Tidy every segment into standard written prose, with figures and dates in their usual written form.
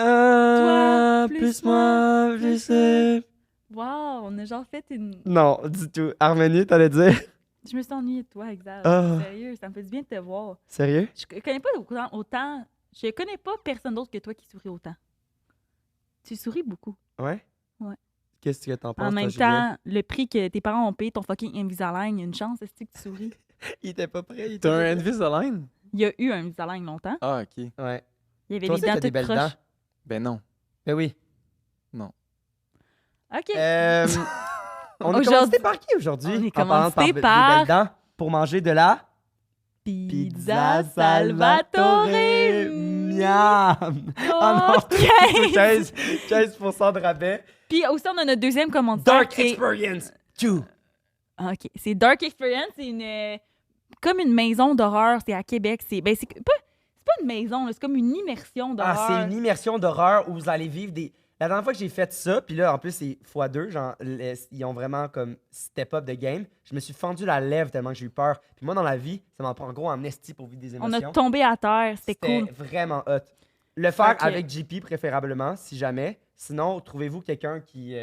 Toi, plus moi, plus... Wow, on a genre fait une... Non, du tout. Harmonie, t'allais dire? Je me suis ennuyée de toi, Exal. Ah. Sérieux, ça me fait du bien de te voir. Sérieux? Je connais pas autant... Je connais pas personne d'autre que toi qui sourit autant. Tu souris beaucoup. Ouais? Ouais. Qu'est-ce que t'en penses, En même toi, Julien? temps, le prix que tes parents ont payé ton fucking Invisalign, il y a une chance, est-ce que tu souris? Il était pas prêt. T'as un Invisalign? Il y a eu un Invisalign longtemps. Ah, OK. Ouais. Il y avait Toi les aussi, dents t'as des toutes belles croches. dents. Ben non. Ben oui. OK. On est Aujourd'hui- commandité par qui aujourd'hui? On est En parlant de commandité des par- belles dents pour manger de la... Pizza Salvatore! Miam! Oh, Ah non, 15! 15% de rabais. Puis aussi, on a notre deuxième commanditaire. Dark qui est- Experience 2. Ah, OK. C'est Dark Experience. C'est une... comme une maison d'horreur. C'est à Québec. C'est pas une maison, là, c'est comme une immersion d'horreur. Ah, c'est une immersion d'horreur où vous allez vivre des... La dernière fois que j'ai fait ça, puis là, en plus, c'est x2, genre, ils ont vraiment comme step up de game. Je me suis fendu la lèvre tellement que j'ai eu peur. Puis moi, dans la vie, ça m'en prend gros en esti pour vivre des On émotions. a tombé à terre. C'était cool. Vraiment hot. Le faire Ok. avec JP, préférablement, si jamais. Sinon, trouvez-vous quelqu'un qui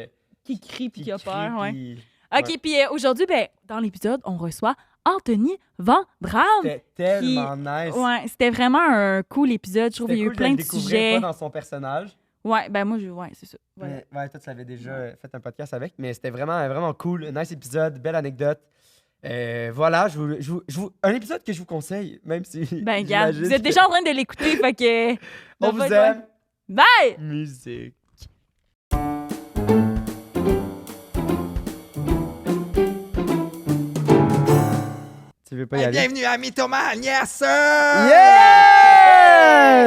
Qui crie puis qui a crie, peur, ouais. puis- OK, Ouais. puis aujourd'hui, ben, dans l'épisode, on reçoit Anthony Vandram. C'était tellement nice. Ouais, c'était vraiment un cool épisode. Je trouve C'était qu'il y a eu cool plein le de découvrir sujets. pas dans son personnage. Ouais, ben moi, ouais, c'est ça. Voilà. Ouais, toi, tu l'avais déjà fait un podcast avec, mais c'était vraiment, vraiment cool. Un nice épisode, belle anecdote. Voilà, un épisode que je vous conseille, même si. Ben, regarde, j'imagine vous êtes que- déjà en train de l'écouter, fait que... On vous aime. Bye! Musique. Tu veux pas y aller? Bienvenue à Mythoman, yes sir! Yeah!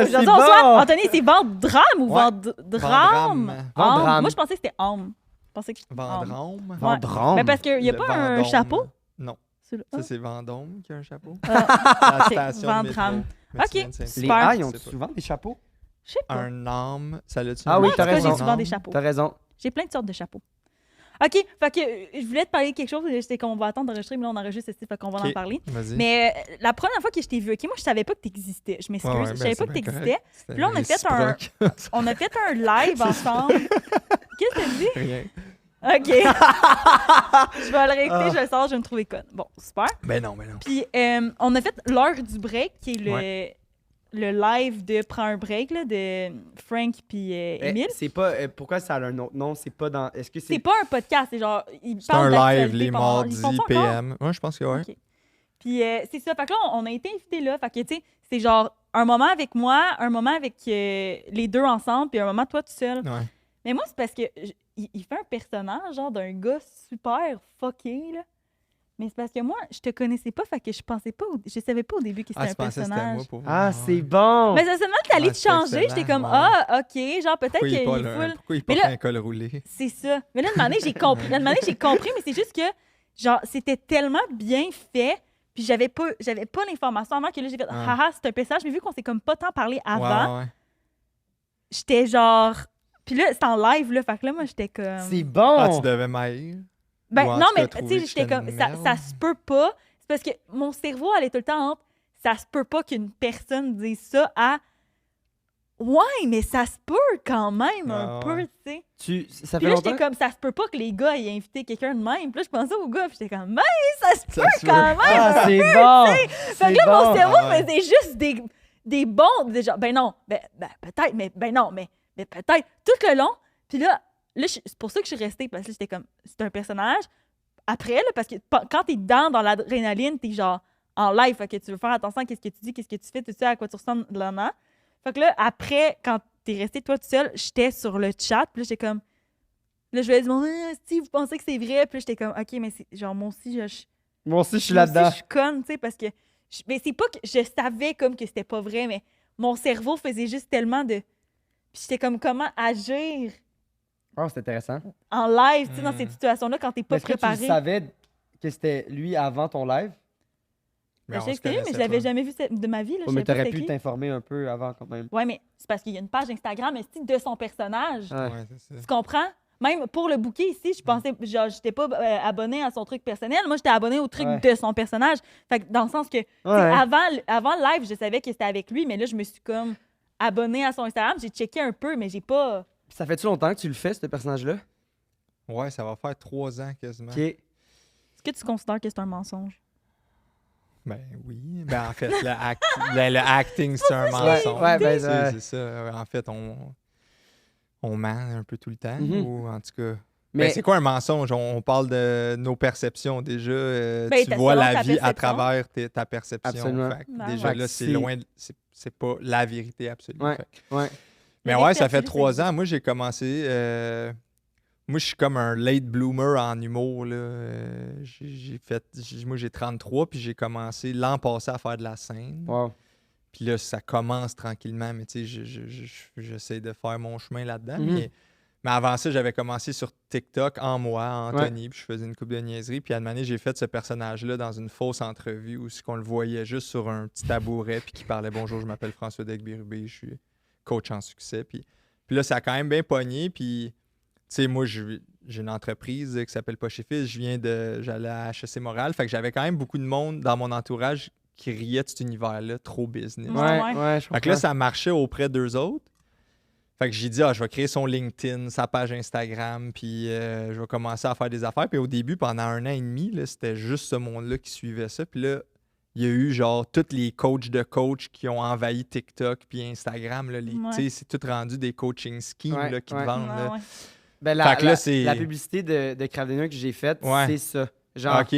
Aujourd'hui, C'est on reçoit bon! Anthony, c'est Vandram ou Ouais. Vandram? Vandram. Moi, je pensais que c'était Homme. Je pensais que c'était Homme. Vendrome. Vendrome. Mais parce qu'il n'y a Le pas un Vendôme. chapeau? Non. Celui-là. Ça, c'est Vendôme qui a un chapeau. Ah, La ok, station de Vandram. métro. Ok, Merci, Vincent. Les super. A, ils ont Je sais pas. souvent des chapeaux? je sais pas. Un homme, ça l'a-tu? Ah oui, Moi, en t'as tout cas, raison. j'ai souvent des chapeaux. T'as raison. J'ai plein de sortes de chapeaux. OK, fait que je voulais te parler de quelque chose. C'est qu'on va attendre d'enregistrer, mais là, on enregistre ici, fait qu'on va en Ok. parler. Vas-y. Mais la première fois que je t'ai vu, OK, moi, je savais pas que t'existais. Je m'excuse, Ouais, ouais, je ben, savais c'est pas que bien t'existais. correct. C'était Puis là, on a fait un live ensemble. Qu'est-ce que t'as dit? Rien. OK. Je vais le réécouter, je le sors, je vais me trouver conne. Bon, super. Ben non, ben non. Puis on a fait l'heure du break, qui est le live de Prends un break là, de Frank puis Émile. C'est pas. Pourquoi ça a un autre nom? C'est pas dans. Est-ce que C'est c'est. pas un podcast, c'est genre. Ils C'est un parlent live d'actualité les pendant- mardis ils font ça encore? PM. Ouais, je pense que ouais. OK. Puis c'est ça. Fait que là, on a été invités là. Fait que, tu sais, c'est genre un moment avec moi, un moment avec les deux ensemble, puis un moment toi tout seul. Ouais. Mais moi, c'est parce que il fait un personnage, genre d'un gars super fucké, là. Mais c'est parce que moi, je te connaissais pas, fait que je pensais pas, je savais pas au début que c'était Ah, un tu pensais que c'était personnage. moi pour Ah, ouais. c'est bon! Mais ça seulement que t'allais Ouais, te c'est changer, excellent, j'étais comme, ouais. ah, OK, genre peut-être Pourquoi qu'il il, est pas full. pourquoi il Mais porte là- un col roulé? C'est ça. Mais là, une année, j'ai compris. Une année, j'ai compris, mais c'est juste que, genre, c'était tellement bien fait, puis j'avais pas l'information avant que là, j'ai fait, haha, c'est un personnage, mais vu qu'on s'est comme pas tant parlé avant, Ouais. j'étais genre. Puis là, c'était en live, là, fait que là, moi, j'étais comme. C'est bon! Ah, tu devais m'haïr? Ben Ou en non, tout cas, mais tu trouver sais, que j'étais j'étais comme. une Ça merde. se peut pas. C'est parce que mon cerveau allait tout le temps entre. Ça se peut pas qu'une personne dise ça à. Ouais, mais ça se peut quand même un Ah, peu, ouais. tu sais. Ça Puis fait là, j'étais longtemps? comme, ça se peut pas que les gars aient invité quelqu'un de même. Puis là, je pensais aux gars, puis j'étais comme, mais ça se peut Ça se quand même. Ah, c'est bon! Fait que là, mon cerveau Ah ouais. faisait juste des bons. Déjà, ben non, ben peut-être, mais ben non, mais peut-être. Tout le long. Puis là c'est pour ça que je suis restée, parce que là, j'étais comme, c'est un personnage. Après, là, parce que quand t'es dans l'adrénaline, t'es genre en live, fait que tu veux faire attention à qu'est-ce que tu dis, qu'est-ce que tu fais, tout ça, à quoi tu ressembles là. Fait que là, après, quand t'es resté toi tout seul, j'étais sur le chat, puis là, j'étais comme, là, je vais dire, si vous pensez que c'est vrai, puis là, j'étais comme, OK, mais c'est genre, moi aussi, Moi aussi, je suis moi aussi, là-dedans. je suis conne, tu sais, parce que. Mais c'est pas que je savais comme que c'était pas vrai, mais mon cerveau faisait juste tellement de. Puis j'étais comme, comment agir Oh, c'est intéressant. en live, tu sais, dans Hmm. cette situation-là, quand t'es pas Est-ce que tu préparé. savais que c'était lui avant ton live? Mais Ben, on je se sais que mais je connaissait l'avais pas. jamais vu de ma vie. Là, Ouais, je mais savais pas t'aurais c'était pu qui. t'informer un peu avant quand même. Ouais, mais c'est parce qu'il y a une page Instagram de son personnage. Ouais. Ouais, c'est ça. Tu comprends? Même pour le bouquet ici, je pensais, genre, j'étais pas abonnée à son truc personnel. Moi, j'étais abonnée au truc Ouais. de son personnage. Fait que dans le sens que, tu sais, Ouais. avant le live, je savais que c'était avec lui, mais là, je me suis comme abonnée à son Instagram. J'ai checké un peu, mais j'ai pas... Ça fait-tu longtemps que tu le fais, ce personnage-là? Ouais, ça va faire 3 ans quasiment. OK. Est-ce que tu considères que c'est un mensonge? Ben oui. Ben en fait, le acting, c'est un mensonge. Ouais, ben, C'est ça. En fait, on ment un peu tout le temps. Mhm. Ou en tout cas. Mais Ben, c'est quoi un mensonge? On parle de nos perceptions. Déjà, Ben, tu vois selon la ta vie à perception. travers ta perception. Absolument. Fait que Ben déjà, ouais. là, Fait c'est que loin. C'est pas la vérité absolue. Ouais. Fait que- ouais. Mais La ouais, vérité ça fait absolue, 3 ça ans. Moi, j'ai commencé. Moi, je suis comme un late bloomer en humour. Là. Moi, j'ai 33, puis j'ai commencé l'an passé à faire de la scène. Wow. Puis là, ça commence tranquillement, mais tu sais, j'essaie de faire mon chemin là-dedans. Mhm. Mais avant ça, j'avais commencé sur TikTok en moi, Anthony, puis je faisais une couple de niaiseries. Puis à un moment donné, j'ai fait ce personnage-là dans une fausse entrevue où qu'on le voyait juste sur un petit tabouret, puis qui parlait « Bonjour, je m'appelle François Degbérubé, je suis coach en succès. » Puis là, ça a quand même bien pogné. Puis, tu sais, moi, j'ai une entreprise qui s'appelle Poche et Fils. J'allais à HEC Montréal. Fait que j'avais quand même beaucoup de monde dans mon entourage qui riait de cet univers-là, trop business. Ouais, Ouais, ouais. ouais, je Fait que là, comprends. ça marchait auprès d'eux autres. Fait que j'ai dit, je vais créer son LinkedIn, sa page Instagram, puis je vais commencer à faire des affaires. Puis au début, pendant 1 an et demi, là, c'était juste ce monde-là qui suivait ça. Puis là, il y a eu genre tous les coachs de coach qui ont envahi TikTok puis Instagram. Là, Ouais. tu sais, c'est tout rendu des coaching schemes Ouais, là, qui ouais. te vendent. là. Ouais. Ben, Fait que là, c'est- la publicité de Krav Dinner que j'ai faite, Ouais. c'est ça. Genre, OK.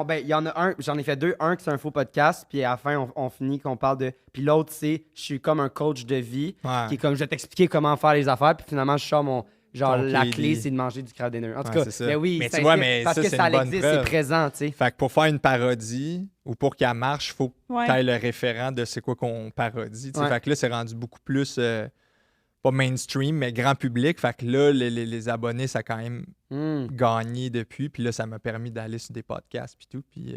ben, il y en a un, j'en ai fait 2. Un, qui c'est un faux podcast, puis à la fin, on finit qu'on parle de. Puis l'autre, c'est je suis comme un coach de vie, Ouais. qui est comme je vais t'expliquer comment faire les affaires, puis finalement, je sors mon. Genre, Ton la KD. clé, c'est de manger du Krav Dinner. En tout Ouais, cas, c'est ça. mais oui, Mais ça tu vois, inspire, mais parce ça, que c'est ça une bonne existe, c'est preuve. présent, tu sais. Fait que pour faire une parodie ou pour qu'elle marche, il faut que Ouais. tu aies le référent de c'est quoi qu'on parodie. tu sais. Ouais. Fait que là, c'est rendu beaucoup plus, pas mainstream, mais grand public. Fait que là, les abonnés, ça a quand même gagné depuis. Puis là, ça m'a permis d'aller sur des podcasts puis tout. Puis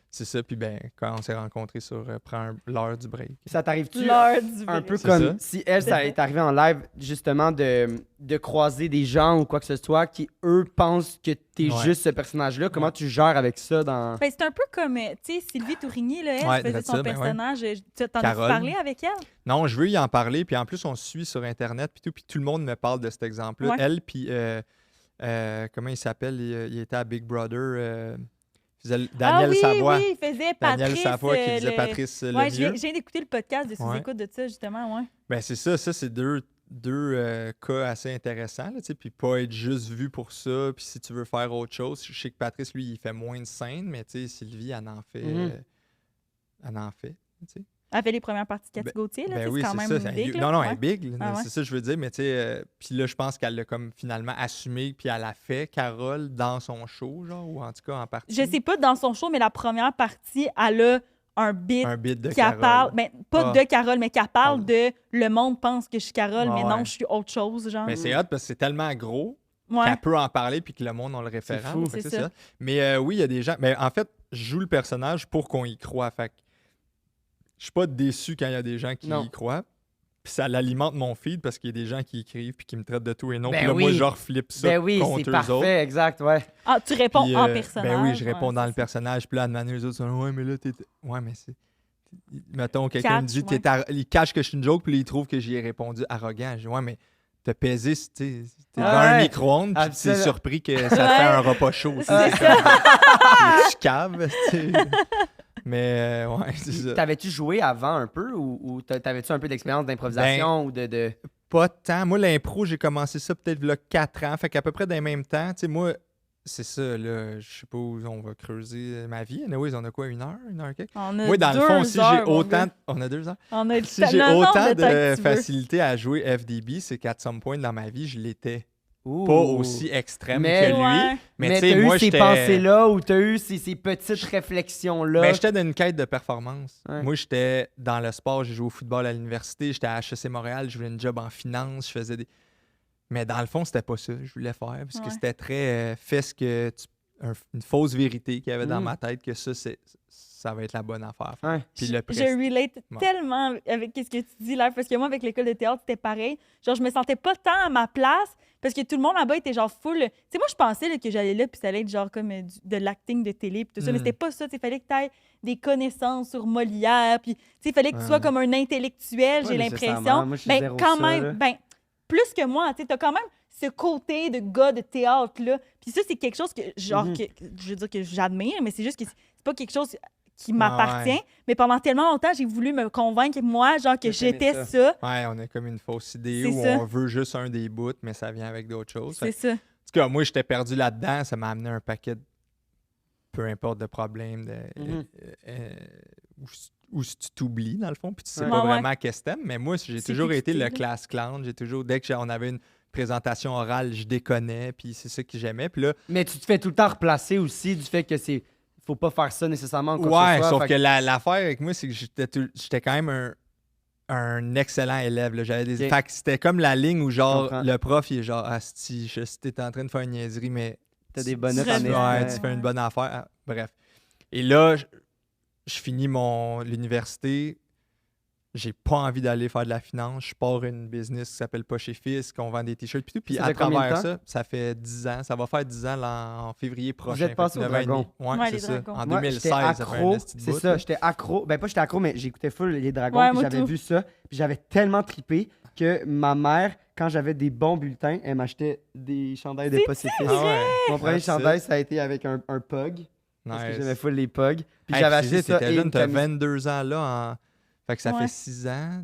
c'est ça. Puis ben, quand on s'est rencontrés sur Prends l'heure du break. Ça t'arrive-tu L'heure du un vrai. peu C'est comme ça. si elle, ça est arrivé en live, justement, de croiser des gens ou quoi que ce soit qui, eux, pensent que t'es Ouais. juste ce personnage-là. Comment tu gères avec ça dans. Ben, c'est un peu comme, tu sais, Sylvie Tourigny, là, elle Ouais, faisait c'est son ça, ben ouais. personnage. T'en as Carole. parlé avec elle? Non, je veux y en parler. Puis en plus, on se suit sur Internet. Puis tout le monde me parle de cet exemple-là. Ouais. Elle, puis comment il s'appelle? Il était à Big Brother. Il faisait Daniel ah, oui, Savoie. oui, il faisait Patrice. Daniel Savoie qui faisait le- Patrice Ouais, Lemieux. j'ai d'écouter le podcast de Ouais. sous-écoute de ça, justement, ouais. Ben c'est ça. Ça, c'est deux cas assez intéressants. Là, tu sais, puis pas être juste vu pour ça. Puis si tu veux faire autre chose. Je sais que Patrice, lui, il fait moins de scènes. Mais tu sais, Sylvie, elle en fait. Elle en fait. Tu sais. Elle fait les premières parties de Cathy Ben- Gauthier, là, Ben tu sais, oui, c'est quand c'est même ça. big, là. Non, non, Ouais. elle est big. Là, Ah ouais. c'est ça que je veux dire. Mais tu sais, puis là, je pense qu'elle l'a comme finalement assumé, puis elle a fait, Carole, dans son show, genre, ou en tout cas en partie. Je sais pas dans son show, mais la première partie, elle a un bit Un bit de qui Carole. parle, ben, pas Ah. de Carole, mais qui parle Ah. de le monde pense que je suis Carole, Ah mais non, ouais. je suis autre chose, genre. Mais c'est hot parce que c'est tellement gros Ouais. qu'elle peut en parler puis que le monde a le référent. fou. Fait que C'est ça. hot. Mais oui, il y a des gens. Mais en fait, je joue le personnage pour qu'on y croit. Fait que je suis pas déçu quand il y a des gens qui Non. y croient. Puis ça l'alimente mon feed parce qu'il y a des gens qui écrivent puis qui me traitent de tout et non. Ben Puis là, oui. moi, je reflippe ça Ben oui, contre c'est eux parfait, autres. exact, ouais. Ah, tu réponds Puis, en personnage. Ben oui, je réponds ouais, dans c'est le ça. personnage. Puis là, demander les autres, ils sont, ouais, mais là, t'es. Ouais, mais c'est. Mettons, quelqu'un me Catch, dit, ouais. il cache que je suis une joke, puis là, il trouve que j'y ai répondu arrogant. Je dis, ouais, mais t'as pesé, tu sais, t'es devant Ouais. un micro-ondes, puis t'es Absolument. surpris que ça te fait un repas chaud. tu sais, C'est c'est comme- Tu caves, tu sais. Mais, ouais, c'est ça. T'avais-tu joué avant un peu ou t'avais-tu un peu d'expérience d'improvisation ou de. Pas tant. Moi, l'impro, j'ai commencé ça peut-être il y a 4 ans. Fait qu'à peu près dans le même temps, tu sais, moi, c'est ça, là, je sais pas où on va creuser ma vie. Anyways, on a quoi, 1 heure quelques? On a Moi, dans le fond, si 2 heures, j'ai mon autant... gars. On a 2 heures? On a Si j'ai le nombre autant de temps que de tu veux. facilité à jouer FDB, c'est qu'à some point dans ma vie, je l'étais. Ouh. Pas aussi extrême Mais- que lui. Ouais. Mais, Mais tu sais, t'as moi, eu ces j'étais... pensées-là ou t'as eu ces petites réflexions-là? Ben, j'étais dans une quête de performance. Ouais. Moi, j'étais dans le sport, j'ai joué au football à l'université, j'étais à HEC Montréal, je voulais une job en finance, je faisais des... Mais dans le fond, c'était pas ça que je voulais faire, parce que Ouais. c'était très fais ce que une fausse vérité qu'il y avait dans Mm. ma tête, que ça va être la bonne affaire. Ouais. Puis le Je prestige. relate Ouais. tellement avec ce que tu dis là, parce que moi, avec l'école de théâtre, c'était pareil. Genre, je me sentais pas tant à ma place, Parce que tout le monde là-bas était genre full. Tu sais, moi, je pensais là, que j'allais là, puis ça allait être genre comme de l'acting de télé, puis tout ça. Mais c'était pas ça. Il fallait que tu aies des connaissances sur Molière, puis il fallait que tu sois comme un intellectuel, Pas j'ai nécessairement. l'impression. Moi, je suis Ben, zéro quand ça, même, là. ben, plus que moi, tu as quand même ce côté de gars de théâtre-là. Puis ça, c'est quelque chose que, genre, que, je veux dire que j'admire, mais c'est juste que c'est pas quelque chose qui m'appartient. Ouais. Mais pendant tellement longtemps, j'ai voulu me convaincre, moi, genre, que Que t'aimais j'étais ça. ça. Ouais, on a comme une fausse idée C'est où ça. on veut juste un des bouts, mais ça vient avec d'autres choses. C'est ça. En tout cas, moi, j'étais perdu là-dedans. Ça m'a amené un paquet de peu importe de problèmes où tu t'oublies, dans le fond, puis tu sais Ouais. pas Ouais, vraiment qu'est-ce que t'aimes. Mais moi, j'ai C'est toujours qui été tu le t'es, là. class clown. J'ai toujours, dès qu'on avait une présentation orale, je déconnais, puis c'est ça que j'aimais. Puis là, Mais tu te fais tout le temps replacer aussi du fait que c'est. Faut pas faire ça nécessairement. ou quoi que ouais, ce soit, sauf fait que l'affaire avec moi, c'est que j'étais quand même un excellent élève. Là. J'avais des... Ok. Fait que c'était comme la ligne où, Je genre, comprends. le prof, il est genre, asti, je sais t'es en train de faire une niaiserie, mais. T'as des bonnes notes en Vraiment. Ouais, esti, tu fais une bonne affaire. Ah, bref. Et là, je finis l'université. J'ai pas envie d'aller faire de la finance. Je pars une business qui s'appelle Poche et Fils, qu'on vend des t-shirts puis tout. Puis Ça à fait combien de travers temps? ça, ça fait 10 ans. Ça va faire 10 ans là, en février prochain. êtes passé Fait que au 9 ans et demi. Dragon. Ouais, Ouais, c'est les ça. Dragons. En Moi, 2016, j'étais ça fait un accro, esti de c'est bout, ça, là. j'étais accro. Ben pas j'étais accro, mais j'écoutais full les Dragons, Ouais, puis moi j'avais tout. vu ça, puis j'avais tellement trippé que ma mère, quand j'avais des bons bulletins, elle m'achetait des chandails de Pacifiste. Ah ouais. Mon premier That's it. chandail, ça a été avec un pug, parce que Nice. j'aimais full les pugs. Puis Hey, j'avais puis tu acheté sais, ça t'étais et jeune, une t'as camis- 22 ans là. Fait que ça Ouais. fait 6 ans.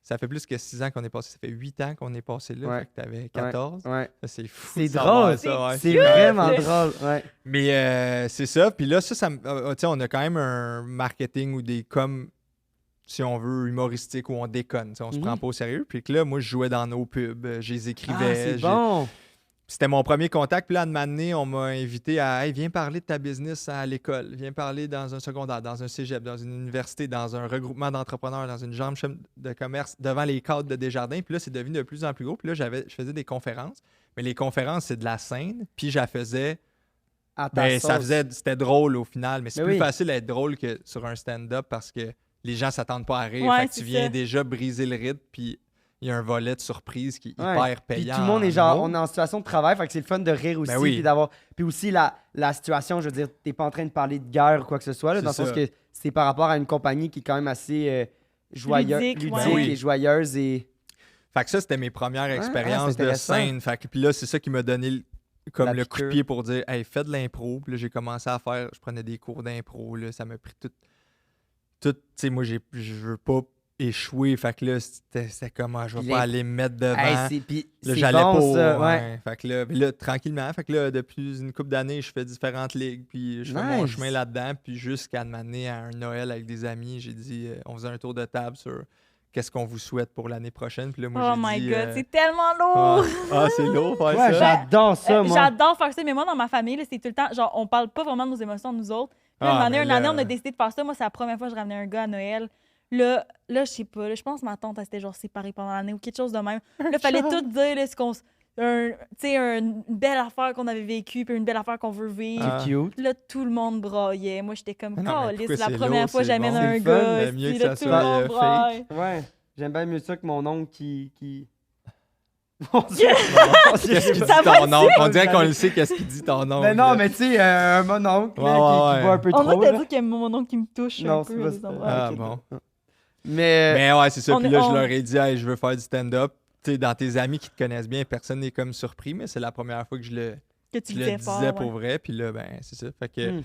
Ça fait plus que 6 ans qu'on est passé. Ça fait 8 ans qu'on est passé là. Ouais. Fait que t'avais 14. Ouais. Ça, c'est fou. C'est de savoir drôle, ça, ouais. c'est cute. vraiment drôle, ouais. Mais c'est ça. Puis là, tu sais, on a quand même un marketing ou des coms, si on veut, humoristiques où on déconne. Tu sais, on se Mhm. prend pas au sérieux. Puis que là, moi, je jouais dans nos pubs. Je les Ah, écrivais. c'est bon. C'était mon premier contact. Puis là, à un moment donné, on m'a invité à « Hey, viens parler de ta business à l'école. Viens parler dans un secondaire, dans un cégep, dans une université, dans un regroupement d'entrepreneurs, dans une chambre de commerce, devant les cadres de Desjardins. » Puis là, c'est devenu de plus en plus gros. Puis là, je faisais des conférences. Mais les conférences, c'est de la scène. Puis je la faisais... À ta Ben, sauce. c'était drôle au final. Mais c'est Mais plus oui. facile d'être drôle que sur un stand-up parce que les gens s'attendent pas à rire. Ouais, Fait que tu c'est viens ça. déjà briser le rythme. Puis il y a un volet de surprise qui est Ouais. hyper Puis payant. tout le monde est en genre, humour. on est en situation de travail, fait que c'est le fun de rire aussi, Ben oui. puis d'avoir, puis aussi la situation, je veux dire, t'es pas en train de parler de guerre ou quoi que ce soit, là, C'est dans le sens ça. que c'est par rapport à une compagnie qui est quand même assez joyeuse, Ludique, ludique ouais. Oui. et joyeuse et Fait que ça, c'était mes premières expériences c'est de intéressant. scène. Fait que puis là, c'est ça qui m'a donné comme La le coup de piqûre. pied pour dire Hey, fais de l'impro. Puis là, j'ai commencé à faire. Je prenais des cours d'impro. Là, ça m'a pris tout. Tu sais, moi, je veux pas échouer. Fait que là, c'était comme je vais Puis pas aller me mettre devant. puis Là, c'est j'allais bon, pas. ça, ouais. Fait que là, tranquillement. Fait que là, depuis une couple d'années, je fais différentes ligues. Puis je fais mon Nice. chemin là-dedans. Puis jusqu'à m'amener à un Noël avec des amis, j'ai dit on faisait un tour de table sur qu'est-ce qu'on vous souhaite pour l'année prochaine. Puis là, moi, Oh j'ai my dit. God, c'est tellement lourd! C'est lourd, faire Ouais, ça. j'adore ça, moi. J'adore faire ça, mais moi, dans ma famille, là, c'est tout le temps, genre, on parle pas vraiment de nos émotions, nous autres. Puis là, Ah, une mais année, là- on a décidé de faire ça. Moi, c'est la première fois que je ramenais un gars à Noël. Là, je sais pas, là, je pense que ma tante, elle s'était genre séparée pendant l'année ou quelque chose de même. Là, il fallait tout dire, là, tu sais, une belle affaire qu'on avait vécue, puis une belle affaire qu'on veut vivre. Ah. C'est cute. Là, tout le monde braillait. Moi, j'étais comme, Mais non, mais calisse, pourquoi c'est la c'est première lourd, fois que c'est j'amène bon. un C'est le gars. fun, mais mieux puis que là, ça tout le soit, monde fake. braille. Ouais, j'aime bien mieux ça que mon oncle qui... Mon Dieu. Qu'est-ce qu'il dit Ça va, ton oncle? On dirait ça qu'on va. le sait, qu'est-ce qu'il dit ton oncle. Mais non, là. mais tu sais, un mon oncle là, Ouais, qui ouais. boit un peu On trop. dirait là. que c'est mon oncle qui me touche Non, un c'est peu. pas à des ça. endroits. Ah ok. bon. Mais Mais ouais, c'est ça. on Puis est- là, on- je leur ai dit, hey, je veux faire du stand-up. Tu sais, dans tes amis qui te connaissent bien, personne n'est comme surpris, mais c'est la première fois que Que tu je le le disais fort. disais ouais. pour vrai. Puis là, ben, c'est ça. Fait que c'est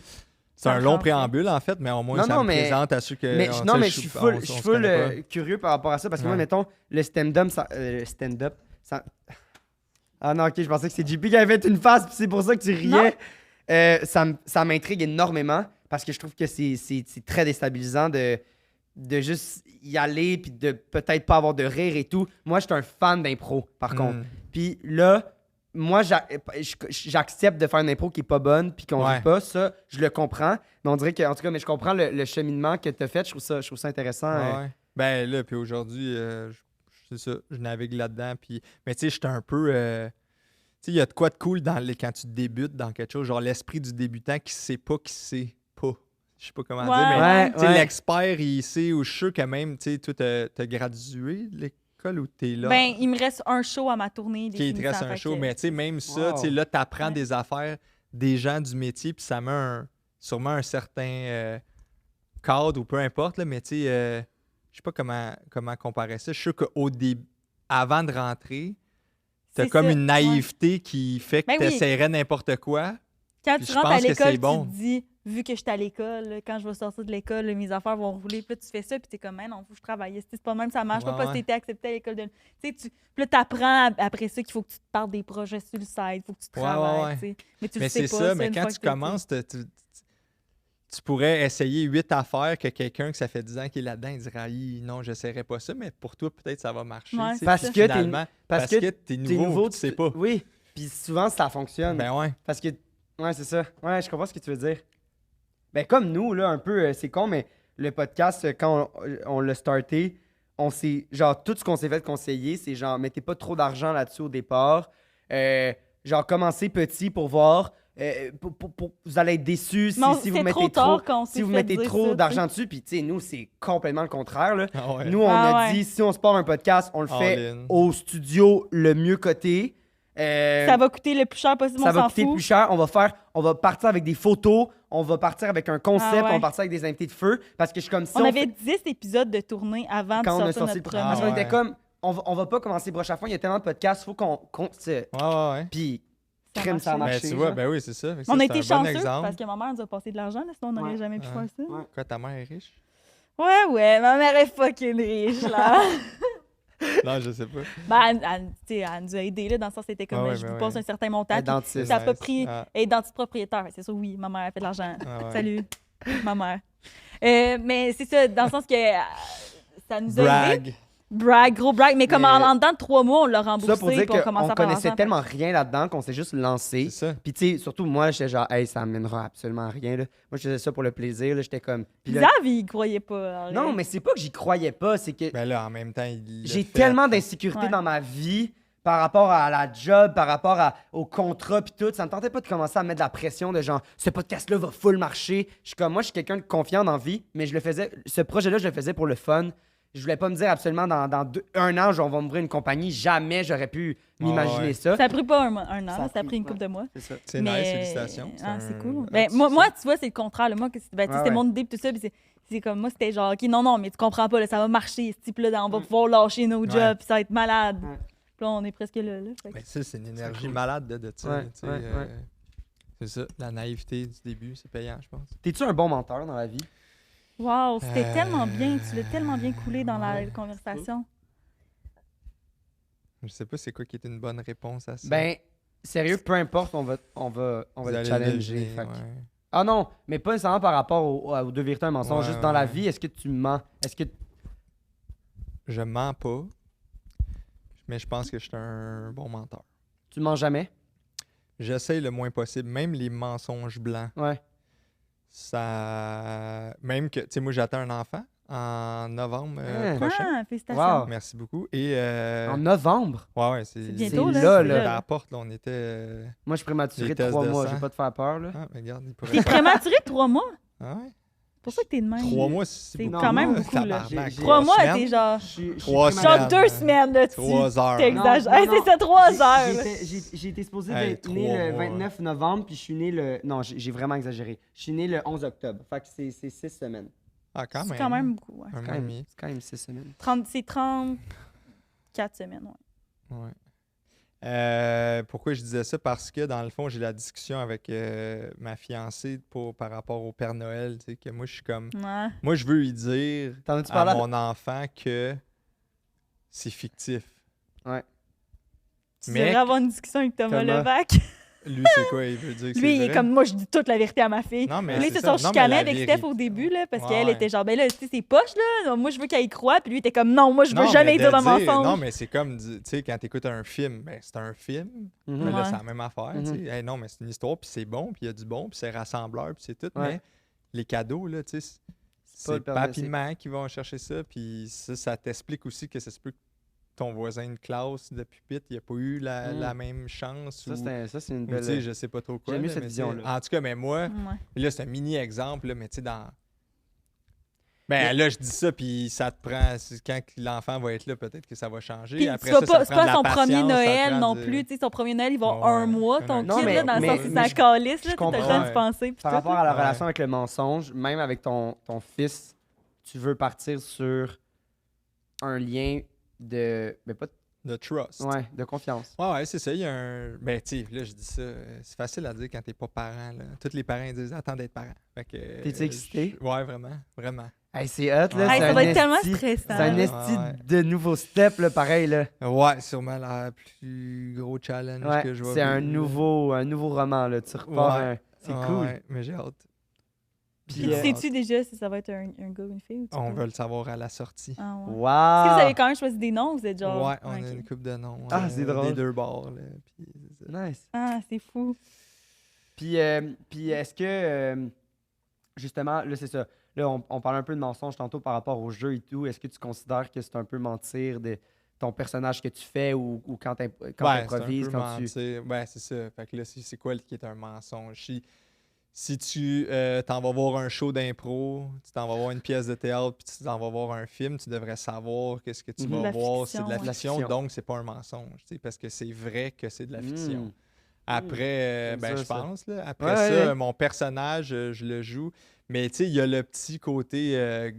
Ça un me long change, préambule, en fait, mais au moins, Non, ça non, me mais- présente à ceux que. Mais, on non, sait, mais je suis full, je suis full curieux par rapport à ça parce que moi, Ouais. mettons, le stand-up, ça... Ah non, ok, je pensais que c'est JP qui avait fait une face, puis c'est pour ça que tu riais. Ça m'intrigue énormément parce que je trouve que c'est très déstabilisant de juste y aller puis de peut-être pas avoir de rire et tout. Moi, je suis un fan d'impro, par contre. Puis là, moi, j'accepte de faire une impro qui est pas bonne puis qu'on Ouais. rit pas. Ça, je le comprends. Mais on dirait que, en tout cas, mais je comprends le cheminement que tu as fait. Je trouve ça intéressant. Ouais. Ben là, puis aujourd'hui, c'est ça, je navigue là-dedans. Puis... Mais tu sais, j'étais un peu. Tu sais, il y a de quoi de cool quand tu débutes dans quelque chose, genre l'esprit du débutant qui sait pas qui sait pas. Je sais pas comment Ouais, dire, mais Ouais, tu sais, ouais. l'expert, il sait, ou je suis sûr que même, tu sais, toi, t'as gradué l'école ou t'es là? Ben, il me reste un show à ma tournée. Qui te reste un show, mais tu sais, même ça, tu sais, là, t'apprends des affaires des gens du métier, puis ça met sûrement un certain cadre ou peu importe, là, mais tu sais, je sais pas comment comparer ça. Je suis sûr qu'au début, avant de rentrer, t'as C'est comme ça, une naïveté qui fait que Ben oui. t'essaierais n'importe quoi. Quand Puis tu je rentres à pense que l'école, c'est tu bon. te dis, vu que je suis à l'école, là, quand je vais sortir de l'école, là, mes affaires vont rouler. Puis là, tu fais ça, puis t'es comme, non, faut que je travaille. C'est pas même, ça marche pas Ouais, parce que ouais. t'étais accepté à l'école de. Tu sais, puis là, t'apprends après ça qu'il faut que tu te parles des projets sur le site, faut que tu Ouais, ouais, travailles, ouais. tu sais. Mais tu le Mais sais c'est pas. ça, mais une quand fois tu que t'es- commences, tu pourrais essayer 8 affaires que quelqu'un que ça fait 10 ans qu'il est là-dedans, il dirait non, j'essaierai pas ça, mais pour toi, peut-être ça va marcher. Ouais, tu sais, Parce puis que t'es- finalement, parce que t'es T'es nouveau, nouveau, puis tu sais pas. Oui, puis souvent, ça fonctionne. Ben ouais. Parce que, ouais, c'est ça. Ouais, je comprends ce que tu veux dire. Ben, comme nous, là, un peu, c'est con, mais le podcast, quand on l'a starté, on s'est, genre, tout ce qu'on s'est fait conseiller, c'est genre, mettez pas trop d'argent là-dessus au départ. Genre, commencez petit pour voir. Vous allez être déçus si, Non, si vous c'est trop mettez tard trop, quand on si s'est vous fait mettez dire trop ça, d'argent dessus. Puis, tu sais, nous, c'est complètement le contraire, là. Ah ouais. Nous, on Ah a ouais. dit, si on se part un podcast, on le All fait in. au studio le mieux coté. Ça va coûter le plus cher possible, Ça on va s'en coûter fout. plus cher. On va partir avec des photos, on va partir avec un concept, Ah ouais. on va partir avec des invités de feu. Parce que je suis comme si On avait 10 épisodes de tournée avant quand on de a sortir sorti le notre premier. premier. Parce qu'on ouais. était comme, on va pas commencer broche à fond, il y a tellement de podcasts, il faut qu'on. Ouais. Puis, Ça crème, ça a marchait. marché. Ben, tu vois, genre. ben oui, c'est ça. Fait que On ça, a c'est été un bon chanceux exemple. parce que ma mère nous a passé de l'argent, là, sinon on n'aurait Ouais. jamais pu Ouais. faire ça. Ouais. Quoi, ta mère est riche? Ouais, ma mère est fucking riche, là. Non, je sais pas. Ben, tu sais, elle nous a aidés, là, dans le sens, c'était comme, Ah ouais, je ben vous passe ouais. un certain montant. Elle est puis dentiste. ça a pas Nice. pris. Ah. Elle est dentiste propriétaire. C'est ça, oui, ma mère a fait de l'argent. Ah ouais. Salut, ma mère. Mais c'est ça, dans le sens que ça nous a aidés. Brag. Gros brag. Mais comme Mais- en dedans de 3 mois, on l'a remboursé. Ça pour dire puis on commençait qu'on à faire connaissait l'argent. tellement rien là-dedans qu'on s'est juste lancé. C'est ça. Puis, tu sais, surtout moi, j'étais genre, hey, ça amènera absolument à rien. Là. Moi, je faisais ça pour le plaisir. Là. J'étais comme. Puis là- Xav, il croyait pas. en Non, vrai. mais c'est pas que j'y croyais pas, c'est que. Ben là, en même temps, il l'a J'ai fait. tellement d'insécurité Ouais. dans ma vie par rapport à la job, par rapport au contrat puis tout. Ça me tentait pas de commencer à mettre de la pression de genre, ce podcast-là va full marcher. Je suis comme, moi, je suis quelqu'un de confiant dans la vie, mais je le faisais, ce projet-là, je le faisais pour le fun. Je voulais pas me dire absolument dans un an, genre, on va m'ouvrir une compagnie. Jamais j'aurais pu m'imaginer ouais. ça. Ça a pris pas un an, Ça a ça a pris une pris, couple de mois. C'est ça. C'est Mais- nice, félicitations. Ah, c'est un- cool. un Ben, petit moi, succès. tu vois, c'est le contraire. Là. Moi, Ouais, c'était ouais. mon idée, puis tout ça. Puis c'est comme moi, c'était genre, OK, non, mais tu comprends pas, là, ça va marcher. Ce type-là, on va pouvoir lâcher nos Ouais. jobs, puis ça va être malade. Ouais. Puis là, on est presque là. Fait que- Ben, ça, c'est une énergie cool. malade de ça. Ouais, tu sais, ouais, ouais. C'est ça, la naïveté du début, c'est payant, je pense. T'es-tu un bon menteur dans la vie? Wow, c'était tellement bien. Tu l'as tellement bien coulé dans la ouais. conversation. Je sais pas c'est quoi qui est une bonne réponse à ça. Ben, sérieux, peu importe, on va Vous te allez challenger. deviner, fait que- ouais. Ah non, mais pas nécessairement par rapport aux deux vérités, un mensonge. Ouais, Juste dans la ouais. vie, est-ce que tu mens? Est-ce que. Je mens pas, mais je pense que je suis un bon menteur. Tu mens jamais? J'essaye le moins possible, même les mensonges blancs. Ouais. Ça. Même que, tu sais, moi, j'attends un enfant en novembre Hein. prochain. Ah, félicitations. Wow. Merci beaucoup. Et. En novembre? Ouais, C'est c'est. bientôt, C'est là. là, À là. la porte, là, on était. Moi, je suis prématuré Les de 3 tests de mois. sang. Je vais pas te faire peur, là. Ah, mais regarde, il pourrait T'es faire- prématuré de 3 mois? Ah ouais? Pour ça que t'es de même. 3 mois, c'est C'est beaucoup. quand même là. beaucoup, là. Tabarnak, J'ai- 3 mois, semaines, t'es genre. Je suis 3 prématuré. Genre semaines. 2 semaines de dessus. 3 heures. T'exagères. Non, Hey, non, c'est ça, 3 J'ai- heures. là. J'ai été supposé Hey, d'être né 3 le mois. 29 novembre, puis je suis né le. Non, j'ai vraiment exagéré. Je suis né le 11 octobre. Fait que c'est 6 semaines. Ah, quand même. C'est quand même beaucoup. Ouais. Un C'est mois et demi. c'est quand même 6 semaines. C'est 34 semaines. Ouais. Ouais. Pourquoi je disais ça? Parce que dans le fond, j'ai la discussion avec ma fiancée par rapport au Père Noël. Tu sais, que moi, je suis comme. Ouais. Moi, je veux lui dire T'en as-tu à parlé? mon enfant que c'est fictif. Tu Mais- devrais avoir une discussion avec Thomas Thomas. Levac. Lui, c'est quoi? Il veut dire que Lui, il c'est est vrai? comme moi, je dis toute la vérité à ma fille. Non, mais Là, ils c'est se ça. sont Non, mais chicanés la avec vérité. Steph au début, là, parce Ouais, qu'elle ouais. était genre, ben là, tu sais, c'est poche, là. Moi, je veux qu'elle y croie. Puis lui, il était comme, non, moi, je veux Non, jamais mais dire de de mensonge. Non, mais c'est comme, tu sais, quand tu écoutes un film, ben, c'est un film. Mhm. Mais là, Ouais. c'est la même affaire. tu sais. Hey, non, mais c'est une histoire, puis c'est bon, puis il y a du bon, puis c'est rassembleur, puis c'est tout. Ouais. Mais les cadeaux, là, tu sais, pas c'est le Père Noël, rapidement qui vont chercher ça, puis ça t'explique aussi que ça se peut que ton voisin de classe de pupitre, il n'a pas eu la même chance. Ça, ou, c'est une ou, belle. tu sais, je sais pas trop quoi. J'aime mieux là, cette mais tu sais, vision-là. En tout cas, mais moi, Ouais. là, c'est un mini-exemple, là, mais tu sais, dans Ben là, je dis ça, puis ça te prend. Quand l'enfant va être là, peut-être que ça va changer. Puis Après c'est ça, ça pas prend de la son premier patience, ça Noël prend non du- plus. Tu sais, son premier Noël, il va Ouais, un mois, ton non, kid, mais- là, dans le mais- sens c'est mais sa je- calice, je là, t'as le temps comprends. de penser. puis Par tout, rapport là. à la Ouais. relation avec le mensonge, même avec ton fils, tu veux partir sur un lien de. Mais pas de trust. ouais, de confiance. Ouais, c'est ça. Il y a un. Ben, tu sais, là, je dis ça. C'est facile à dire quand t'es pas parent. Là. Tous les parents ils disent attends d'être parent. Fait que. T'es-tu excité? Ouais, vraiment. Vraiment. Hey, c'est hot, là. Ouais. Hey, c'est ça un va être tellement esti- stressant. C'est un là. esti Ouais. de nouveau step, là, pareil, là. Ouais, sûrement le plus gros challenge Ouais, que je vais c'est un vivre, nouveau roman, là. Tu repars Ouais. c'est là. cool. Ouais, mais j'ai hâte. Puis, Puis J'ai sais-tu déjà si ça va être un gars ou une fille? Ou tu On peux- va le savoir à la sortie. Ah, ouais. wow! Est-ce que vous avez quand même choisi des noms ou vous êtes genre. Ouais, on Ok. a une coupe de noms. Ah, c'est drôle. Des deux bords. Là, puis c'est ça. Nice. Ah, c'est fou. Puis est-ce que, justement, là, c'est ça. Là, on parlait un peu de mensonge tantôt par rapport au jeu et tout. Est-ce que tu considères que c'est un peu mentir de ton personnage que tu fais ou quand tu Ouais, c'est un improvises, peu quand tu... mentir. Ouais, c'est ça. Fait que là, c'est quoi qui est un mensonge? Si tu t'en vas voir un show d'impro, tu t'en vas voir une pièce de théâtre, puis tu t'en vas voir un film, tu devrais savoir que ce que tu Mhm. vas De la voir, fiction, c'est de la ouais. fiction, Fiction. donc c'est pas un mensonge, tu sais, parce que c'est vrai que c'est de la fiction. Mm. Après, J'aime ben, ça, je ça. pense, là, après Ouais, ça, ouais. mon personnage, je le joue, mais tu sais, il y a le petit côté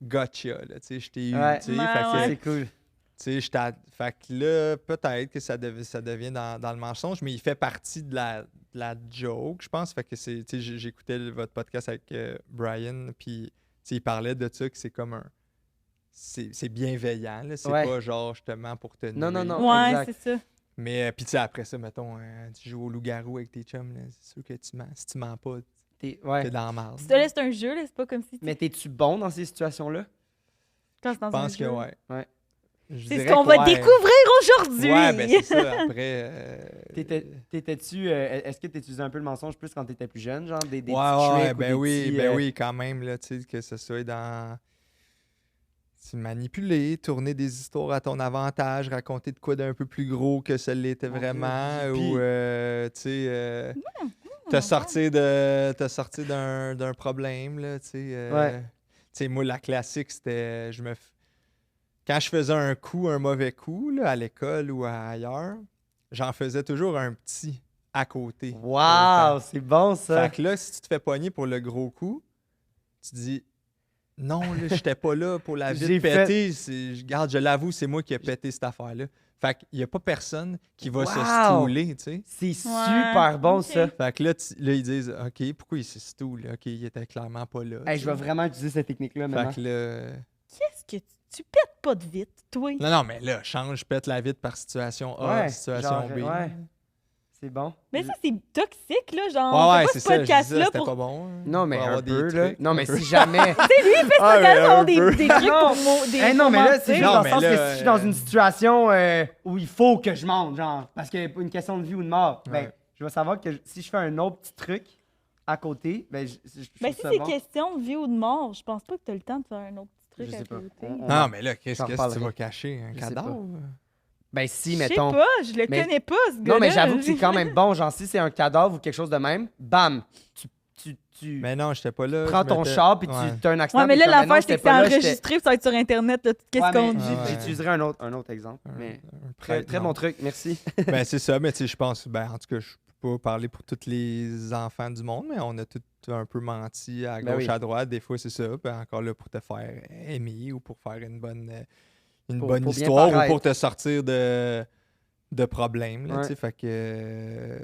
gotcha, là, tu sais, je t'ai eu, Ouais. tu sais, Ouais, fait que, ouais. C'est cool. tu sais, fait que là, peut-être que ça devient dans le mensonge, mais il fait partie de la joke, je pense. Fait que c'est, tu sais, j'écoutais votre podcast avec Brian, puis tu sais, il parlait de ça, que c'est comme un. C'est bienveillant, là. C'est Ouais. pas genre justement pour te Non, non, nuire. non. Ouais, exact. c'est ça. Mais puis tu sais, après ça, mettons, tu joues au loup-garou avec tes chums, là, c'est sûr que tu mens. Si tu mens pas, Ouais. t'es dans la marde. Là, c'est un jeu, là, c'est pas comme si. Mais t'es-tu bon dans ces situations-là? Quand c'est dans Je pense un que jeu. ouais. Ouais. Je C'est ce dirais qu'on que va ouais. découvrir aujourd'hui. Ouais, ben c'est ça. Après. T'étais-tu... est-ce que t'utilisais un peu le mensonge plus quand t'étais plus jeune? Genre des petits Ouais, tricks ou ben des oui, petits, ben oui, quand même, là, tu sais, que ce soit dans. Tu manipuler, tourner des histoires à ton avantage, raconter de quoi d'un peu plus gros que ça l'était Mon Dieu, vraiment, puis- ou, tu sais, te sortir d'un problème, là, tu sais. Ouais. Tu sais, moi, la classique, c'était. Quand je faisais un mauvais coup, là, à l'école ou ailleurs, j'en faisais toujours un petit à côté. Wow, c'est bon ça. Fait que là, si tu te fais pogner pour le gros coup, tu dis non, là, j'étais pas là pour la J'ai vite péter. Regarde, je l'avoue, c'est moi qui ai pété cette affaire-là. Fait qu'il n'y a pas personne qui va se Wow! stouler, tu sais. C'est super bon ok. ça. Fait que là, là, ils disent OK, pourquoi il se stoule? OK, il était clairement pas là. Hey, tu je vais sais. vraiment utiliser cette technique-là maintenant. Fait que là. Qu'est-ce que tu pètes pas de vite, toi? Non, mais là, change, pète la vitre par situation A, Ouais, situation genre, B. ouais. C'est bon. Mais ça, c'est toxique, là. Genre, Ouais, on ouais, fait c'est pas ça. ce Je disais, podcast-là c'était pour. pas bon. hein, Non, mais pour un avoir des peu, là. trucs, Non, un mais peu. si jamais... Ah, mais un des peu. trucs Non. pour mo- des Hey, non, mais là, c'est juste Non, dans le mais sens là, que si je suis dans une situation où il faut que je monte, genre, parce qu'il y a une question de vie ou de mort, ben, Ouais. je vais savoir que si je fais un autre petit truc à côté, ben, je Ben, trouve si ça c'est bon. question de vie ou de mort, je pense pas que tu as le temps de faire un autre petit truc Je sais à pas. côté. Non, mais là, qu'est-ce J'en que tu reparlerai. vas cacher? Un Je sais cadavre? Ben, si, Je sais mettons... pas, je le Mais- connais pas, ce gars-là. Non, mais j'avoue que c'est quand même bon. Genre, si c'est un cadavre ou quelque chose de même, bam, tu Mais non, j'étais pas là. prends je ton m'étais- char puis Ouais. tu as un accident. Ouais, mais puis là, tu fais, non, l'affaire, c'est j'étais que c'est pas là, j'étais- enregistré, puis ça va être sur Internet, là, tout qu'est-ce Ouais, qu'on mais dit. Ah, ouais. j'utiliserai un autre exemple. Mais Un très, prêtre, très non. bon truc, merci. Ben, c'est ça, mais tu sais, je pense, ben, en tout cas, je peux pas parler pour tous les enfants du monde, mais on a tous un peu menti à Ben gauche, oui. à droite. Des fois, c'est ça. Ben, encore là, pour te faire aimer ou pour faire une bonne Pour bien histoire ou paraître. pour te sortir de problèmes. Là, Ouais. tu sais, fait que.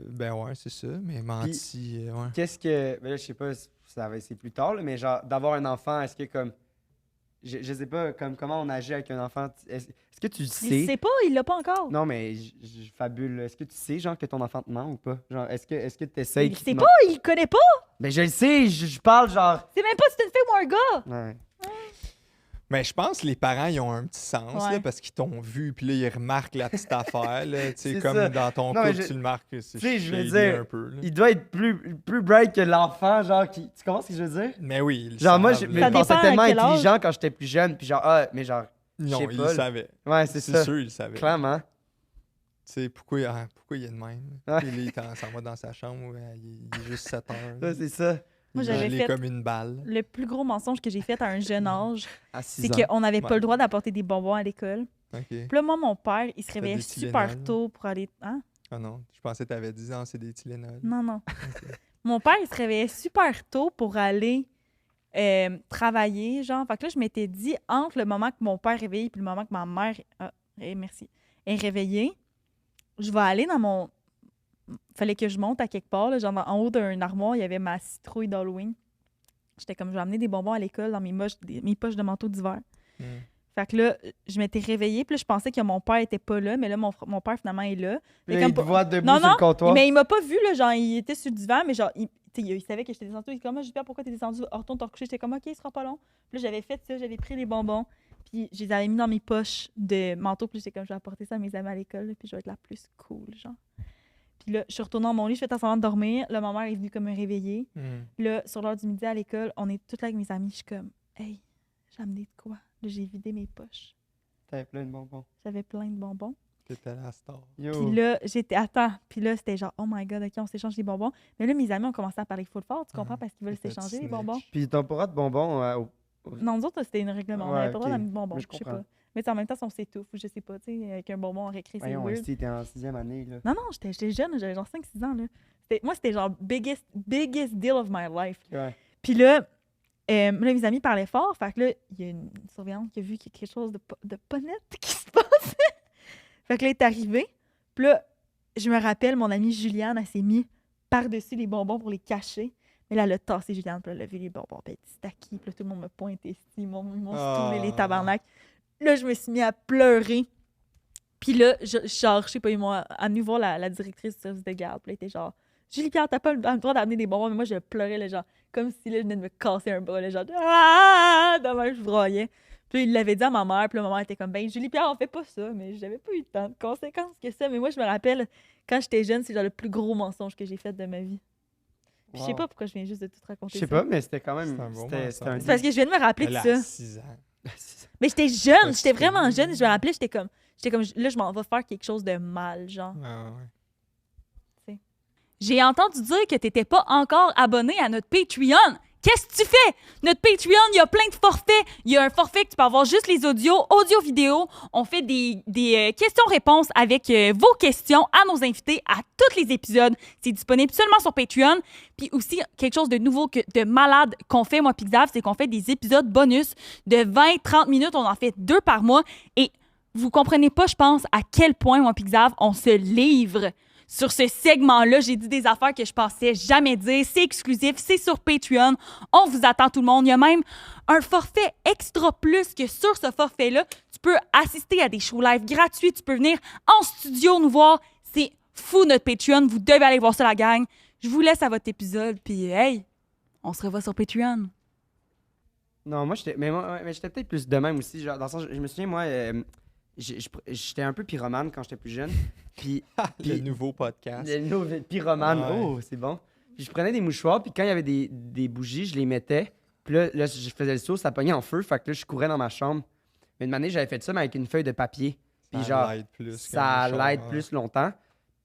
Ben ouais, c'est ça. Mais menti, ouais. Qu'est-ce que. Ben là, je sais pas, c'est plus tard, là, mais genre, d'avoir un enfant, est-ce que comme. Je sais pas comment on agit avec un enfant. Est-ce que tu Il sais. sait pas, il l'a pas encore. Non, mais je fabule. Est-ce que tu sais, genre, que ton enfant te ment ou pas? Genre, est-ce que tu essayes. Il sait pas, il connaît pas. Ben, je le sais, je parle genre. C'est même pas si c'est une fille ou un gars. Ouais. Mais je pense que les parents, ils ont un petit sens, Ouais. là, parce qu'ils t'ont vu, puis là, ils remarquent la petite affaire, là, tu sais, C'est comme ça. dans ton Non, mais couple, je- tu le marques, c'est tu sais, je veux shady dire, un peu, là. Il doit être plus bright que l'enfant, genre, qui. Tu comprends ce que je veux dire? Mais oui, ils le Genre, moi, savent, je là. me pensais dépend à tellement quel âge. intelligent quand j'étais plus jeune, puis genre, mais genre, Non, je sais ils pas, le là. savaient. ouais, c'est ça. sûr, ils le savaient. Clairement. Tu sais, pourquoi il est de même? Ouais. Puis là, il s'en va dans sa chambre, il est juste 7 heures. Ça, c'est ça. Moi, j'avais gelé fait comme une balle. le plus gros mensonge que j'ai fait à un jeune âge, À 6 c'est ans. qu'on n'avait pas Ouais. le droit d'apporter des bonbons à l'école. OK. Puis là, moi, mon père, il se réveillait des super Tylenol. tôt pour aller... Hein? Ah non, je pensais que tu avais 10 ans, c'est des Tylenol. Non, non. Mon père, il se réveillait super tôt pour aller travailler, genre. Fait que là, je m'étais dit, entre le moment que mon père est réveillé et le moment que ma mère merci, est réveillée, je vais aller dans mon... Fallait que je monte à quelque part, là, genre en haut d'un armoire, il y avait ma citrouille d'Halloween. J'étais comme, je vais amener des bonbons à l'école dans mes poches de manteau d'hiver. Hmm. Fait que là, je m'étais réveillée, puis là, je pensais que mon père était pas là, mais là, mon père, finalement, est là. Puis Mais là, comme il te pas- voit debout Non, sur non, le comptoir. mais il m'a pas vu, là, genre, il était sur le divan, mais genre, il savait que j'étais descendue. Il dit comme, Julia, pourquoi t'es descendue? Retourne te recoucher. J'étais comme, OK, il sera pas long. Puis là, j'avais fait ça, j'avais pris les bonbons, puis je les avais mis dans mes poches de manteau, puis j'étais comme, je vais apporter ça à mes amis à l'école, là, puis je vais être la plus cool, genre. Puis là, je suis retournée dans mon lit, je fais semblant de dormir. Là, ma mère est venue comme me réveiller. Là, sur l'heure du midi à l'école, on est toutes là avec mes amis. Je suis comme, hey, j'ai amené de quoi? Là, j'ai vidé mes poches. T'avais plein de bonbons. J'avais plein de bonbons. T'étais la star. Yo. Puis là, attends. Puis là, c'était genre, oh my God, OK, on s'échange des bonbons. Mais là, mes amis ont commencé à parler full fort, tu comprends? Parce qu'ils veulent T'étais s'échanger les snitch. bonbons. Puis t'as pas de bonbons Non, nous autres, c'était une règlement. On Ouais, n'avait pas le droit ok. d'amener de bonbons. Mais je Je sais comprends. pas. Mais tu sais, en même temps, si on s'étouffe, ou je sais pas, tu sais, avec un bonbon en récré, c'est Voyons, weird. si t'es en 6e année, là. Non, non, j'étais jeune, j'avais genre 5-6 ans, là. Moi, c'était genre biggest deal of my life. Ouais. Puis là, là, mes amis parlaient fort. Fait que là, il y a une surveillante qui a vu qu'il y a quelque chose de pas net qui se passait. Fait que là, elle est arrivée. Puis là, je me rappelle, mon amie Juliane, elle s'est mise par-dessus les bonbons pour les cacher. Mais là, elle a tassé Juliane, puis elle a vu les bonbons. Puis elle dit, c'est à qui? Puis là, tout le monde me pointait ici. Ils m'ont stoulé les tabarnak. Là, je me suis mis à pleurer. Puis là, genre, je sais pas, moi, à nous voir la directrice du service de garde. Puis là, elle était genre, Julie-Pierre, t'as pas le droit d'amener des bonbons. Mais moi, je pleurais, là, genre, comme si là, je venais de me casser un bras, là, genre, ah! Demain, je broyais. Puis là, il l'avait dit à ma mère. Puis là, ma mère était comme, ben, Julie-Pierre, on fait pas ça. Mais j'avais pas eu tant de conséquences que ça. Mais moi, je me rappelle, quand j'étais jeune, c'est genre le plus gros mensonge que j'ai fait de ma vie. Puis je sais Wow. pas pourquoi je viens juste de tout raconter Je ça. sais pas, mais c'était quand même. C'est un bon C'était un C'est parce que je viens de me rappeler de Elle ça. a 6 ans. Mais j'étais jeune, Ouais, j'étais c'était vraiment bien. jeune. Et je me rappelais, j'étais comme, là, je m'en vais faire quelque chose de mal, genre. Ah, ouais. J'ai entendu dire que t'étais pas encore abonné à notre Patreon. Qu'est-ce que tu fais? Notre Patreon, il y a plein de forfaits. Il y a un forfait que tu peux avoir juste les audios, audio-vidéo. On fait des questions-réponses avec vos questions à nos invités à tous les épisodes. C'est disponible seulement sur Patreon. Puis aussi, quelque chose de nouveau, de malade qu'on fait, moi, Pixav, c'est qu'on fait des épisodes bonus de 20-30 minutes. On en fait 2 par mois. Et vous comprenez pas, je pense, à quel point, moi, Pixav, on se livre sur ce segment-là. J'ai dit des affaires que je pensais jamais dire. C'est exclusif, c'est sur Patreon. On vous attend tout le monde. Il y a même un forfait extra plus que sur ce forfait-là. Tu peux assister à des shows live gratuits. Tu peux venir en studio nous voir. C'est fou, notre Patreon. Vous devez aller voir ça, la gang. Je vous laisse à votre épisode. Puis, hey, on se revoit sur Patreon. Non, moi, j'étais peut-être plus de même aussi. Genre, dans le sens, je me souviens, moi, j'étais un peu pyromane quand j'étais plus jeune. Puis, Le nouveau podcast. le nouveau pyromane, Ouais. oh, c'est bon. Puis je prenais des mouchoirs, puis quand il y avait des bougies, je les mettais. Puis là, je faisais le saut, ça pognait en feu. Fait que là, je courais dans ma chambre. Mais une année, j'avais fait ça, mais avec une feuille de papier. Puis genre, l'aide plus. ça qu'un l'aide char, plus longtemps.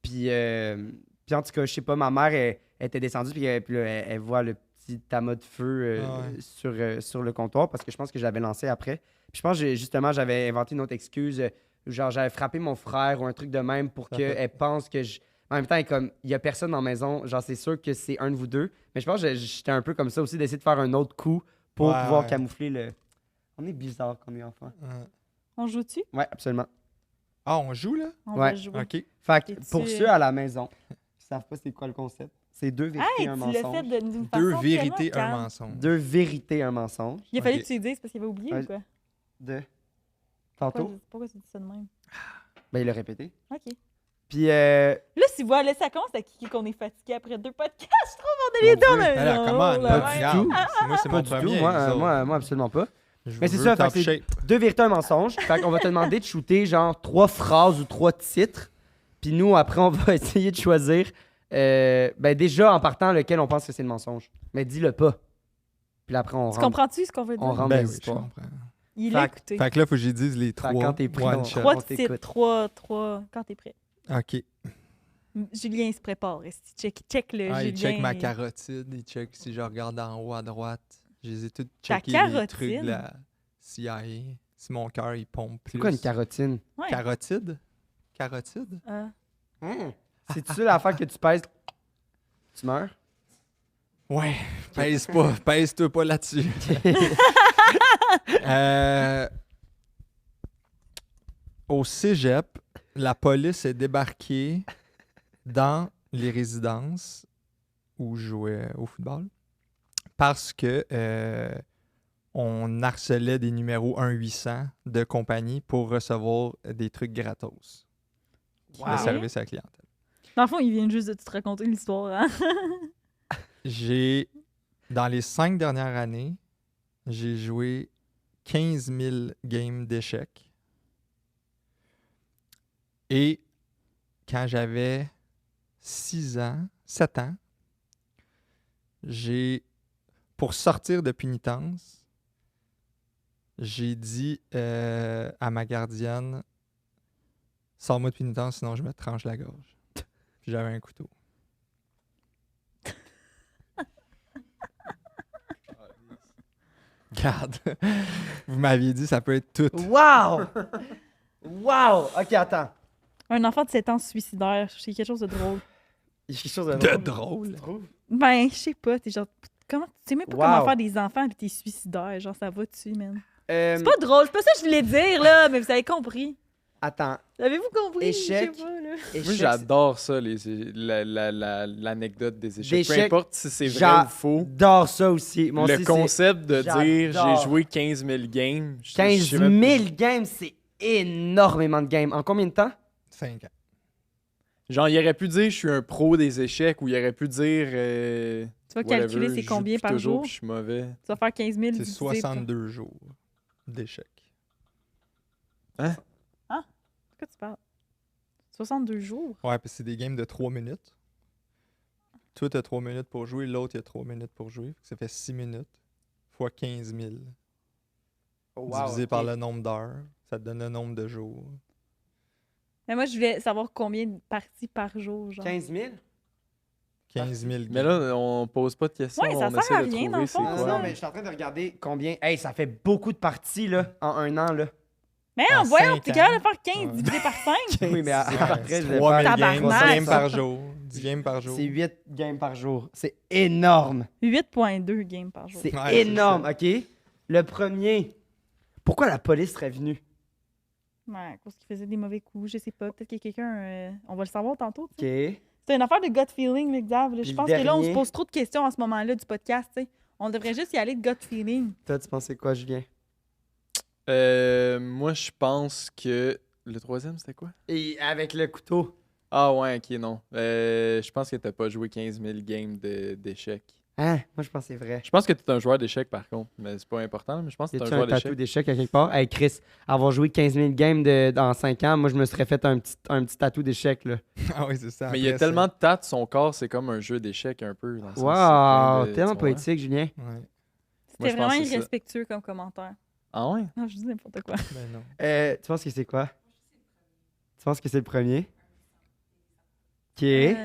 Puis en tout cas, je sais pas, ma mère elle était descendue, puis là, elle voit le petit tamas de feu sur le comptoir, parce que je pense que je l'avais lancé après. Puis je pense que justement, j'avais inventé une autre excuse. Genre, j'avais frappé mon frère ou un truc de même pour qu'elle pense que je. En même temps, elle est comme, il y a personne dans la maison, genre, c'est sûr que c'est un de vous deux. Mais je pense que j'étais un peu comme ça aussi, d'essayer de faire un autre coup pour Ouais, pouvoir ouais. camoufler le. On est bizarre quand on est enfant. Ouais. On joue-tu? Ouais, absolument. Ah, on joue, là? On Ouais. va jouer. OK. Fait que Es-tu, pour ceux à la maison qui savent pas c'est quoi le concept, c'est 2 vérités, Hey, un tu l'as mensonge. fait d'une façon 2 vérités, tellement un calme. mensonge. 2 vérités, un mensonge. Il a fallu Ok. que tu lui dises parce qu'il avait oublié Ouais. ou quoi? De. Tantôt. Pourquoi tu dis ça de même? Ben, il l'a répété. OK. Puis, Là, si vous là, ça commence à kicker qu'on est fatigué après 2 podcasts. Je trouve on est les deux. on est- Alors, comment? Oh, Pas la du merde. tout. Moi, c'est pas mon du premier. tout. Moi, les autres. moi, absolument pas. Je Mais c'est veux ça, top fait que c'est shape. 2 vérités, un mensonge. Fait qu'on va te demander de shooter genre 3 phrases ou 3 titres. Puis nous, après, on va essayer de choisir, ben déjà, en partant, lequel on pense que c'est le mensonge. Mais dis-le pas. Puis là, après, on Tu rentre. comprends-tu ce qu'on veut dire? On rentre Ben dans oui, je l'histoire. comprends. Il l'a Fait- écouté. Fait que là, il faut que j'y dise les Fait que 3. quand t'es prêt, One on- shot. 3 on titres, t'écoute. 3, quand t'es prêt. OK. Julien se prépare. Check le Julien. Il check ma carotide, il check si je regarde en haut à droite. Je les ai tous Ta checkés, les carotide? trucs de la CIA. Si mon cœur, il pompe plus. C'est quoi une carotine? Ouais. Carotide? Carotide? C'est-tu l'affaire que tu pèses? Tu meurs? Ouais, pèse-toi pas là-dessus. Au cégep, la police est débarquée dans les résidences où je jouais au football parce que on harcelait des numéros 1-800 de compagnie pour recevoir des trucs gratos. Wow. Le service à la clientèle. Dans le fond, ils viennent juste de te raconter l'histoire. Hein? Dans les 5 dernières années, j'ai joué 15 000 games d'échecs. Et quand j'avais 7 ans, pour sortir de pénitence, j'ai dit à ma gardienne, sors-moi de pénitence, sinon je me tranche la gorge. Puis j'avais un couteau. Regarde, vous m'aviez dit ça peut être tout. Wow! Wow! OK, attends. Un enfant de 7 ans suicidaire, c'est quelque chose de drôle. Il y a quelque chose de De drôle. drôle. Ben, je sais pas, t'es genre... Tu sais même pas Wow. comment faire des enfants pis t'es suicidaire, genre ça va dessus, man. Euh, C'est pas drôle, c'est pas ça que je voulais dire, là, mais vous avez compris. Attends. Avez-vous compris? Échec. Je sais pas, là. Échec, Moi, j'adore ça, l'anecdote des échecs. Peu D'échecs, importe si c'est vrai ou faux. j'adore ça aussi. Moi Le aussi, concept de dire j'adore. j'ai joué 15 000 games. c'est 15 000 games, c'est énormément de games. En combien de temps? 5 ans. Genre, il aurait pu dire je suis un pro des échecs ou il aurait pu dire. Tu vas whatever, calculer c'est je joue combien depuis par toujours, jour? puis je suis mauvais. Tu vas faire 15 000 C'est divisé 62 jours d'échecs. par... De quoi tu parles? 62 jours? Ouais, puis c'est des games de 3 minutes. Toi, t'as 3 minutes pour jouer, l'autre, il a 3 minutes pour jouer. Ça fait 6 minutes fois 15 000. Divisé par le nombre d'heures. Ça te donne le nombre de jours. Mais moi, je voulais savoir combien de parties par jour, genre. 15 000? 15 000 games. Mais là, on pose pas de questions. Ouais, ça on sert essaie à de rien, dans le trouver c'est fond, Non, quoi. non, mais je suis en train de regarder combien. Hey, ça fait beaucoup de parties, là, en un an, là. Mais En voyons, 5 t'es ans. capable de faire 15 Ouais. divisé par 5? Oui, mais après, je vais 3 000 faire... games, 10 Tabarnak. games par jour. 10 games par jour. C'est 8 games par jour. C'est énorme. 8,2 games par jour. C'est Ouais, c'est énorme, OK? Le premier... Pourquoi la police serait venue? Ouais, à cause qu'il faisait des mauvais coups, je sais pas. Peut-être qu'il y a quelqu'un... on va le savoir tantôt, tu sais. OK. C'est une affaire de gut feeling, là, Xav. là. Puis Je le pense que là, on se dernier? pose trop de questions à ce moment-là du podcast, tu sais. On devrait juste y aller de gut feeling. Toi, tu pensais quoi, Julien? Moi, je pense que. Le troisième, c'était quoi? Et avec le couteau. Ah ouais, ok, non. Je pense que t'as pas joué 15 000 games d'échecs. Hein? Moi, je pense que c'est vrai. Je pense que t'es un joueur d'échecs par contre, mais c'est pas important. Mais je pense que Y t'es un a-tu joueur un tatou d'échecs. d'échecs à quelque part? Hey, Chris, avoir joué 15 000 games dans 5 ans, moi, je me serais fait un petit tatou d'échecs, là. Ah oui, c'est ça. Mais il y a Après, tellement de tats, son corps, c'est comme un jeu d'échecs un peu. Dans le sens, c'est Wow! plein de- Tellement tu vois. poétique, Julien. Ouais. Moi, C'était je pense vraiment que c'est ça. irrespectueux comme commentaire. Ah ouais? Non, je dis n'importe quoi. Ben non. Tu penses que c'est quoi? Tu penses que c'est le premier? OK. Ouais,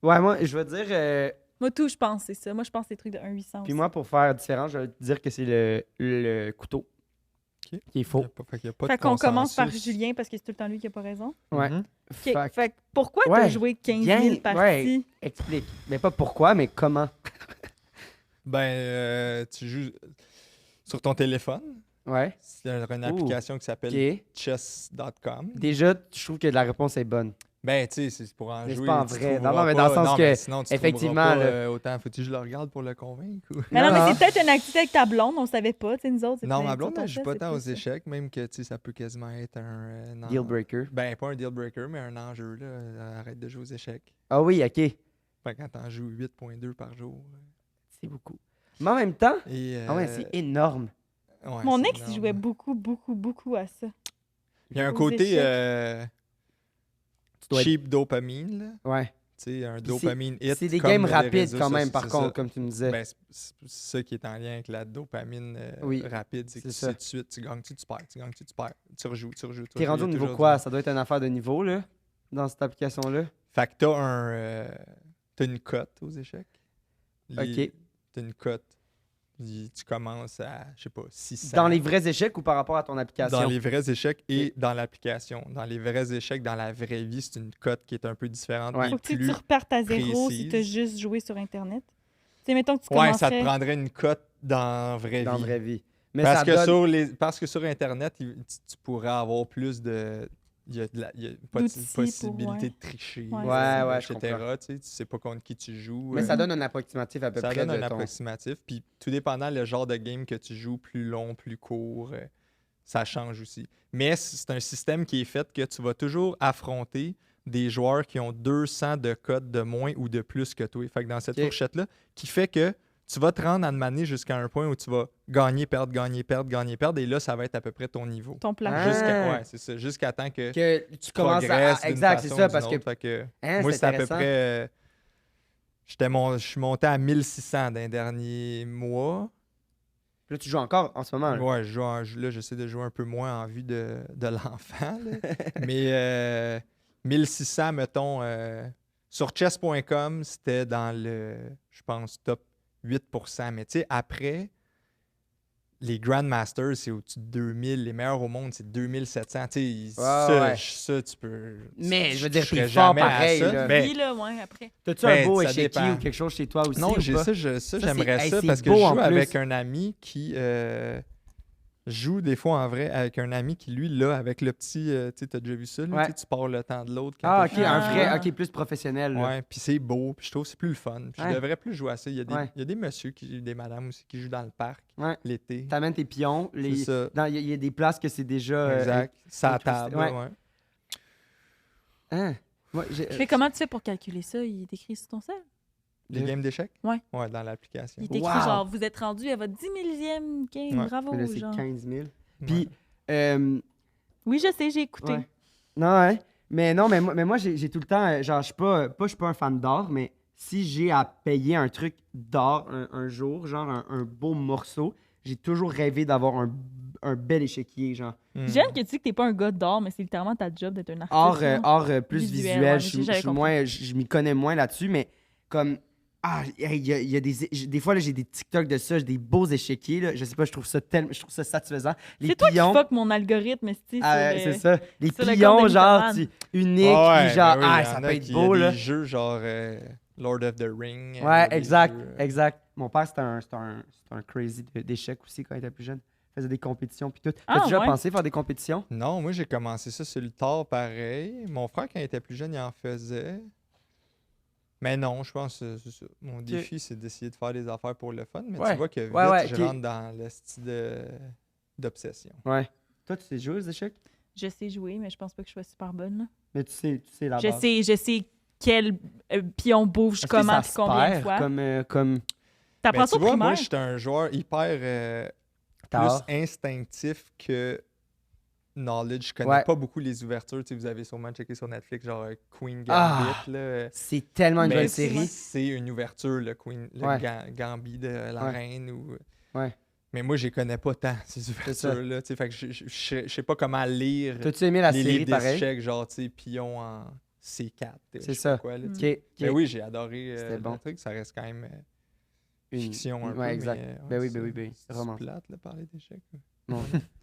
moi, je vais dire... Moi, tout, je pense, c'est ça. Moi, je pense que c'est des trucs de 1,800 Puis moi, pour faire différent, je vais te dire que c'est le couteau. Ok. Qui est faux. Il y a pas Fait de qu'on commence par consensus. Julien parce que c'est tout le temps lui qui a pas raison. Ouais. Mhm. OK. Fait que- Fait que pourquoi Ouais. t'as joué 15 Bien, 000 parties? ouais. Explique. Mais pas pourquoi, mais comment. Ben, tu joues sur ton téléphone. Ouais. Il y a une Ouh. application qui s'appelle OK. chess.com. Déjà, je trouve que la réponse est bonne. Ben, tu sais, c'est pour en Mais c'est jouer. pas en tu vrai. trouveras Non, mais pas- dans le sens non, que, mais sinon, tu effectivement, trouveras pas, là- autant faut-tu que je le regarde pour le convaincre? Ou... Mais non, Non. mais c'est peut-être une activité avec ta blonde, on savait pas, tu sais, nous autres. c'est Non, peut-être ma blonde, sur ton elle joue test, pas c'est tant aux plus ça. échecs, même que, tu sais, ça peut quasiment être un Deal breaker. Ben, pas un deal breaker, mais un enjeu, là. Arrête de jouer aux échecs. Ah oui, OK. Fait que quand t'en joues 8,2 par jour. C'est beaucoup. Mais en même temps, Et, ah ouais, c'est énorme. ouais, Mon c'est ex, il énorme. jouait beaucoup, beaucoup, beaucoup à ça. Il y a un aux côté échecs. Tu dois être- cheap dopamine, là. Ouais. Tu sais, un Puis dopamine hit. C'est des comme games les rapides réseaux quand même, sociaux, par c'est contre, ça. comme tu me disais. Ben, c'est ça qui est en lien avec la dopamine Oui, rapide. C'est que c'est tu ça. sais tout de suite, tu gagnes, tu perds, tu gagnes, tu perds. Tu rejoues, tu rejoues. T'es rendu au niveau quoi? Ça doit être une affaire de niveau, là, dans cette application-là? Fait que t'as une cote aux échecs. OK. T'as une cote. Tu commences à, je sais pas, 600. Dans les vrais échecs ou par rapport à ton application? Dans les vrais échecs et dans l'application. Dans les vrais échecs, dans la vraie vie, c'est une cote qui est un peu différente. Ouais. et Faut que tu plus repartes à zéro précise. si tu as juste joué sur Internet. Tu sais, mettons que tu Ouais, ça te commencerais... prendrait une cote dans la vraie Dans vie. la vraie vie. Mais Parce ça que, donne... parce que sur Internet, tu pourrais avoir plus de. Il y a, D'outils pour, possibilité ouais. de tricher, Ouais, je etc. comprends. Tu sais pas contre qui tu joues. Mais ça donne un approximatif à peu ça près donne de un ton... approximatif. Puis tout dépendant le genre de game que tu joues, plus long, plus court, ça change aussi. Mais c'est un système qui est fait que tu vas toujours affronter des joueurs qui ont 200 de codes de moins ou de plus que toi. Fait que dans cette Ok. fourchette-là, qui fait que tu vas te rendre à demander jusqu'à un point où tu vas gagner, perdre, gagner, perdre, gagner, perdre, et là, ça va être à peu près ton niveau. Ton plat. Ah. Ouais, c'est ça. Jusqu'à temps que Que tu commences progresses d'une Exact, c'est façon ça, ou d'une parce que... autre. Fait que Hein, moi, c'est c'est à peu intéressant. près... je suis monté à 1600 dans les derniers mois. Là, tu joues encore en ce moment. Là. Ouais, là, j'essaie de jouer un peu moins en vue de l'enfant. Là. Mais 1600, mettons, sur chess.com, c'était dans le, je pense, top 8%. Mais tu sais, après, les Grandmasters, c'est au-dessus de 2000. Les meilleurs au monde, c'est 2700. Tu sais, Ouais. ça, tu peux... Mais, je veux dire, serais t'es fort jamais à pareil, ça. là. Ben, Oui, là, ouais, après. T'as-tu Ben, un beau ça échiquier dépend. ou quelque chose chez toi aussi? non, ou j'ai pas? ça, c'est- j'aimerais ça c'est parce que beau je en joue plus. avec un ami qui joue des fois en vrai avec un ami qui, lui, là, avec le petit, tu sais, t'as déjà vu ça, là, Ouais. tu sais, tu pars le temps de l'autre. quand Ah, t'as ok, fini un de vrai, jouer. ok, plus professionnel. là. Ouais, puis c'est beau, puis je trouve que c'est plus le fun. Puis Ouais. je devrais plus jouer à ça. Il y Ouais. a des messieurs, des madames aussi qui jouent dans le parc Ouais. l'été. T'amènes tes pions. C'est ça. Il y a des places que c'est déjà. Exact. Ça incrusté. table, Ouais. ouais. Hein? Moi, Mais comment tu fais pour calculer ça? Il est écrit sur ton sel? Les games d'échecs? Ouais. Ouais, dans l'application. Il est écrit Wow. genre, vous êtes rendu à votre 10 millième game, Ouais. bravo, Mais là, c'est genre. 15 000. Ouais. Puis, Oui, je sais, j'ai écouté. Ouais. non, hein? Mais non, mais moi j'ai tout le temps. Genre, je suis pas un fan d'or, mais si j'ai à payer un truc d'or un jour, genre un beau morceau, j'ai toujours rêvé d'avoir un bel échiquier, genre. J'aime que tu dis que t'es pas un gars d'or, mais c'est littéralement ta job d'être un artiste. Or, genre. or plus Visuel, visuel, ouais, je j'avais suis moins, je m'y connais moins là-dessus, mais comme. Ah, il y a des fois, là, j'ai des TikTok de ça, j'ai des beaux échiquiers, là. Je sais pas, je trouve ça satisfaisant. Les C'est toi qui pions. fuck mon algorithme, c'est C'est ça. Les sur le pions, compte de genre, Mythoman. uniques, Ouais, puis genre, ben oui, il y ça en peut a être qui- beau, il y a là. des jeux genre Lord of the Ring. il y Ouais, a des exact, jeux, exact. Mon père, c'était un crazy d'échecs aussi quand il était plus jeune. Il faisait des compétitions, puis tout. Ah, T'as déjà ouais. pensé faire des compétitions? Non, moi j'ai commencé ça sur le tard pareil. Mon frère, quand il était plus jeune, il en faisait. Mais non, je pense que c'est ça. Mon défi, c'est d'essayer de faire des affaires pour le fun. Mais Ouais. tu vois que vite, Ouais, je ok. rentre dans le style d'obsession. Ouais. Toi, tu sais jouer aux échecs? Je sais jouer, mais je pense pas que je sois super bonne. là. Mais tu sais la Je base. sais quel pion bouge Est-ce que comment ça puis se combien de perd fois. comme T'apprends Mais ça tu au vois, moi, primaire? j'étais un joueur hyper tard? plus instinctif que knowledge. Je connais Ouais. pas beaucoup les ouvertures. Tu sais, vous avez sûrement checké sur Netflix, genre Queen Gambit. Ah! Là. C'est tellement une Mais bonne série. c'est une ouverture, le Ouais. Gambit de la Ouais. reine. Ou... Ouais. Mais moi, je les connais pas tant, ces ça. ouvertures-là. tu sais, Fait que je sais pas comment lire T'as-tu aimé la les série livres pareil? d'échecs, genre, tu sais, pion en C4. C'est je sais ça. pas quoi, là, tu Mm. sais. Ok, Mais ok. oui, j'ai adoré C'était bon. le truc. Ça reste quand même Une- fiction un peu. Ouais, exact. Mais, Ben oui, c'est- ben oui, ben oui. c'est Vraiment. plate, là, parler d'échecs. Non.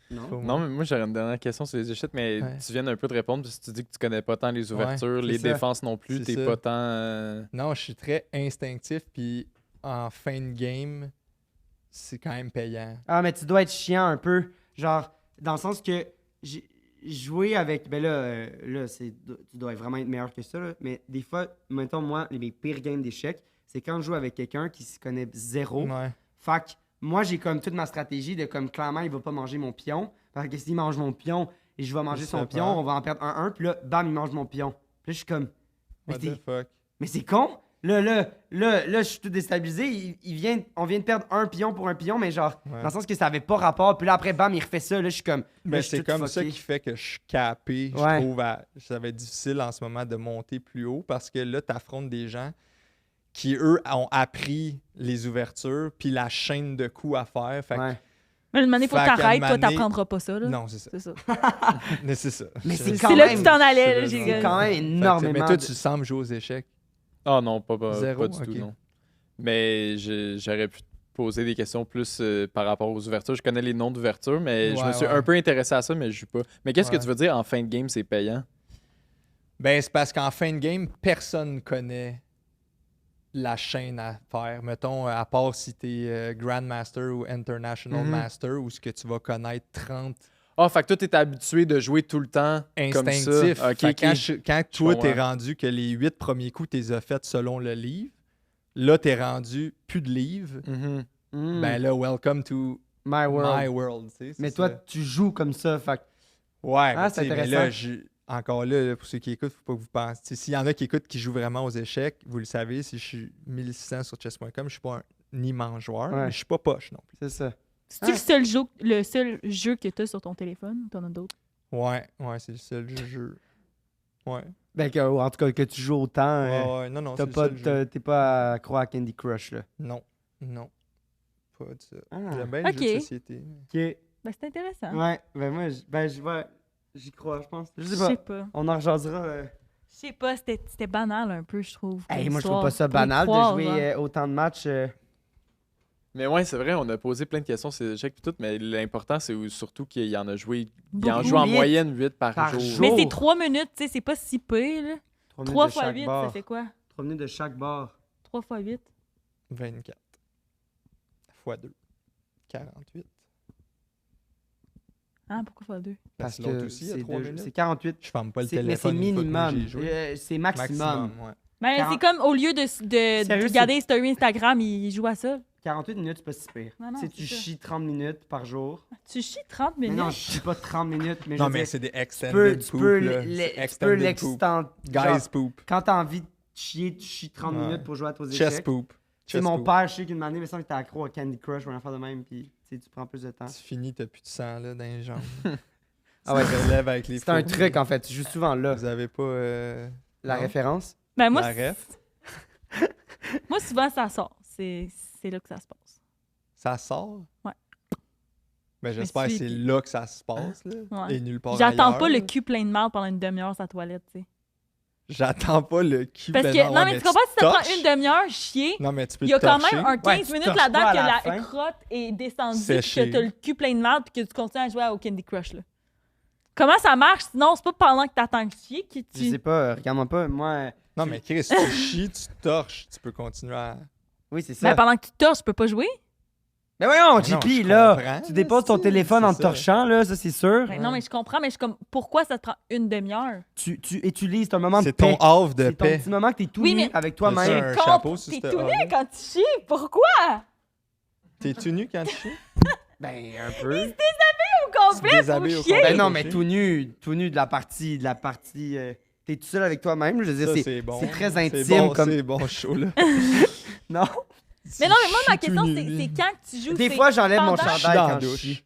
Non. Faut- Non, mais moi, j'aurais une dernière question sur les échecs, mais Ouais. tu viens un peu de répondre parce que tu dis que tu connais pas tant les ouvertures, c'est les ça. défenses non plus, C'est t'es ça. pas tant... Non, je suis très instinctif, puis en fin de game, c'est quand même payant. Ah, mais tu dois être chiant un peu. Genre, dans le sens que j'ai joué avec. Ben là tu dois vraiment être meilleur que ça. Là. Mais des fois, mettons, moi, mes pires games d'échecs, c'est quand je joue avec quelqu'un qui se connaît zéro. Ouais. Fait que moi, j'ai comme toute ma stratégie de comme clairement, il va pas manger mon pion. Parce que s'il mange mon pion et je vais manger Je son sais pion, pas. on va en perdre 1-1. Puis là, bam, il mange mon pion. Puis là, je suis comme. Mais What t'es- the fuck? mais c'est con. Là, je suis tout déstabilisé. On vient de perdre un pion pour un pion, mais genre, Ouais. dans le sens que ça avait pas rapport. Puis là, après, bam, il refait ça. Là, je suis comme. là, Mais je suis c'est tout comme ça fucké. qui fait que je suis capé. Ouais. Je trouve ça va être difficile en ce moment de monter plus haut parce que là, tu affrontes des gens qui, eux, ont appris les ouvertures puis la chaîne de coups à faire. Fait que Ouais. Mais une année, faut que Fait qu'à t'arrêtes, un toi, moment donné- t'apprendras pas ça, là. Non, c'est ça. C'est ça. Mais c'est ça. Mais Je- c'est C'est quand là même- que tu t'en allais, là, c'est j'ai C'est quand même Fait que, énormément. mais toi, tu sembles jouer aux échecs. Ah non, pas Zéro? du tout, Ok. non. Mais j'aurais pu te poser des questions plus par rapport aux ouvertures. Je connais les noms d'ouvertures, mais je me Ouais, suis ouais. un peu intéressé à ça, mais je joue pas. Mais qu'est-ce que Ouais. tu veux dire en fin de game, c'est payant? Ben, c'est parce qu'en fin de game, personne connaît la chaîne à faire. Mettons, à part si t'es Grandmaster ou International Mhm. Master, où ce que tu vas connaître 30 Ah, fait que toi, t'es habitué de jouer tout le temps comme instinctifs. ça. Ok, Fait ok. que quand toi, t'es comprends. rendu que les 8 premiers coups, t'es as fait selon le livre, là, t'es rendu plus de livre. Mhm. Hmm. Ben là, welcome to My World. my world. Tu sais, c'est Mais toi, ça. tu joues comme ça. Fait que Ouais, Ah, mais c'est tu sais, mais intéressant. là, encore là, pour ceux qui écoutent, faut pas que vous pensiez. Tu sais, s'il y en a qui écoutent qui jouent vraiment aux échecs, vous le savez, si je suis 1600 sur chess.com, je suis pas un immense joueur, Ouais. mais je suis pas poche non plus. c'est ça. C'est-tu le seul jeu que t'as sur ton téléphone ou t'en as d'autres? Ouais, c'est le seul jeu. Ouais. Ben, en tout cas, que tu joues autant, Ouais, non, t'as c'est pas, le seul jeu. t'es pas accro à Candy Crush, là. Non. Pas de ça. Ah. J'aime bien les Ok. jeux de société. OK. Ben, c'est intéressant. Ouais, ben moi, j'y crois, je pense. Je Je sais sais pas. pas. On en rejasera. Je sais pas, c'était banal un peu, je trouve. Hey, comme moi, je trouve histoire. pas ça Pour y banal croire, de jouer genre. autant de matchs. Mais ouais, c'est vrai, on a posé plein de questions sur les échecs et tout, mais l'important, c'est surtout qu'il y en a joué. Il en Beaucoup. joue en Huit moyenne 8 par par jour. jour. Mais c'est 3 minutes, tu sais, c'est pas si peu, là. 3 fois 8, ça fait quoi? 3 minutes de chaque barre. 3 fois 8? 24. Fois 2. 48. Ah, pourquoi fois 2? Parce que l'autre aussi, il y a 3 c'est minutes. 48. Je ferme pas le Mais c'est téléphone une fois que moi, minimum. j'ai joué. C'est maximum. Ouais. Ben, Quarante- c'est comme au lieu de Sérieux, regarder les stories Instagram, il joue à ça. 48 minutes, c'est pas si pire. Non, non, Tu sais, c'est tu ça. chies 30 minutes par jour. Tu chies 30 Mais minutes. non, je chie pas 30 minutes, mais je Non, veux mais dire, c'est des tu peux, extended tu poop, peux là. l'e- C'est tu peux extended poop. l'extendre. Genre, Guys poop. quand t'as envie de chier, tu chies 30 Ouais. minutes pour jouer à tes Chess échecs. poop. C'est Chess mon poop. père, je sais qu'une année, il me semble que t'es accro à Candy Crush ou un affaire de même, puis tu sais, tu prends plus de temps. Tu finis, t'as plus de sang là, dans les jambes. Ah ouais, Tu te relèves avec les c'est un fous. truc en fait, tu joues souvent là. Vous avez pas La non? référence? Ben, moi, la ref? moi, souvent, ça sort. C'est là que ça se passe. Ça sort? Ouais. Ben, j'espère que suis- c'est là que ça se passe, là. Ouais. Et nulle part J'attends ailleurs, pas le là. cul plein de marde pendant une demi-heure sur la toilette, tu sais. J'attends pas le cul. Parce ben que, non, non, ouais, mais tu comprends, si ça prend torches. une demi-heure, chier, Non, mais tu peux il y a te quand torcher. même un 15 tu minutes torches là-dedans pas à que la la fin. crotte est descendue, puis Séché. que t'as le cul plein de marde, puis que tu continues à jouer au Candy Crush, là. Comment ça marche? Sinon, c'est pas pendant que t'attends que chier que Je sais tu... pas, regarde-moi pas, moi. Non, mais Chris, tu chies, tu torches, tu peux continuer à. Oui, c'est ça. Ben, pendant que tu torches, tu peux pas jouer? Mais voyons, Mais non, JP, je là, comprends, tu déposes ton si, téléphone en te c'est ça. torchant, là, ça c'est sûr. Ben, non, mais je comprends, mais je suis comme, pourquoi ça te prend une demi-heure? Tu utilises ton moment de C'est ton paix. havre de C'est ton paix. petit moment que t'es tout Oui, nu mais- avec C'est toi-même. un Quand chapeau sur t'es ce tout nu A-là. quand tu chies, pourquoi? T'es-tu nu quand tu chies? Ben, un peu. Au complet pour déshabilles au chier? complet. Ben non, Ok. mais tout nu de la partie. T'es tout seul avec toi-même, je veux dire, Ça, c'est c'est bon. c'est très C'est intime bon, comme. c'est bon chaud, là. Non. Mais non, mais moi, ma Tu chies question, tout c'est nu. c'est quand que tu joues. Des c'est fois, j'enlève mon pendant- Je suis chandail dans la quand je douche. chie.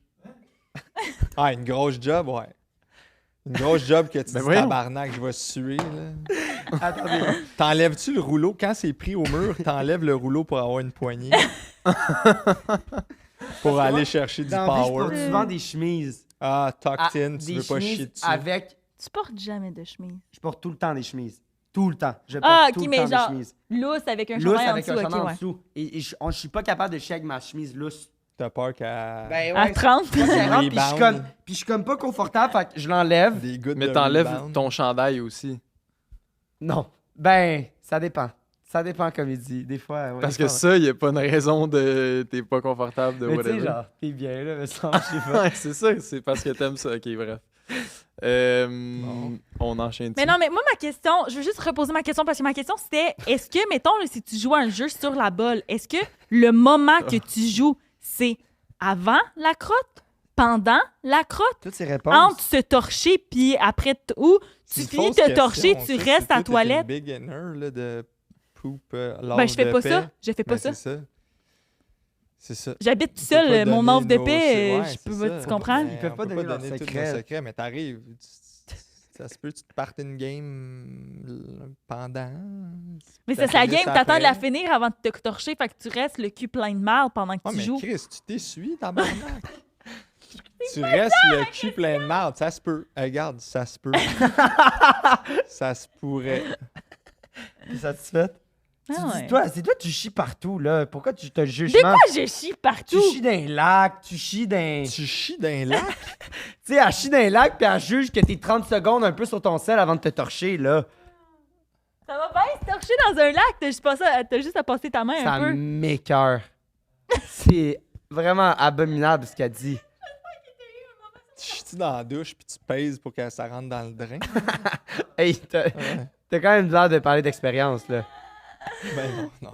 Ah, une grosse job, ouais. Une grosse job que tu Ben dis voyons. tabarnak, je vais suer, là. Attendez. T'enlèves-tu le rouleau? Quand c'est pris au mur, t'enlèves le rouleau pour avoir une poignée. Pour aller chercher du Dans la vie, je power. porte souvent des chemises. Ah, Ah, tucked in, tu des veux pas chemises chier dessus. avec. Tu portes jamais de chemise. Je porte tout le temps des chemises. Tout le temps. Je Ah, porte ok, tout mais le temps genre, des chemises. Lousse avec un Lousse chandail en avec dessous, un ok, chandail en ouais. dessous. Et je suis pas capable de chier avec ma chemise lousse. T'as peur qu'à Ben À ouais. 30. Moi, j'y rentre, puis Rebound. je suis comme pas confortable, fait que je l'enlève. des gouttes Mais de t'enlèves rebound. ton chandail aussi. Non. Ben, ça dépend. Ça dépend, comme il dit. Des fois, ouais, Parce des que fois, ça, il a pas une raison de. T'es pas confortable de Mais tu sais, whatever. genre, t'es bien, là, mais ça, je sais pas. Ouais, c'est ça, c'est parce que t'aimes ça. Ok, bref. On enchaîne. Mais non, mais moi, ma question, je veux juste reposer ma question parce que ma question, c'était est-ce que, mettons, là, si tu joues à un jeu sur la balle, est-ce que le moment que tu joues, c'est avant la crotte, pendant la crotte, Toutes ces réponses. entre se torcher, puis après, ou tu C'est une finis fausse de te question, torcher, ça, tu c'est restes à la tout toilette? Une beginner là, de poop. Ben, je fais pas ça. Je fais pas ça. C'est ça. C'est ça. J'habite tout On peut pas seul, mon donner offre de nos- paix, ouais, je c'est peux ça. pas, tu comprends? Ils peuvent On pas peut donner leurs tous nos secrets. secrets, mais t'arrives. Ça se peut, tu te partes une game pendant. Mais Ça c'est la finisse game, t'attends de la après. finir avant de te torcher, fait que tu restes le cul plein de marde pendant que Ah, tu mais joues. Chris, tu t'essuies, tabarnak. tu restes le cul plein de marde. Ça se peut. Regarde, ça se peut. Ça se pourrait. T'es satisfaite? Ah ouais. C'est toi, tu chies partout, là. Pourquoi tu te De jugement? quoi je chie partout? Tu chies dans un lac, tu chies dans... Tu chies d'un lac? Tu sais, elle chie dans un lac, puis elle juge que t'es 30 secondes un peu sur ton sel avant de te torcher, là. Ça va bien se torcher dans un lac. T'as juste à passer ta main Ça un peu. m'écoeure. C'est vraiment abominable ce qu'elle dit. Tu chies dans la douche puis tu pèses pour que ça rentre dans le drain? Hey, t'as quand même l'air de parler d'expérience, là. Ben non.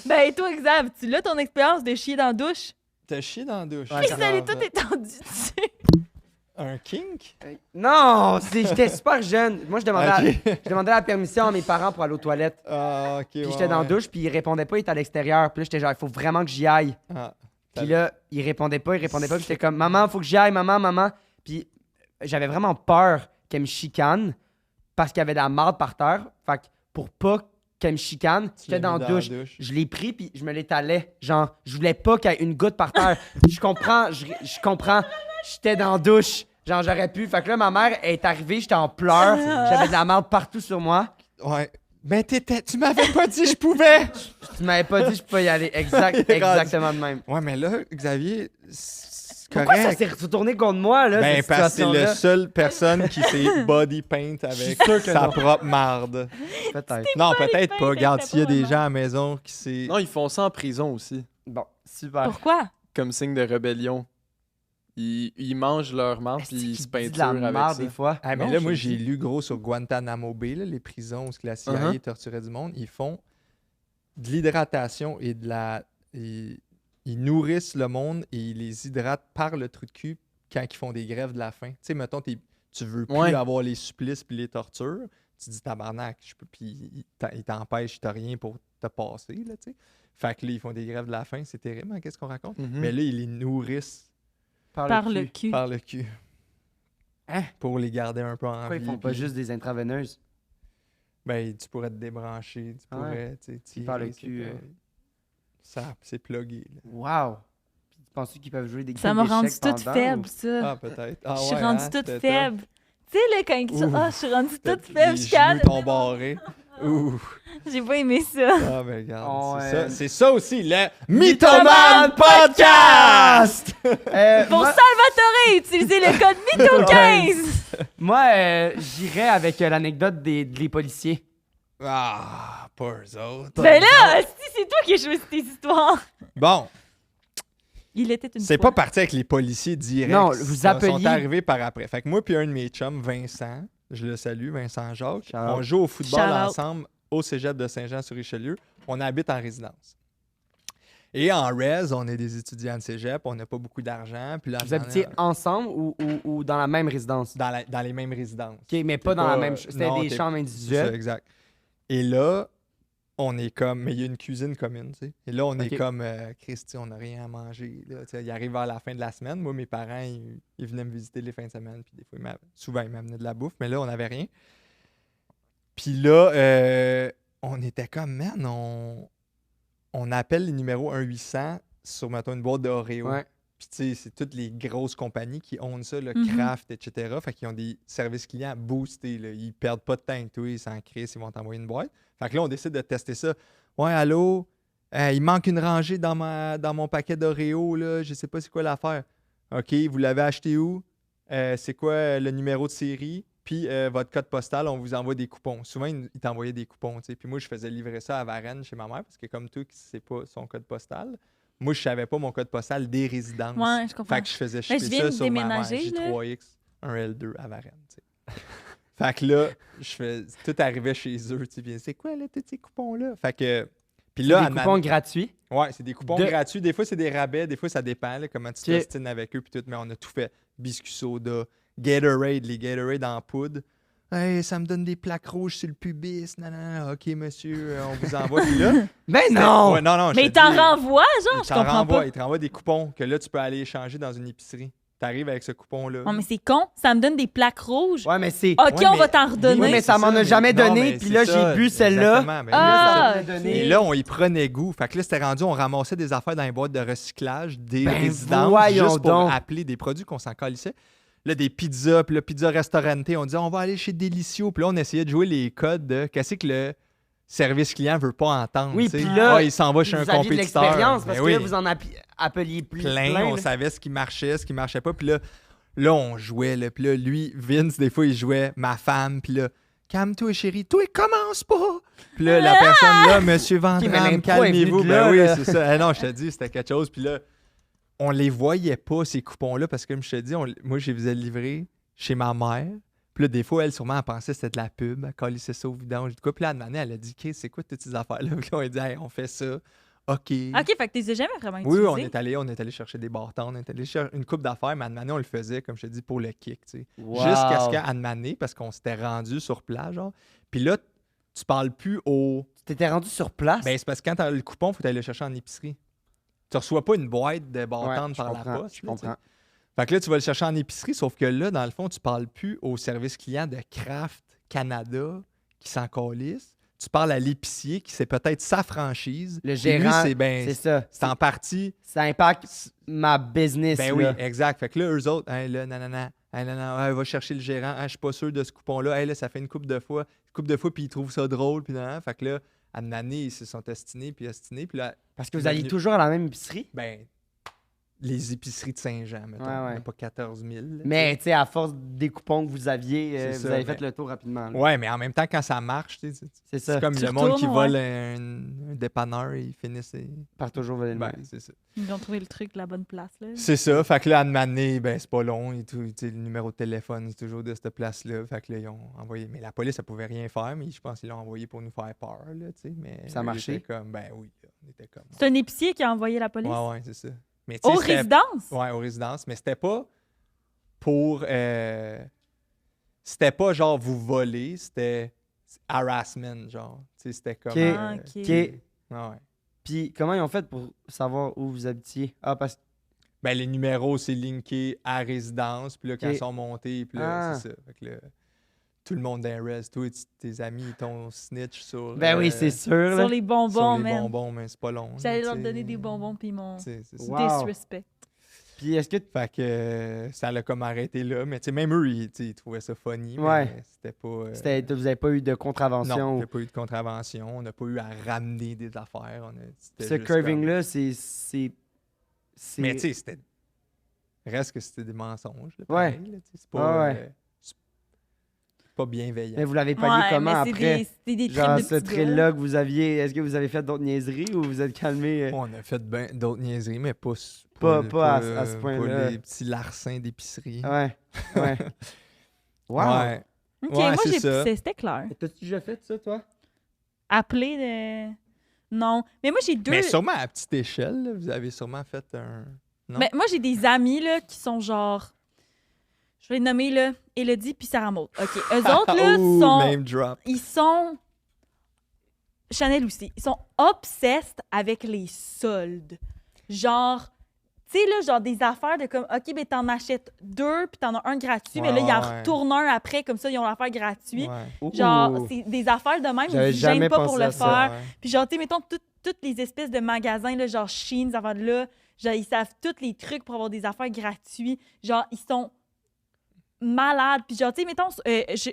Ben, toi, Xav, tu l'as ton expérience de chier dans la douche? T'as chié dans la douche. Ouais, Puis ça ça l'est Grave. tout étendu dessus. Un kink? Non, j'étais super jeune. Moi, Ok. je demandais la permission à mes parents pour aller aux toilettes. Ah, ok. Puis j'étais dans la douche, puis ils répondaient pas, ils étaient à l'extérieur. Puis là, j'étais genre, il faut vraiment que j'y aille. Ah. Puis là, ils répondaient pas. Puis j'étais comme, maman, faut que j'y aille, maman. Puis j'avais vraiment peur qu'elle me chicane parce qu'il y avait de la marde par terre. Fait que pour pas qu'elle me chicane, Tu j'étais l'as dans mis la dans la douche. douche. Je l'ai pris, puis je me l'étalais. Genre, je voulais pas qu'il y ait une goutte par terre. Je comprends. J'étais dans la douche. Genre, j'aurais pu. Fait que là, ma mère est arrivée, j'étais en pleurs. J'avais de la marde partout sur moi. Ouais. Ben, tu m'avais pas dit je pouvais! Tu m'avais pas dit que je pouvais y aller. Exactement de même. Ouais, mais là, Xavier, c'est Pourquoi ça correct. s'est retourné contre moi, là, Ben, cette parce que c'est la situation-là? seule personne qui s'est body paint avec sûr que sa non. propre marde. Peut-être. Non, body peut-être paint pas. avec Regarde, ta s'il y a des propre gens à la maison qui s'est. Non, ils font ça en prison aussi, Bon, super. Pourquoi? comme signe de rébellion. Ils mangent leur marde puis ils se de peinturent la avec marde, ça. des fois. Ah, mais Non, là, je moi, le j'ai dis. lu gros sur Guantanamo Bay, là, les prisons où la CIA torturait du monde. Ils font de l'hydratation et de la. Ils nourrissent le monde et ils les hydratent par le trou de cul quand ils font des grèves de la faim. Tu sais, mettons, tu veux plus Ouais. avoir les supplices puis les tortures. Tu dis tabarnak, je peux. Puis ils t'empêchent, t'as rien pour te passer, là, tu sais. Fait que là, ils font des grèves de la faim. C'est terrible, hein, qu'est-ce qu'on raconte? Mhm. Mais là, ils les nourrissent Par le cul. par le cul. Hein? Pour les garder un peu en Pourquoi vie. ils font pas puis- juste des intraveineuses? Ben, tu pourrais te débrancher, tu Ah pourrais, tu sais, tirer, par le c'est cul, pas- Ça, c'est plugué, là. Wow! Puis tu penses qu'ils peuvent jouer des Ça games m'a rendu d'échecs toute pendant, faible, ou- ça. Ah, peut-être. Ah, Je suis ouais, rendue hein, toute c'était faible. Tu sais, là, quand ils Ouh. je suis rendue toute tough. faible, Les je calme. genoux t'ont barré. Ouh. J'ai pas aimé ça. Ah, ben regarde, Oh, c'est ouais. ça. C'est ça aussi, le Mythoman Mythoman Podcast! Pour Salvatore, utilisez le code MITO15. Moi, j'irais avec l'anecdote des policiers. Ah, pas eux autres. Ben là, si c'est toi qui as choisi tes histoires. Bon, Il était une c'est fois. pas parti avec les policiers directs. Non, vous Ils sont appeliez- arrivés par après. Fait que moi puis un de mes chums, Vincent, je le salue, Vincent Jacques, Shout out. on joue au football Shout out. ensemble au cégep de Saint-Jean-sur-Richelieu. On habite en résidence. Et en res, on est des étudiants de cégep, on n'a pas beaucoup d'argent. Puis là, Vous habitiez ensemble ou dans la même résidence? dans les mêmes résidences. OK, mais pas dans la même... C'était non, des t'es- chambres C'est ça, individuelles. exact. Et là, on est comme... Mais il y a une cuisine commune, tu sais. Et là, on est Ok. comme... Christy, on n'a rien à manger. Là. Tu sais, il arrive vers la fin de la semaine. Moi, mes parents, ils venaient me visiter les fins de semaine. Puis des fois, souvent, ils m'amenaient de la bouffe. Mais là, on n'avait rien. Puis là, on était comme, man, on appelle les numéros 1-800 sur, mettons, une boîte d'Oreo. Ouais. Puis, tu sais, c'est toutes les grosses compagnies qui ont ça, le Mhm. Kraft, etc. Fait qu'ils ont des services clients boostés. Là. Ils perdent pas de temps avec toi, ils s'en créent, ils vont t'envoyer une boîte. Fait que là, on décide de tester ça. Ouais, allô? Il manque une rangée dans mon paquet d'Oreo, là. Je sais pas c'est quoi l'affaire. OK, vous l'avez acheté où? C'est quoi le numéro de série? Puis votre code postal, on vous envoie des coupons. Souvent, ils t'envoyaient des coupons, tu sais. Puis moi, je faisais livrer ça à Varennes chez ma mère parce que comme toi, qui ne sais pas son code postal, moi, je savais pas mon code postal des résidences. Ouais, je comprends. Fait que je faisais Ben, shipper je viens ça de sur ma mère. déménager, là. J3X, un L2 à Varennes, tu sais. Fait que là, tout arrivait chez eux, tu sais. Puis, c'est quoi, là, tous ces coupons-là? Fait que... Puis là, Des coupons gratuits. ouais, c'est des coupons De- gratuits. Des fois, c'est des rabais. Des fois, ça dépend là, comment tu Ok. t'estines avec eux. Puis tout, mais on a tout fait. Biscuit soda, Gatorade, les Gatorade en poudre. Hey, ça me donne des plaques rouges sur le pubis. Non, non, non. OK, monsieur, on vous envoie. Puis là, Ben c'était- non! Ouais, non, non, je Mais te il t'en dis, renvoie, genre, il je t'en comprends renvoie. pas. Il te renvoie des coupons que là, tu peux aller échanger dans une épicerie. T'arrives avec ce coupon-là. Oh, mais c'est con. Ça me donne des plaques rouges. Ouais, mais c'est. OK, Ouais, on mais- va t'en redonner. Oui, mais ça m'en a jamais donné, puis là, j'ai bu celle-là. Exactement, ben Ah, là, ça me ok. donné. Et là, on y prenait goût. Fait que là, c'était rendu, on ramassait des affaires dans les boîtes de recyclage, des Ben, résidences, voyons juste pour donc. appeler des produits qu'on s'en calissait. Là, des pizzas, puis le pizza restaurante, on disait, on va aller chez Delicio. Puis là, on essayait de jouer les codes de qu'est-ce que le service client veut pas entendre. Oui, tu sais. puis là, Ah, il s'en va chez un Vous aviez de compétiteur. l'expérience, parce Ben que oui. là, vous en appeliez plein, on là. savait ce qui marchait, ce qui marchait pas. Puis là, on jouait. Là. Puis là, lui, Vince, des fois, il jouait ma femme. Puis là, calme-toi, chérie. Toi, commence pas. Puis là, la personne là, Monsieur mais Vandram, l'impro est calmez-vous. venue de Ben là, oui, là. c'est ça. Ah non, je te dis, c'était quelque chose. Puis là, on les voyait pas, ces coupons-là, parce que, comme je te dis, moi, je les faisais livrer chez ma mère. Puis là, des fois, elle, sûrement, elle pensait que c'était de la pub. Elle collait ça au vidange. Puis là, elle a dit, OK, c'est quoi toutes ces affaires-là? Puis là, on a dit, hey, on fait ça. OK. OK, fait que tu les as jamais vraiment Oui, utilisés. on est allé chercher des bâtons, on est allé chercher une coupe d'affaires, mais à Anne-Mané, on le faisait, comme je te dis, pour le kick, tu sais. Wow. Jusqu'à ce qu'à Anne-Mané, parce qu'on s'était rendu sur place, genre. Puis là, tu parles plus au... Tu t'étais rendu sur place? Ben, c'est parce que quand t'as le coupon, faut aller le chercher en épicerie. Tu reçois pas une boîte de Ouais, bâtons je par la comprends, poste. je là, tu sais. comprends. Fait que là, tu vas le chercher en épicerie, sauf que là, dans le fond, tu parles plus au service client de Kraft Canada qui s'en calisse. Tu parles à l'épicier qui c'est peut-être sa franchise. Le Puis gérant, lui, c'est ça. c'est en partie. Ça impacte ma business, Ben oui, là. exact. Fait que là, eux autres, hey, là, nanana, hey, nanana, ouais, va chercher le gérant. Hey, je suis pas sûr de ce coupon-là. Hey, là, ça fait une couple de fois, puis ils trouvent ça drôle. Puis nanana. Fait que là, à une année, ils se sont ostinés. Puis là, Parce que vous alliez toujours à la même épicerie? ben, les épiceries de Saint-Jean, mettons. Ouais, ouais. On a pas 14 000. là, Mais, tu sais, à force des coupons que vous aviez, C'est vous ça, avez mais- fait le tour rapidement. là. Ouais, mais en même temps, quand ça marche, tu sais, C'est ça. c'est comme Tu le monde qui retournes, vole ouais. un dépanneur et ils finissent. Par toujours voler le Ben, même. c'est ça. Ils ont trouvé le truc, la bonne place. Là. C'est ça. Fait que là, à Anne-Mané, ben, c'est pas long. Et tout, tu sais, le numéro de téléphone, c'est toujours de cette place-là. Fait que là, ils ont envoyé. Mais la police, ça pouvait rien faire, mais je pense qu'ils l'ont envoyé pour nous faire peur, là, tu sais. Mais Ça a eux, marché? ils étaient comme, ben oui, là, on était comme. C'est un épicier qui a envoyé la police? Ouais, ouais, c'est ça. Mais, tu sais, Aux c'était- résidences? Ouais, aux résidences. Mais c'était pas pour. C'était pas genre vous voler, c'était harassment, genre. Tu sais, c'était comme. Ok. Ah, ok. OK. Ouais, ouais. Puis, comment ils ont fait pour savoir où vous habitiez? Ah, parce que. Ben, les numéros, c'est linké à résidence. Puis là, quand Ok. ils sont montés, puis là, Ah. c'est ça. Fait que là, tout le monde dans les res, toi, tes amis, ils t'ont snitch sur. Ben oui, c'est sûr, là. Sur les bonbons, sur les man. bonbons, mais c'est pas long. J'allais là, leur tu donner sais. des bonbons, puis ils m'ont Tu sais, c'est ça. Wow. disrespect. Puis, est-ce que. Fait que ça l'a comme arrêté là. Mais tu sais, même eux, ils, tu sais, ils trouvaient ça funny. Ouais. Mais c'était pas. Vous n'avez pas eu de contravention? Non, il ou- n'y a pas eu de contravention. On n'a pas eu à ramener des affaires. C'était Ce juste curving-là, c'est. Mais tu sais, c'était. Reste que c'était des mensonges. Là, Ouais. pareil, là, tu sais, c'est pas, Ouais. c'est pas bienveillant. Mais vous l'avez payé comment mais c'est après? c'est des Genre, trips ce de petits gars. trail-là que vous aviez, est-ce que vous avez fait d'autres niaiseries ou vous êtes calmé? On a fait ben d'autres niaiseries, mais pas, Pas à ce point-là. Pas les petits larcins d'épicerie. Ouais, ouais. Wow! Ouais. OK, Ouais, moi, c'est j'ai ça. c'était clair. T'as-tu déjà fait ça, toi? Appeler de... Non. Mais moi, j'ai deux... Mais sûrement à petite échelle, là, vous avez sûrement fait un. Non? Mais moi, j'ai des amis là, qui sont genre... Je vais les nommer, là, Elodie puis Sarah Maud. OK. Eux autres, là, Ouh, sont... name drop. Ils sont... Chanel aussi. Ils sont obsessed avec les soldes. Genre... Tu sais, là, genre des affaires de comme, OK, ben t'en achètes 2 puis t'en as un gratuit, mais là, Ouais, ils en ouais. retournent un après, comme ça, ils ont l'affaire gratuit. Ouais. Genre, Ouh. c'est des affaires de même, J'avais ils se gênent jamais pas pour pensé le à ça. faire. Ouais. Puis genre, tu sais, mettons, toutes les espèces de magasins, là, genre Shein, ça va de là, genre, ils savent tous les trucs pour avoir des affaires gratuites. Genre, ils sont malades. Puis genre, tu sais, mettons,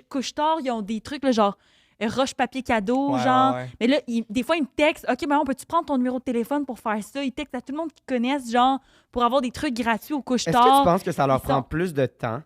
Couche-Tard, ils ont des trucs, là, genre, roche-papier cadeau, Ouais, genre. ouais, ouais. Mais là, des fois, ils me textent, OK, ben on peut-tu prendre ton numéro de téléphone pour faire ça? Ils textent à tout le monde qu'ils connaissent, genre, pour avoir des trucs gratuits au Est-ce que tu Couche-Tard. penses que ça leur Ils prend sont- plus de temps?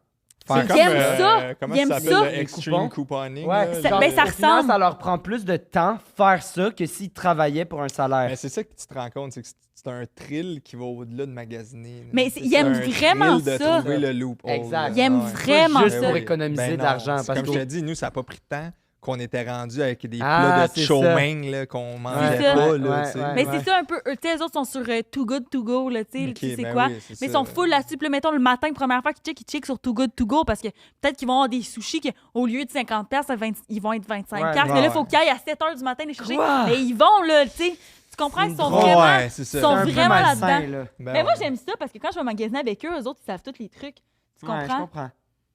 C'est faire qu'ils aiment ça. Comment Ils aiment ça ça. s'appelle? Le Les extreme coupons? couponing. Ouais, là, Ça- genre ben, de- ça au final, ressemble. ça leur prend plus de temps faire ça que s'ils travaillaient pour un salaire. Mais c'est ça que tu te rends compte, c'est que c'est un thrill qui va au-delà de magasiner. là. Mais C'est ils aiment un vraiment thrill de ça. trouver le loophole. Exact. là. Ils aiment Ouais. vraiment Juste ça. pour économiser Ben de non, l'argent. c'est Parce Comme que je te dis, nous, ça n'a pas pris de temps qu'on était rendu avec des Ah, plats de c'est chow ça. mein là, qu'on mangeait C'est ça. pas. Là, Ouais, tu sais. ouais. Mais c'est ça un peu. Tu sais, les autres sont sur Too Good To Go, là, tu sais, Ok, tu sais c'est ben quoi. oui, c'est Mais ils ça. sont full là-dessus. Puis là, mettons, le matin, première fois qu'ils checkent sur Too Good To Go parce que peut-être qu'ils vont avoir des sushis qu'au lieu de 50$, ils vont être 25$. Ouais, Mais là, il faut ouais. qu'ils aillent à 7h du matin les chercher. Quoi? Mais ils vont, là, tu sais. Tu comprends? Ils sont drôle. vraiment, Ouais, c'est ça. ils sont C'est un peu vraiment malsain, là-dedans. là. Ben Mais moi, ouais. j'aime ça parce que quand je vais magasiner avec eux, eux autres, ils savent tous les trucs. Tu Ouais, je comprends? comprends.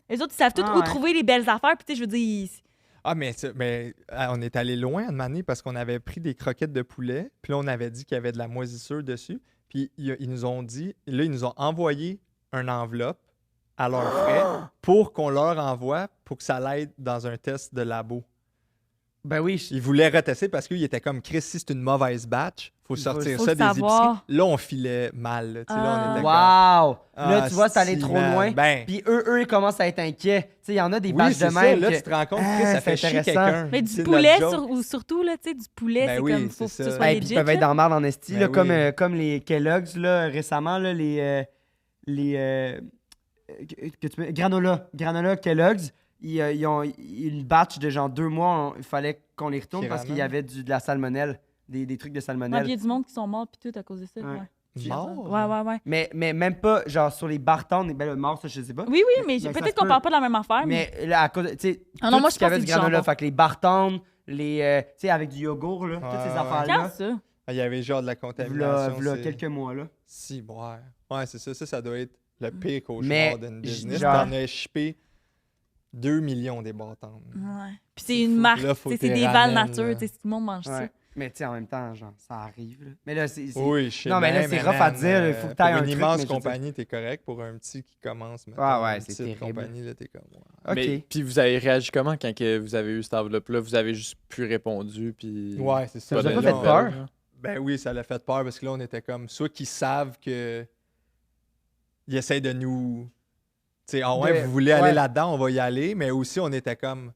Les autres, ils savent tous Ah, où ouais. trouver les belles affaires. Puis, tu sais, je veux dire, Ah, mais on est allé loin une année parce qu'on avait pris des croquettes de poulet, puis là, on avait dit qu'il y avait de la moisissure dessus. Puis ils nous ont dit, là, ils nous ont envoyé une enveloppe à leurs frais pour qu'on leur envoie pour que ça l'aide dans un test de labo. Ben oui, Ils voulaient retester parce qu'ils étaient comme Chris, si c'est une mauvaise batch, faut sortir faut ça le des savoir. épiceries. Là, on filait mal. Là, tu sais, là, on était comme, wow! Là, ah, tu vois, c'est allé si, trop man. loin. Ben, Puis eux, ils commencent à être inquiets. Tu sais, il y en a des oui, batchs c'est de ça. même. Là, que- tu te rends compte, Ah, Chris, ça c'est fait chier intéressant. quelqu'un. Mais C'est du notre poulet, job. ou surtout, là, tu sais, du poulet, Ben c'est oui, comme, faut que c'est ce ça. soit Ben, puis legit. ils peuvent être là. dans le marde en esti, Ben là, oui. comme les Kellogg's là, récemment, là, Granola Kellogg's, ils ont une batch de genre 2 mois, il fallait qu'on les retourne Qui parce qu'il y ramènent. avait de la salmonelle, des trucs de Non, puis il y salmonelle. a du monde qui sont morts puis tout à cause de ça. Ouais. Ouais. Mort? Ouais. Mais même pas, genre, sur les bartons, ben, le mort, ça, je sais pas. Oui, mais ça peut-être se qu'on peut. parle pas de la même affaire. Mais là, à cause, tu sais, Ah non, tout moi, ce je qu'il y pense avait que du c'est du granola, jambon. fait que les bartons, tu sais, avec du yogourt, là, toutes Ouais, ces ouais. affaires-là, Quand ça? Ah, il y avait genre de la contamination. v'là c'est- quelques mois, là. Si, ouais, c'est ça. Ça doit être le pire Mais, cauchemar d'une business. genre- T'en as shippé 2 millions des bâtons. Ouais. Puis c'est une marque, Là, faut tu sais, que c'est t'es des ramènes, Val Nature, là. tu sais, tout le monde mange ça. Ouais. Mais tu sais, en même temps, genre, ça arrive, là. Mais là, c'est... Oui, je sais Non, mais là, bien, c'est rough à man, dire, il faut que t'ailles pour un une truc, immense mais je veux compagnie, t'es correct. Pour un petit qui commence, mettons, Ah ouais, une c'est petite terrible. compagnie, là, t'es comme... ouais. OK. Mais, puis vous avez réagi comment quand que vous avez eu cette enveloppe-là? Vous avez juste plus répondu, puis... Ouais, c'est ça. Ça vous a de pas fait nouvelles, peur? là? Ben oui, ça l'a fait peur parce que là, on était comme... Soit qu'ils savent que... Ils essaient de nous... Tu sais, ah ouais, De- vous voulez ouais. aller là-dedans, on va y aller. Mais aussi, on était comme...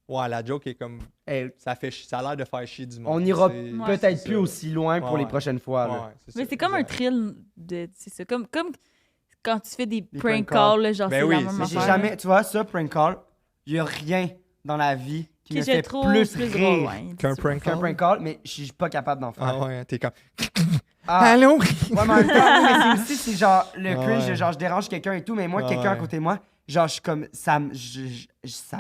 Ouais, la joke est comme... Hey, Ça a l'air de faire chier du monde. on n'ira c'est- peut-être c'est plus ça. aussi loin pour Ouais, les ouais. prochaines fois, là. Ouais, Mais ça, c'est comme un exact. thrill de. C'est ça. Comme quand tu fais des prank prank calls, là, genre, Ben c'est oui, la même c'est Mais affaire. j'ai jamais... Tu vois, ça, prank call, il y a rien dans la vie qui Que me je fait trouve plus drôle, rire ouais. Qu'un prank qu'un call? prank call, mais je suis pas capable d'en faire. Ah ouais, t'es comme... Ah, Allô? ouais, mais en même temps, mais c'est aussi, c'est genre le Ah cringe, ouais. genre je dérange quelqu'un et tout, mais moi, Ah quelqu'un à ouais. côté de moi, genre je suis comme, ça me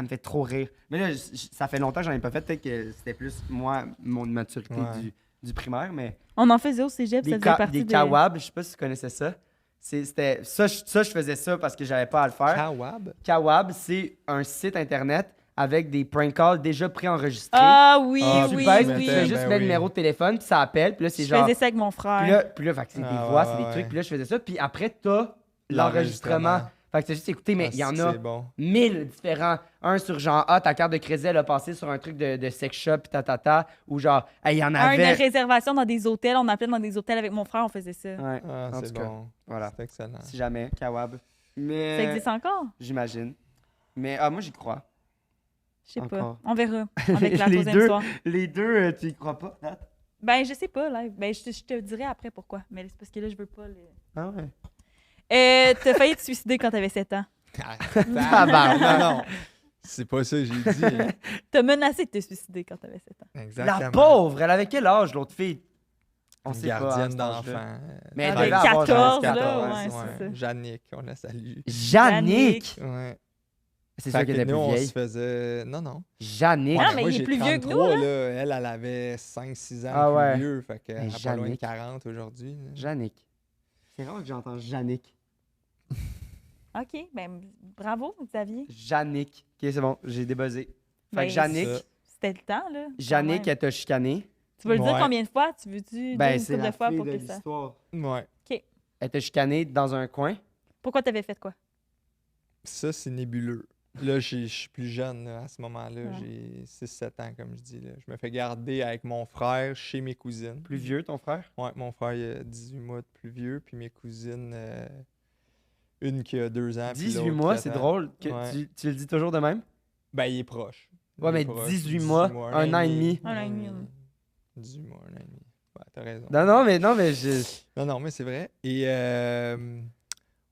fait trop rire. Mais là, ça fait longtemps que j'en ai pas fait, peut-être que c'était plus moi, mon maturité Ouais. du primaire, mais On en faisait au cégep, ça faisait partie des de. kawab, je sais pas si tu connaissais ça. C'était ça, je faisais ça parce que j'avais pas à le faire. Kawab? Kawab, c'est un site internet avec des prank calls déjà préenregistrés. Ah oui, Ah, Tu oui, pèses, oui. puis tu Ben fais juste oui. mettre le numéro de téléphone, puis ça appelle, puis là, c'est Je genre... faisais ça avec mon frère. Puis là, fait que c'est des Ah, voix, ouais, c'est des ouais. trucs. Puis là, je faisais ça. Puis après, t'as l'enregistrement. Fait que t'as juste écouté, mais il y en a C'est bon. 1000 différents. Un sur genre, ah, ta carte de crédit, elle a passé sur un truc de sex shop, puis ta. Ou genre, il y en Un avait. de réservation dans des hôtels. On appelait dans des hôtels avec mon frère, on faisait ça. Ouais, Ah, en c'est tout cas, bon. voilà. C'est excellent. Si jamais, Kawab. Ça Mais. existe encore? J'imagine. Mais moi, j'y crois. Je sais pas. Encore. On verra. Avec la Les troisième deux. soir. Les deux, tu y crois pas, Nat? Ben, je sais pas, là. Ben, je te dirai après pourquoi. Mais c'est parce que là, je veux pas le. Ah ouais. T'as failli te suicider quand t'avais 7 ans. Non, non. C'est pas ça que j'ai dit. T'as menacé de te suicider quand t'avais 7 ans. Exactement. La pauvre, elle avait quel âge, l'autre fille? On sait pas. Gardienne à cet âge-là. d'enfant. Mais elle Avec devait avoir genre 14, là, 14, ouais, c'est ça. Jannick, on la salue. Jannick! Ouais. C'est Fait sûr qu'elle que était nous, plus on vieille. se faisait... Non. Jannick! Ah, Ouais, mais moi, il est j'ai plus vieux que nous, 33, là. Elle avait 5-6 ans Ah plus ouais. vieux. Fait qu'elle Mais a pas loin de Jannick. 40 aujourd'hui. là. Jannick. C'est rare que j'entends Jannick. OK, ben bravo, Xavier. Jannick. Ok, c'est bon, j'ai débuzzé. Fait Ben, que Jannick, ça. C'était le temps, là. quand Jannick, même. elle t'a chicané. Tu veux le dire Ouais. combien de fois? Tu veux-tu Ben, dire c'est une couple la de fois fille pour de que ça... l'histoire. Ouais. Elle t'a chicané dans un coin. Pourquoi t'avais fait quoi? Ça, c'est nébuleux. Là, je suis plus jeune là, à ce moment-là. Ouais. J'ai 6-7 ans, comme je dis. Là. Je me fais garder avec mon frère chez mes cousines. Plus vieux, ton frère? Ouais, mon frère, il a 18 mois de plus vieux. Puis mes cousines, une qui a 2 ans. puis 18 l'autre mois, 4 c'est ans. drôle. Que Ouais. tu le dis toujours de même? Ben, il est proche. Ouais, Il mais est proche. 18 mois, un an et demi. Un an et demi, 18 mois, un an et demi. Ouais, t'as raison. Non, mais je... Non, mais c'est vrai. Et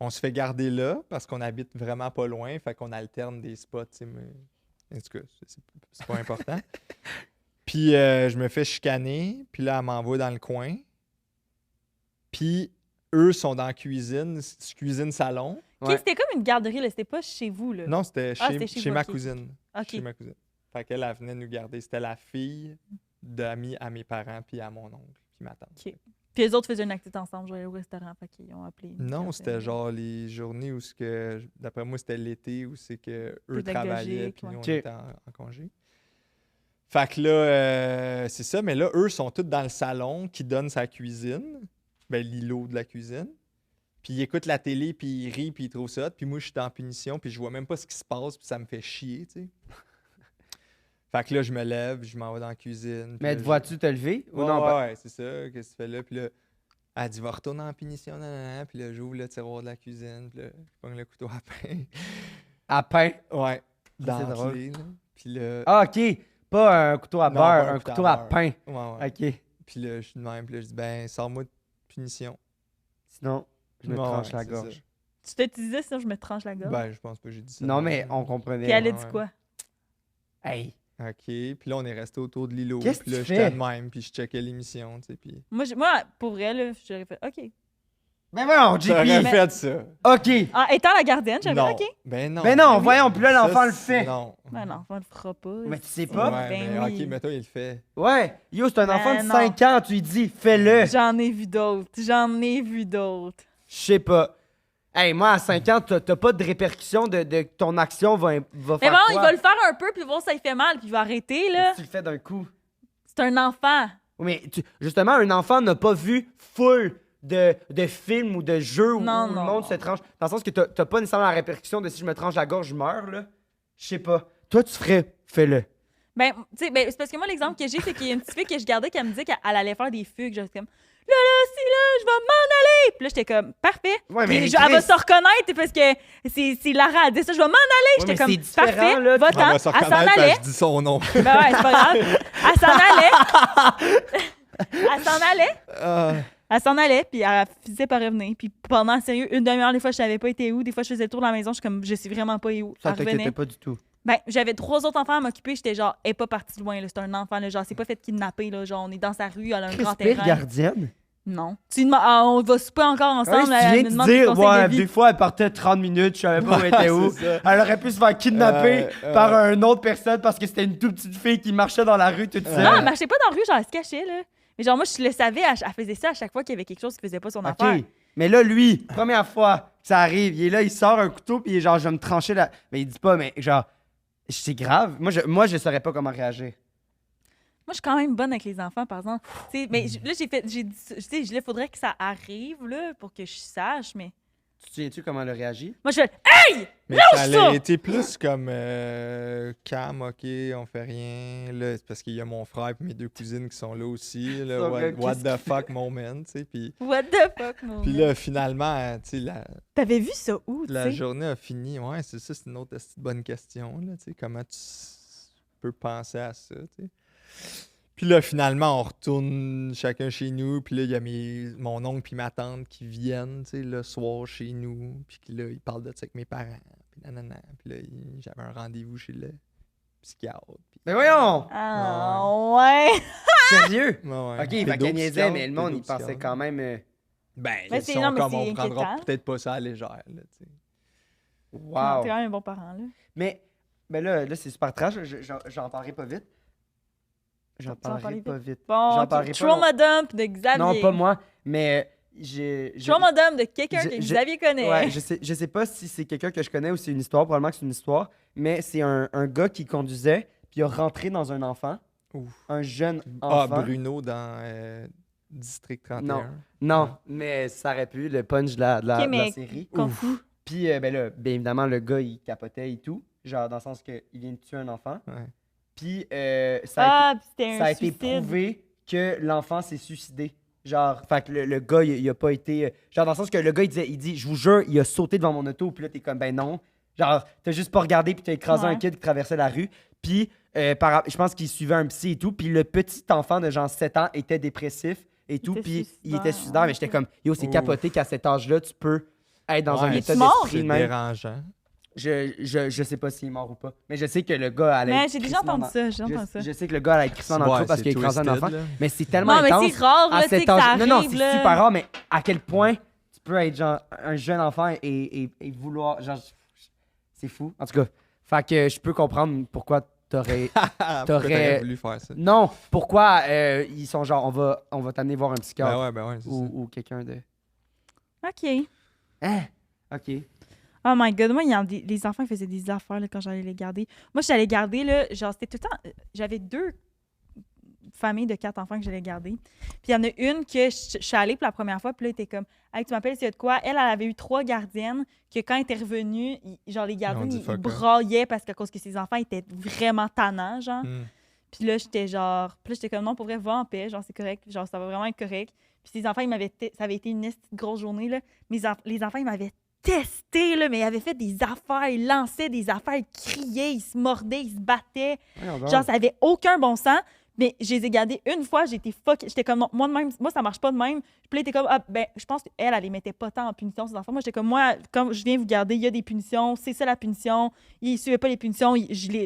on se fait garder là parce qu'on habite vraiment pas loin. Fait qu'on alterne des spots. Tu sais, mais En tout cas, c'est pas important. Puis je me fais chicaner, puis là, elle m'envoie dans le coin. Puis eux sont dans la cuisine salon. OK, c'était comme une garderie, là. C'était pas chez vous, là. Non, c'était c'était chez chez vous, ma ok. cousine. OK. Chez ma cousine. Fait qu'elle, elle venait nous garder. C'était la fille d'amis à mes parents, puis à mon oncle, puis ma tante. OK. Puis les autres faisaient une activité ensemble, je vais aller au restaurant, fait qu'ils ont appelé. Non, c'était genre les journées où, d'après moi, c'était l'été, où c'est que eux travaillaient, puis nous, on Ok. était en congé. Fait que là, c'est ça, mais là, eux sont tous dans le salon qui donne sa cuisine, ben l'îlot de la cuisine. Puis ils écoutent la télé, puis ils rient, puis ils trouvent ça hot. Puis moi, je suis en punition, puis je vois même pas ce qui se passe, puis ça me fait chier, tu sais. Fait que là, je me lève, je m'en vais dans la cuisine. puis Mais là, te vois-tu te lever ou Ouais, non? ouais, c'est ça. Qu'est-ce que tu fais là? Puis là, elle dit, va retourner en punition, nanana. Puis là, j'ouvre le tiroir de la cuisine, puis là, je pogne le couteau à pain. À pain. Ouais, c'est dans la drôle. clé, là. Puis là, Ah, OK. Pas un couteau à Non, beurre, pas un couteau à beurre. pain. ouais, ouais. OK. Puis là, je suis de même, puis là, je dis, ben, sors-moi de punition. Sinon, je me Ouais, tranche ouais, la c'est gorge. ça. Tu te disais, sinon je me tranche la gorge. Ben, je pense pas que j'ai dit ça. Non, mais on comprenait. Puis elle a ouais, dit ouais. quoi? Hey. OK. Puis là, on est resté autour de l'îlot. Qu'est-ce Puis que là, tu j'étais fais? de même, puis je checkais l'émission, tu sais, puis... Moi, pour vrai, là, j'aurais fait OK. Ben voyons, J'aurais JP. Mais- fait ça. OK. Ah, étant la gardienne, j'aurais Non. fait OK. Ben non. Ben non, oui. voyons, puis là, Ça, l'enfant le c'est- fait. Non. Ben non, on le fera pas. Mais tu sais pas? Ouais, Ben mais oui. OK, mais toi, il le fait. Ouais. Yo, c'est un Ben enfant de non. 5 ans, tu lui dis, fais-le. J'en ai vu d'autres. J'en ai vu d'autres. Je sais pas. Hey, moi, à 5 ans, t'as pas de répercussion de ton action va Mais faire bon, quoi? il va le faire un peu, puis voir si ça lui fait mal, puis il va arrêter, là. Tu le fais d'un coup. C'est un enfant. Oui, mais justement, un enfant n'a pas vu full de films ou de jeux où, Non, où le non, monde non. se tranche. Dans le sens que t'as pas nécessairement la répercussion de si je me tranche la gorge, je meurs, là. Je sais pas. Toi, tu ferais, fais-le. Ben, tu sais, c'est parce que moi, l'exemple que j'ai, c'est qu'il y a une petite fille que je gardais qui me disait qu'elle allait faire des fugues. J'étais comme, là, si, là, je vais m'en aller. Puis là, j'étais comme, parfait. Ouais, Puis mais elle va Chris- se reconnaître parce que c'est Lara, elle dit ça, je vais m'en aller. Ouais, J'étais mais comme, c'est différent, parfait, là, tu va-t'en. On va Elle se s'en reconnaître allait. quand je dis son nom. Ben ouais, c'est pas grave. Elle s'en allait. Elle s'en allait. Elle s'en allait, puis elle finissait par revenir. Puis pendant, sérieux, une demi-heure, des fois, je savais pas été où. Des fois, je faisais le tour de la maison. Je suis comme, je sais vraiment pas où. Ça Elle revenait. t'inquiétait pas du tout. Ben, j'avais 3 autres enfants à m'occuper. J'étais genre, elle est pas partie loin. là. C'est un enfant, là, genre, c'est pas fait kidnapper. Là, genre, on est dans sa rue, elle a un grand Crispire terrain. gardienne. Non. On va souper encore Ouais, ensemble. si tu elle viens me de demande des dire, conseils ouais, de vie. des fois, elle partait 30 minutes, je savais pas où elle était où. C'est ça. Elle aurait pu se faire kidnapper par une autre personne parce que c'était une toute petite fille qui marchait dans la rue toute seule. Non, elle marchait pas dans la rue, genre, elle se cachait, là. Mais genre, moi, je le savais, elle faisait ça à chaque fois qu'il y avait quelque chose qui faisait pas son affaire. OK. Mais là, lui, première fois que ça arrive, il est là, il sort un couteau, puis il est genre, je vais me trancher là. Mais il dit pas, mais genre, c'est grave. Moi, je saurais pas comment réagir. Moi, je suis quand même bonne avec les enfants, par exemple. Tu sais, mais là, j'ai dit, tu sais, il faudrait que ça arrive, là, pour que je sache, mais. Tu te souviens-tu comment elle a réagi? Moi, je fais, Mais ça ça! allait été plus comme calme, OK, on fait rien. Là, c'est parce qu'il y a mon frère et mes 2 cousines qui sont là aussi. Là, Ça, what qu'est-ce the fuck moment, tu sais. Puis what the fuck, mon puis gars? là, finalement, tu sais, T'avais vu ça où, tu la sais? journée a fini. Ouais, c'est ça, c'est une autre bonne question. Là, tu sais, comment tu peux penser à ça, tu sais. Puis là, finalement, on retourne chacun chez nous. Puis là, il y a mon oncle et ma tante qui viennent, tu sais, le soir chez nous. Puis que là, ils parlent de ça avec mes parents. Puis nanana. Puis là, j'avais un rendez-vous chez le psychiatre. Puis... Mais voyons! Ah, ouais! Sérieux? Ouais, ouais. OK, fait qu'elle niaisait, mais le monde, il pensait quand même... Ben, Mais ils c'est- sont non, mais comme, c'est on prendra inquiétant. peut-être pas ça à la légère, là, tu sais. Wow! T'es quand même un bon parent, là. Mais là c'est super trash. J'en parlerai pas vite. J'en Tu vas en parlerai parler pas vite. Bon, J'en ok. parlerai pas. Trauma dump de Xavier. Non, pas moi, mais j'ai... Trauma dump de quelqu'un je- que je- Xavier connaît. Ouais, je sais pas si c'est quelqu'un que je connais ou c'est une histoire. Probablement que c'est une histoire. Mais c'est un gars qui conduisait, puis il a rentré dans un enfant. Ouf. Un jeune Ah, enfant. Bruno dans District 31. Non. Non, mais ça aurait pu, le punch de la Ok, mais série. continue. Puis, ben là, bien évidemment, le gars, il capotait et tout. Genre, dans le sens qu'il vient de tuer un enfant. Ouais. Puis, ça a été... Ah, puis c'était Ça a un été suicide. prouvé que l'enfant s'est suicidé. Genre, fait que le gars, il a pas été. Genre, dans le sens que le gars, il dit, je vous jure, il a sauté devant mon auto, puis là, t'es comme, ben non. Genre, t'as juste pas regardé, puis t'as écrasé Ouais. un kid qui traversait la rue. Puis, je pense qu'il suivait un psy et tout. Puis, le petit enfant de genre 7 ans était dépressif et tout. était Puis, il suicidaire, était suicidaire. Mais j'étais comme, yo, c'est Ouf. capoté qu'à cet âge-là, tu peux être dans un Ouais, état es-tu mort? d'esprit C'est de même. dérangeant. Je sais pas s'il est mort ou pas. Mais je sais que le gars allait. Mais être j'ai déjà crissement entendu dans- ça, j'ai entendu ça. Je sais que le gars allait être crissement dans le Ouais, trou parce c'est qu'il a écrasé un twisted, enfant. là. Mais c'est tellement Non, mais intense. c'est rare, à là, tu sais, cet que ça âge. Non, arrive, c'est là. super rare, mais à quel point tu peux être genre un jeune enfant et vouloir. Genre, c'est fou. En tout cas, fait que je peux comprendre pourquoi t'aurais. Pourquoi t'aurais voulu faire ça? Non, pourquoi ils sont genre, on va t'amener voir un psychiatre Ben ouais, c'est ça. ou quelqu'un de. OK. Hein? OK. Oh my God, moi, les enfants ils faisaient des affaires là, quand j'allais les garder. Moi, j'allais garder, là, genre, c'était tout le temps... J'avais 2 familles de 4 enfants que j'allais garder. Puis il y en a une que je suis allée pour la première fois, puis là, elle était comme « Hey, tu m'appelles s'il y a de quoi? » Elle avait eu 3 gardiennes que quand elle était revenue, genre, les gardiens, dit ils fuck off. braillaient parce qu'à cause que ses enfants étaient vraiment tannants, genre. Hmm. Puis là, j'étais genre... Puis là, j'étais comme « Non, pour vrai, va en paix. Genre, c'est correct. Genre, ça va vraiment être correct. » Puis ces enfants, ça avait été une grosse journée, là. Les enfants, ils m'avaient testé, là, mais ils avaient fait des affaires, ils lançaient des affaires, ils criaient, ils se mordaient, ils se battaient. Genre, ça avait aucun bon sens. Mais je les ai gardés une fois, j'étais comme, non, moi, de même, moi, ça marche pas de même. Puis là, elle était comme, ah, ben, je pense qu'elle, elle les mettait pas tant en punition, ces enfants. Moi, j'étais comme, moi, comme je viens vous garder, il y a des punitions, c'est ça la punition. Ils suivaient pas les punitions.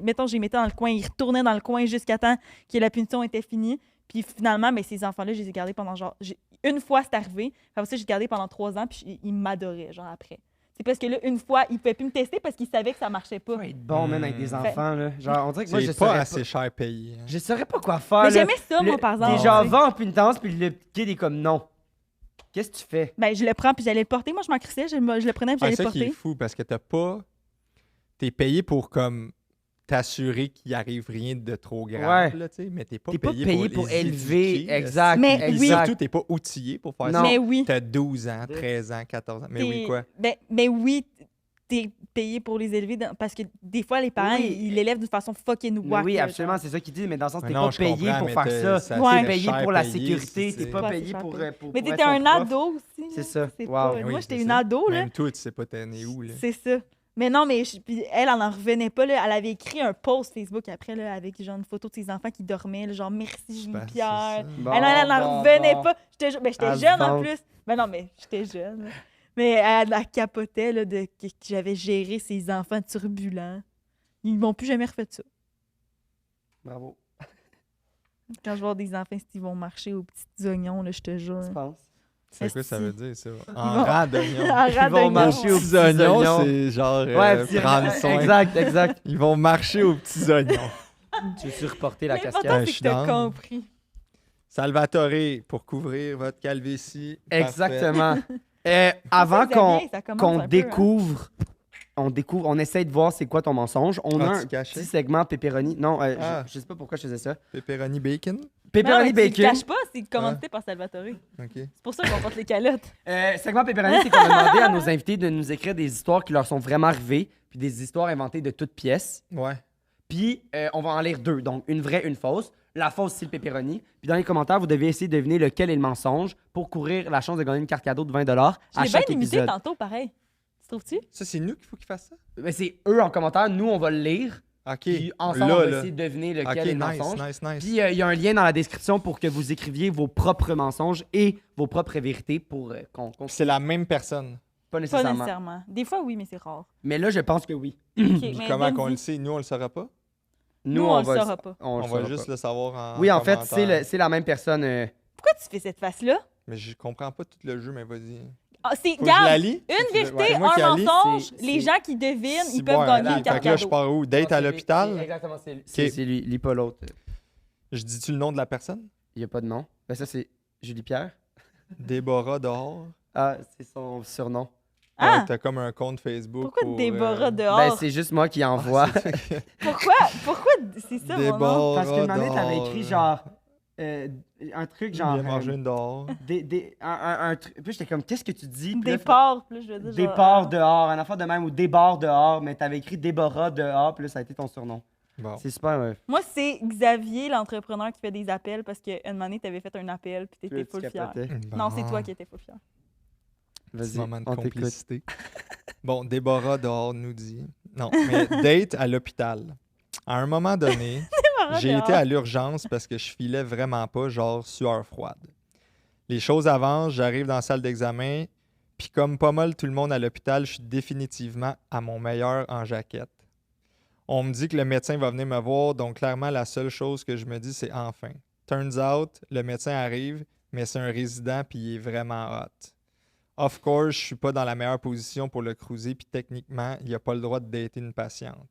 Mettons, je les mettais dans le coin, ils retournaient dans le coin jusqu'à temps que la punition était finie. Puis finalement, ben, ces enfants-là, je les ai gardés pendant genre. Une fois, c'est arrivé. Après ça, j'ai gardé pendant 3 ans, puis ils m'adoraient, genre après. C'est parce que là, une fois, ils pouvaient plus me tester parce qu'ils savaient que ça marchait pas. Faut être bon, man, avec des enfants, là. Genre, on dirait que moi, je C'est pas saurais assez cher payé. hein. Je saurais pas quoi faire, Mais là. j'aimais ça, moi, par exemple. T'es genre, tu sais. va en punitence, puis le kid est comme, non. Qu'est-ce que tu fais? Ben, je le prends, puis j'allais le porter. Moi, je m'en crissais, je le prenais, puis Ah, j'allais c'est le ça qui est porter. fou parce que t'es payé pour comme t'assurer qu'il arrive rien de trop grave, Ouais. là, tu sais, mais t'es pas T'es pas payé, payé pour les élever, éduquer, exact, Mais Et oui. surtout, t'es pas outillé pour faire Non. ça. Mais oui. T'as 12 ans, 13 ans, 14 ans. Mais oui, quoi? Mais oui, t'es payé pour les élever parce que des fois, les parents, Oui. ils l'élèvent d'une façon fucking Mais wack. oui, là, absolument, genre. c'est ça qu'il dit, mais dans le sens, Mais t'es non, pas je payé comprends, pour mais faire ça. Ouais. T'es payé cher pour la payé, sécurité, c'est- t'es pas Ouais, payé c'est cher pour payé. pour Mais être t'étais son un prof. ado aussi. C'est là. ça. C'est Wow. pas- Mais oui, Moi, c'est j'étais une ça. ado, là. Même toi, tu sais pas t'es né où, là. C'est ça. Mais non, mais puis elle en revenait pas. Là. Elle avait écrit un post Facebook après là, avec genre une photo de ses enfants qui dormaient. Là, genre merci C'est Julie-Pierre. ça. Bon, Elle en bon, revenait bon. pas. J'étais Elle se jeune en vante. plus. Mais non, mais j'étais jeune. là. Mais elle capotait là, que j'avais géré ses enfants turbulents. Ils m'ont plus jamais refait ça. Bravo. Quand je vois des enfants, ils vont marcher aux petits oignons, là, je te jure. Tu penses? C'est quoi ça Esti. veut dire, ça? vont- En rang d'oignons. En Ils rang vont d'oignons. marcher aux Petits petits oignons, oignons. c'est genre Ouais, prendre soin. exact, exact. Ils vont marcher aux petits oignons. Tu veux-tu reporter la L'important, cascade? c'est Je que suis t'as down. compris. Salvatore, pour couvrir votre calvitie. Exactement. Ça, Avant Xavier, ça commence un qu'on peu, hein. découvre, on essaie de voir c'est quoi ton mensonge. On a un Anti caché. petit segment pepperoni. Non, Ah. je sais pas pourquoi je faisais ça. Pepperoni bacon. Pepperoni Non, mais tu le bacon. caches pas, c'est commandité par Salvatore. OK. C'est pour ça qu'on porte les calottes. Segment pepperoni, c'est qu'on a demandé à nos invités de nous écrire des histoires qui leur sont vraiment arrivées, puis des histoires inventées de toutes pièces. Ouais. Puis on va en lire 2, donc une vraie, une fausse. La fausse, c'est le pepperoni. Puis dans les commentaires, vous devez essayer de deviner lequel est le mensonge pour courir la chance de gagner une carte cadeau de 20 Je à l'ai bien chaque imité épisode. tantôt, pareil. Tu trouves-tu? Ça, c'est nous qu'il faut qu'ils fassent ça? Mais c'est eux en commentaire, nous on va le lire, OK. puis ensemble on va essayer de deviner lequel OK, est le nice, mensonge. nice. Puis il y a un lien dans la description pour que vous écriviez vos propres mensonges et vos propres vérités pour qu'on C'est la même personne. pas Pas nécessairement. nécessairement. Des fois, oui, mais c'est rare. Mais là, je pense que oui. OK, Puis mais comment qu'on donne-y. le sait? Nous, on le saura pas? Nous, on le va saura pas. On, le On va saura juste pas. le savoir en Oui, en fait, commentaire. c'est la même personne. Pourquoi tu fais cette face-là? Mais je comprends pas tout le jeu, mais vas-y. Ah, c'est, Faut que je la regarde, lis? une vérité, C'est moi qui la un lis? mensonge. c'est- Les gens qui devinent, Si ils peuvent bon, gagner là, une carte fait que là, je cadeau. pars où? Date à l'hôpital? Exactement, c'est Ok. lui. Lis pas l'autre. Je dis-tu le nom de la personne? Il n'y a pas de nom. Ben, ça, c'est Julie Pierre. Déborah dehors. Ah, c'est son surnom. Ah! Ouais, t'as comme un compte Facebook. Pourquoi pour, Déborah dehors? Ben, c'est juste moi qui envoie. Pourquoi c'est ça, mon nom? Déborah Parce qu'une année, t'avais dehors. écrit genre. Un truc genre. Viens manger une dehors. Un truc. Puis j'étais comme, qu'est-ce que tu dis? Puis là, Départ, plus je veux dire. genre, Départ dehors, un enfant de même ou débord dehors, mais t'avais écrit Déborah dehors, puis là, ça a été ton surnom. Bon. C'est super, ouais. Moi, c'est Xavier, l'entrepreneur, qui fait des appels parce qu'une année, t'avais fait un appel puis t'étais Puis là, full tu fier. capotais. Non, c'est toi qui étais full fier. Petit Vas-y, moment de on t'écoute. complicité. Bon, Déborah dehors nous dit. Non, mais date à l'hôpital. À un moment donné, j'ai été à l'urgence parce que je filais vraiment pas, genre sueur froide. Les choses avancent, j'arrive dans la salle d'examen, Puis comme pas mal tout le monde à l'hôpital, je suis définitivement à mon meilleur en jaquette. On me dit que le médecin va venir me voir, donc clairement, la seule chose que je me dis, c'est enfin. Turns out, le médecin arrive, mais c'est un résident, puis il est vraiment hot. Of course, je suis pas dans la meilleure position pour le cruiser, puis techniquement, il a pas le droit de dater une patiente.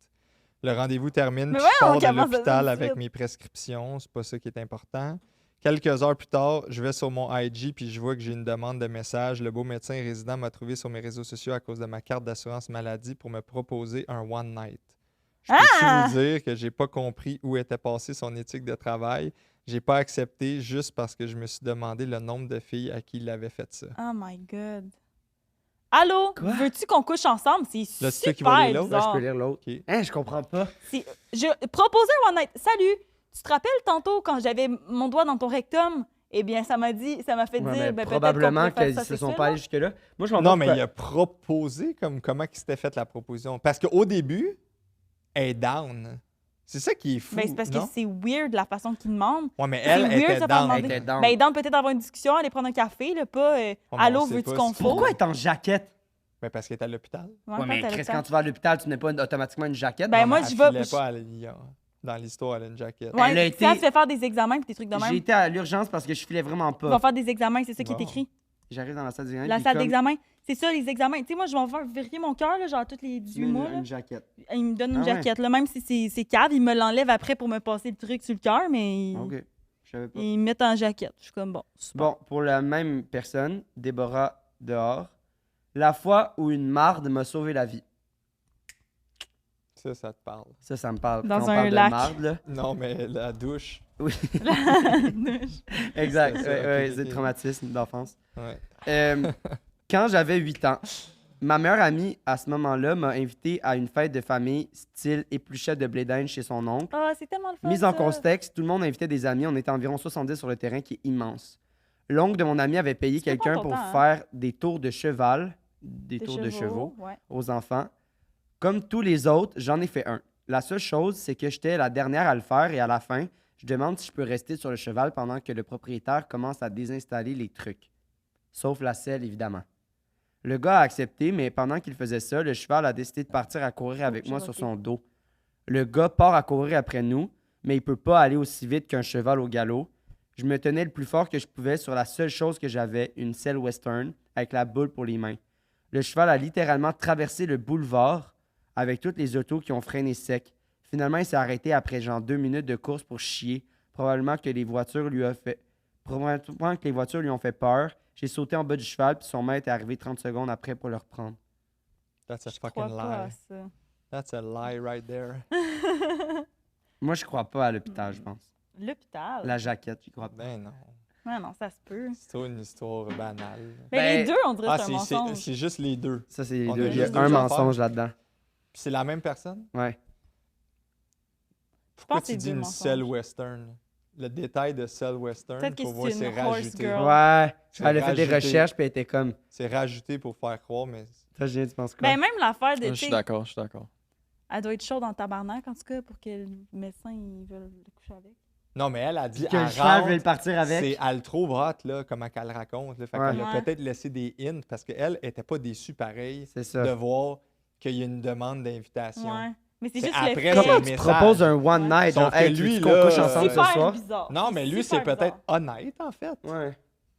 Le rendez-vous termine, Mais puis je voyons, pars de comment ça l'hôpital se avec fait? mes prescriptions. C'est pas ça qui est important. Quelques heures plus tard, je vais sur mon IG puis je vois que j'ai une demande de message. Le beau médecin résident m'a trouvé sur mes réseaux sociaux à cause de ma carte d'assurance maladie pour me proposer un one night. Je peux vous dire que j'ai pas compris où était passée son éthique de travail. J'ai pas accepté juste parce que je me suis demandé le nombre de filles à qui il avait fait ça. Oh my God. Allô? Quoi? Veux-tu qu'on couche ensemble? C'est Là, c'est toi super qui vas lire l'autre? Là, je bizarre. peux lire l'autre. Ok. Hein, je comprends pas. Je proposais un one night. Salut! Tu te rappelles tantôt quand j'avais mon doigt dans ton rectum? Eh bien, ça m'a fait Ouais, dire, mais ben, probablement peut-être qu'on pourrait qu'ils faire se ça sont pas allés sexuellement. jusque-là. Moi, je m'en Non, pas mais pourquoi- il a proposé comment il s'était fait la proposition. Parce qu'au début, elle est down. C'est ça qui est fou. Ben, c'est parce que non? c'est weird la façon qu'il demande. Ouais, mais c'est elle weird, était ça, faire down. demander. Elle était down. Ben, il donne peut-être avoir une discussion, aller prendre un café, là, pas mais allô, on sait veux-tu pas qu'on si- fasse? Pourquoi être en jaquette? Ben, parce qu'elle est à l'hôpital. Ouais, mais Chris, quand tu vas à l'hôpital, tu n'as pas automatiquement une jaquette. Ben, Non, moi, mais j'y Elle vais. filait pas à dans l'histoire, elle a une jaquette. Ouais, Elle a si été- elle se fait faire des examens et des trucs de j'ai même. été à l'urgence parce que je filais vraiment Ils vont pas. faire des examens, c'est ça qui est Bon. écrit. J'arrive dans la salle d'examen. La puis salle comme, d'examen. C'est ça, les examens. Tu sais, moi, je vais faire vérifier mon cœur, là, genre, tous les 18 une, mois. Là. une jaquette. Il me donne une Ah ouais. jaquette. Là, même si c'est cave, il me l'enlève après pour me passer le truc sur le cœur, mais OK. Je savais pas. ils me mettent en jaquette. Je suis comme, bon, super. Bon, pour la même personne, Déborah dehors. La fois où une marde m'a sauvé la vie. Ça te parle. Ça me parle. Dans Quand on un parle lac. de marde, là. Non, mais la douche. Oui, Ouais. exact. C'est ça, Ouais, ok, ouais, ok, c'est le ok. traumatisme d'enfance. Ouais. Quand j'avais 8 ans, ma meilleure amie, à ce moment-là, m'a invité à une fête de famille style épluchette de blé d'Inde chez son oncle. Ah, c'est tellement le fun. Mise en ça. contexte, tout le monde invitait des amis. On était environ 70 sur le terrain, qui est immense. L'oncle de mon ami avait payé Tu fais pas quelqu'un ton pour temps, hein? faire des tours de cheval, des Des tours de chevaux, Ouais. aux enfants. Comme tous les autres, j'en ai fait un. La seule chose, c'est que j'étais la dernière à le faire et à la fin, je demande si je peux rester sur le cheval pendant que le propriétaire commence à désinstaller les trucs. Sauf la selle, évidemment. Le gars a accepté, mais pendant qu'il faisait ça, le cheval a décidé de partir à courir avec j'ai moi sur voté. son dos. Le gars part à courir après nous, mais il peut pas aller aussi vite qu'un cheval au galop. Je me tenais le plus fort que je pouvais sur la seule chose que j'avais, une selle western, avec la boule pour les mains. Le cheval a littéralement traversé le boulevard avec toutes les autos qui ont freiné sec. Finalement, il s'est arrêté après genre 2 minutes de course pour chier. Probablement que les voitures lui ont fait peur. J'ai sauté en bas du cheval, puis son maître est arrivé 30 secondes après pour le reprendre. That's a Je crois fucking pas à lie. ça. That's a lie right there. Moi, je crois pas à l'hôpital, je pense. L'hôpital. La jaquette, je crois pas. Ben non. Ouais, non, ça se peut. C'est trop une histoire banale. Mais Ben, les deux, on dirait Ah, que c'est un mensonge. c'est juste les deux. Ça, c'est les On deux. a Il y a juste un deux mensonge là-dedans. Puis c'est la même personne? Ouais. Pourquoi pense que tu c'est dis deux une mensonges. selle western? Le détail de selle western, Peut-être que pour c'est voir, une c'est horse rajouté. girl. Ouais. C'est Elle a fait des rajouté. recherches, puis elle était comme. C'est rajouté pour faire croire, mais Ça, Julien, tu penses quoi? Ben, même l'affaire de. Je tu suis sais, d'accord, je suis d'accord. Elle doit être chaude en tabarnak, en tout cas, pour que le médecin il veuille le coucher avec. non, mais elle a dit Que le elle cheval rentre, veut partir avec. c'est elle le trouve hot, là, comment qu'elle le raconte. Là. Fait Ouais. qu'elle a Ouais. peut-être laissé des hints parce qu'elle était pas déçue pareil C'est ça. de voir qu'il y a une demande d'invitation. Ouais. Mais c'est C'est juste après, le c'est fait. Comment le tu message. proposes un one night? Sauf Genre, que hey, lui, lui, qu'on là, couche ensemble ce Super soir? bizarre. Non, mais lui, c'est super peut-être bizarre. honnête, en fait. Ouais.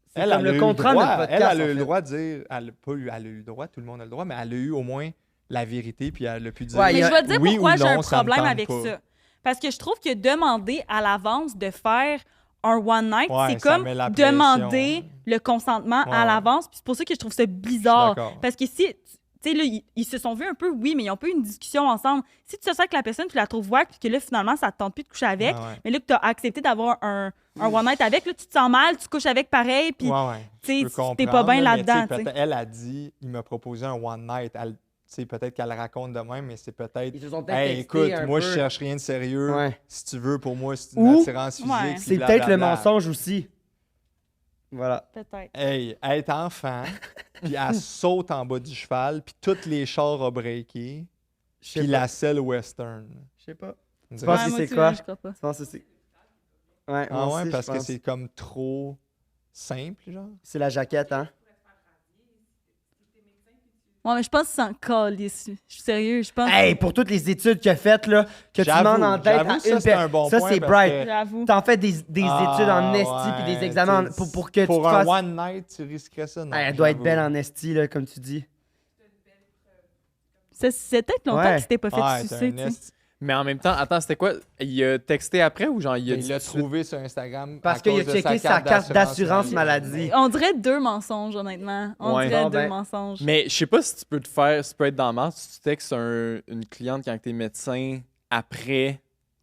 C'est Elle, comme elle a le eu contrat droit, de podcast. elle a en eu le fait. droit de dire, elle a eu le droit, tout le monde a le droit, mais elle a eu au moins la vérité, puis elle a pu dire Ouais, Mais il y a- je vais te dire oui pourquoi ou j'ai un non, ça me problème tente avec pas. ça. Parce que je trouve que demander à l'avance de faire un one night, Ouais, c'est ça comme met la demander pression. le consentement Ouais, à ouais. l'avance. Puis c'est pour ça que je trouve ça Je bizarre. suis d'accord. Parce que si, tu sais, là, ils se sont vus un peu, oui, mais ils ont pas eu une discussion ensemble. Si tu te sens avec la personne, tu la trouves wack, puis que là, finalement, ça te tente plus de coucher avec, Ouais, ouais. mais là, que tu as accepté d'avoir un one night avec, là, tu te sens mal, tu couches avec pareil, puis Ouais, ouais. tu Je sais, peux t'es pas bien comprendre, là, mais là-dedans. tu sais, tu sais. peut-être- Elle a dit, il m'a proposé un one night. Peut-être qu'elle le raconte de même, mais c'est peut-être. Ils se sont peut-être Hey, textés écoute, un moi, peu. je cherche rien de sérieux. Ouais. Si tu veux, pour moi, c'est une Ou- attirance physique. Ouais. puis C'est peut-être le blablabla. mensonge aussi. Voilà. Peut-être. Hey, être enfant, puis elle saute en bas du cheval, puis tous les chars ont breaké, Je sais puis pas. la selle western. Je sais pas. On Tu dirait- penses Ouais, que moi c'est aussi, quoi? je crois pas. Je pense que c'est. Ouais, moi Ah ouais, aussi, parce je que pense. c'est comme trop simple, genre. C'est la jaquette, hein? Ouais, mais je pense que c'est encore ici. Je suis sérieux, je pense. Hey, pour toutes les études qu'il a faites, là, que tu J'avoue, demandes en tête j'avoue, à ça, une c'est un bon ça, point c'est parce bright. que- J'avoue. T'en fais des études en esti puis des ouais, examens t'sais, pour que tu Pour te un fasses... one night, tu risquerais ça, non? Hey, elle doit être j'avoue. belle en esti, là, comme tu dis. C'est peut-être longtemps Ouais. que c'était pas fait Ouais, sucer, t'as un tu sais. esti- Mais en même temps, attends, c'était quoi? Il a texté après ou genre il a Il dit l'a tout de suite? trouvé sur Instagram. Parce à qu'il a cause de checké sa carte d'assurance maladie. On dirait 2 mensonges, honnêtement. On Ouais. dirait Bon, 2 ben, mensonges. Mais je sais pas si tu peux être dans le mal si tu textes une cliente quand t'es médecin après.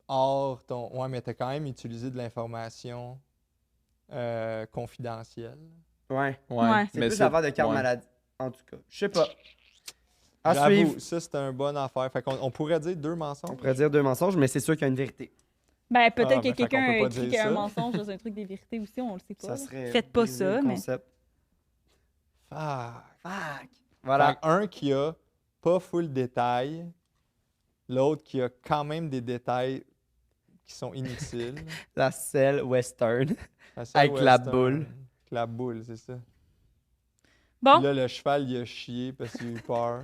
Or, ouais, mais t'as quand même utilisé de l'information confidentielle. Ouais. Ouais. C'est plus l'affaire de carte ouais. maladie. En tout cas, je sais pas. À J'avoue, suivre. ça, c'est une bonne affaire. Fait qu'on on pourrait dire 2 On mensonges. pourrait dire 2 mensonges, mais c'est sûr qu'il y a une vérité. Ben, peut-être Ah, que ben, fait quelqu'un qu'on peut a pas écrit dire qu'il y a un ça. mensonge dans un truc des vérités aussi, on le sait pas. Ça là. serait Faites pas briser ça, le mais. concept. Fuck. Fuck. Voilà. Voilà. Un qui a pas full détail, l'autre qui a quand même des détails qui sont inutiles. La selle western. La seule Avec la western, boule. Avec la boule, c'est ça. Bon, Puis là, le cheval, il a chié parce qu'il a eu peur.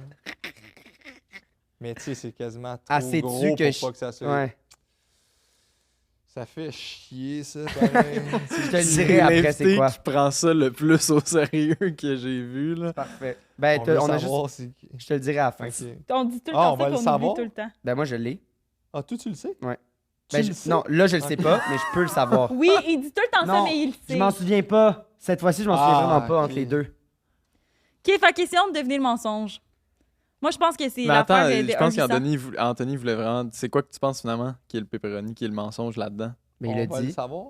Mais tu sais, c'est quasiment trop Assez gros dessus pour que pas que ça soit... Ouais. Ça fait chier, ça, pareil. Je te le dirai après, c'est quoi. qui prend ça le plus au sérieux que j'ai vu, là. Parfait. Ben, veut on a juste. savoir c'est qui. Je te le dirai à la fin. Ok. on dit tout le Ah, temps on va ça le qu'on savoir? oublie tout le temps. Ben, moi, je l'ai. Ah, toi, tu le sais? Ouais. Tu Ben, le sais? non, là, je le sais pas, mais je peux le savoir. Oui, il dit tout le temps ça, Non, mais il le Je sait. m'en souviens pas. Cette fois-ci, je m'en souviens Ah, vraiment pas ok. entre les deux. OK, fait question de deviner le mensonge. Moi, je pense que c'est Mais attends, l'affaire de je pense 1 800. qu'Anthony voulait vraiment. C'est quoi que tu penses finalement qui est le pepperoni, qui est le mensonge là-dedans? Mais On il a va le dit. savoir?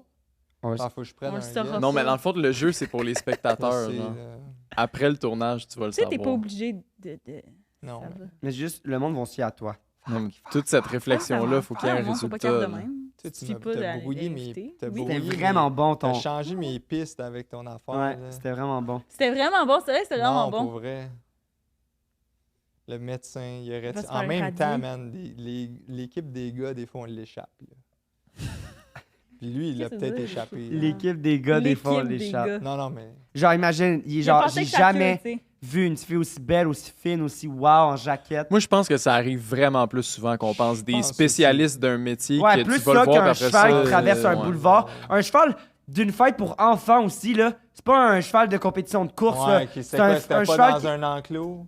On va- Ah, faut que je prenne On un le saura guess. Non, mais pas. dans le fond, le jeu, c'est pour les spectateurs. Je sais, genre. là. Après le tournage, tu vas le Tu sais, savoir. t'es pas obligé de... Non. Ça va. Mais juste, le monde va se fier à toi. Non, mais toute cette réflexion-là, faut qu'il y ait un non, faut pas résultat. qu'il y ait de là. même. Tu sais, tu Suffit m'as pas t'as de brouillé l'inviter. mes... t'as Oui. brouillé C'était mes- vraiment bon, T'as ton. changé mes pistes avec ton affaire. Ouais, là. c'était vraiment bon. C'était vraiment bon, c'est vrai, c'était vraiment Non, bon. pour vrai. Le médecin, il aurait... va se En faire même radier. temps, man, l'équipe des gars, des fois, on l'échappe. là. Puis lui, il a Qu'est-ce que peut-être ça veut dire, échappé. l'équipe? là. L'équipe des gars, des fois, on L'équipe des l'échappe. gars. Non, non, mais... Genre, imagine, il est Il a genre, pensé j'ai que sa queue, jamais tu sais. vu une fille aussi belle, aussi fine, aussi wow en jaquette. Moi, je pense que ça arrive vraiment plus souvent qu'on pense. Des pense spécialistes d'un métier Ouais, que plus tu vas le ça voir, puis qu'un après cheval ça, qui traverse un ouais. boulevard. Un cheval d'une fête pour enfants aussi, là. C'est pas un cheval de compétition de course, Ouais, là. ok, C'est c'était quoi? C'était un pas cheval dans qui- un enclos?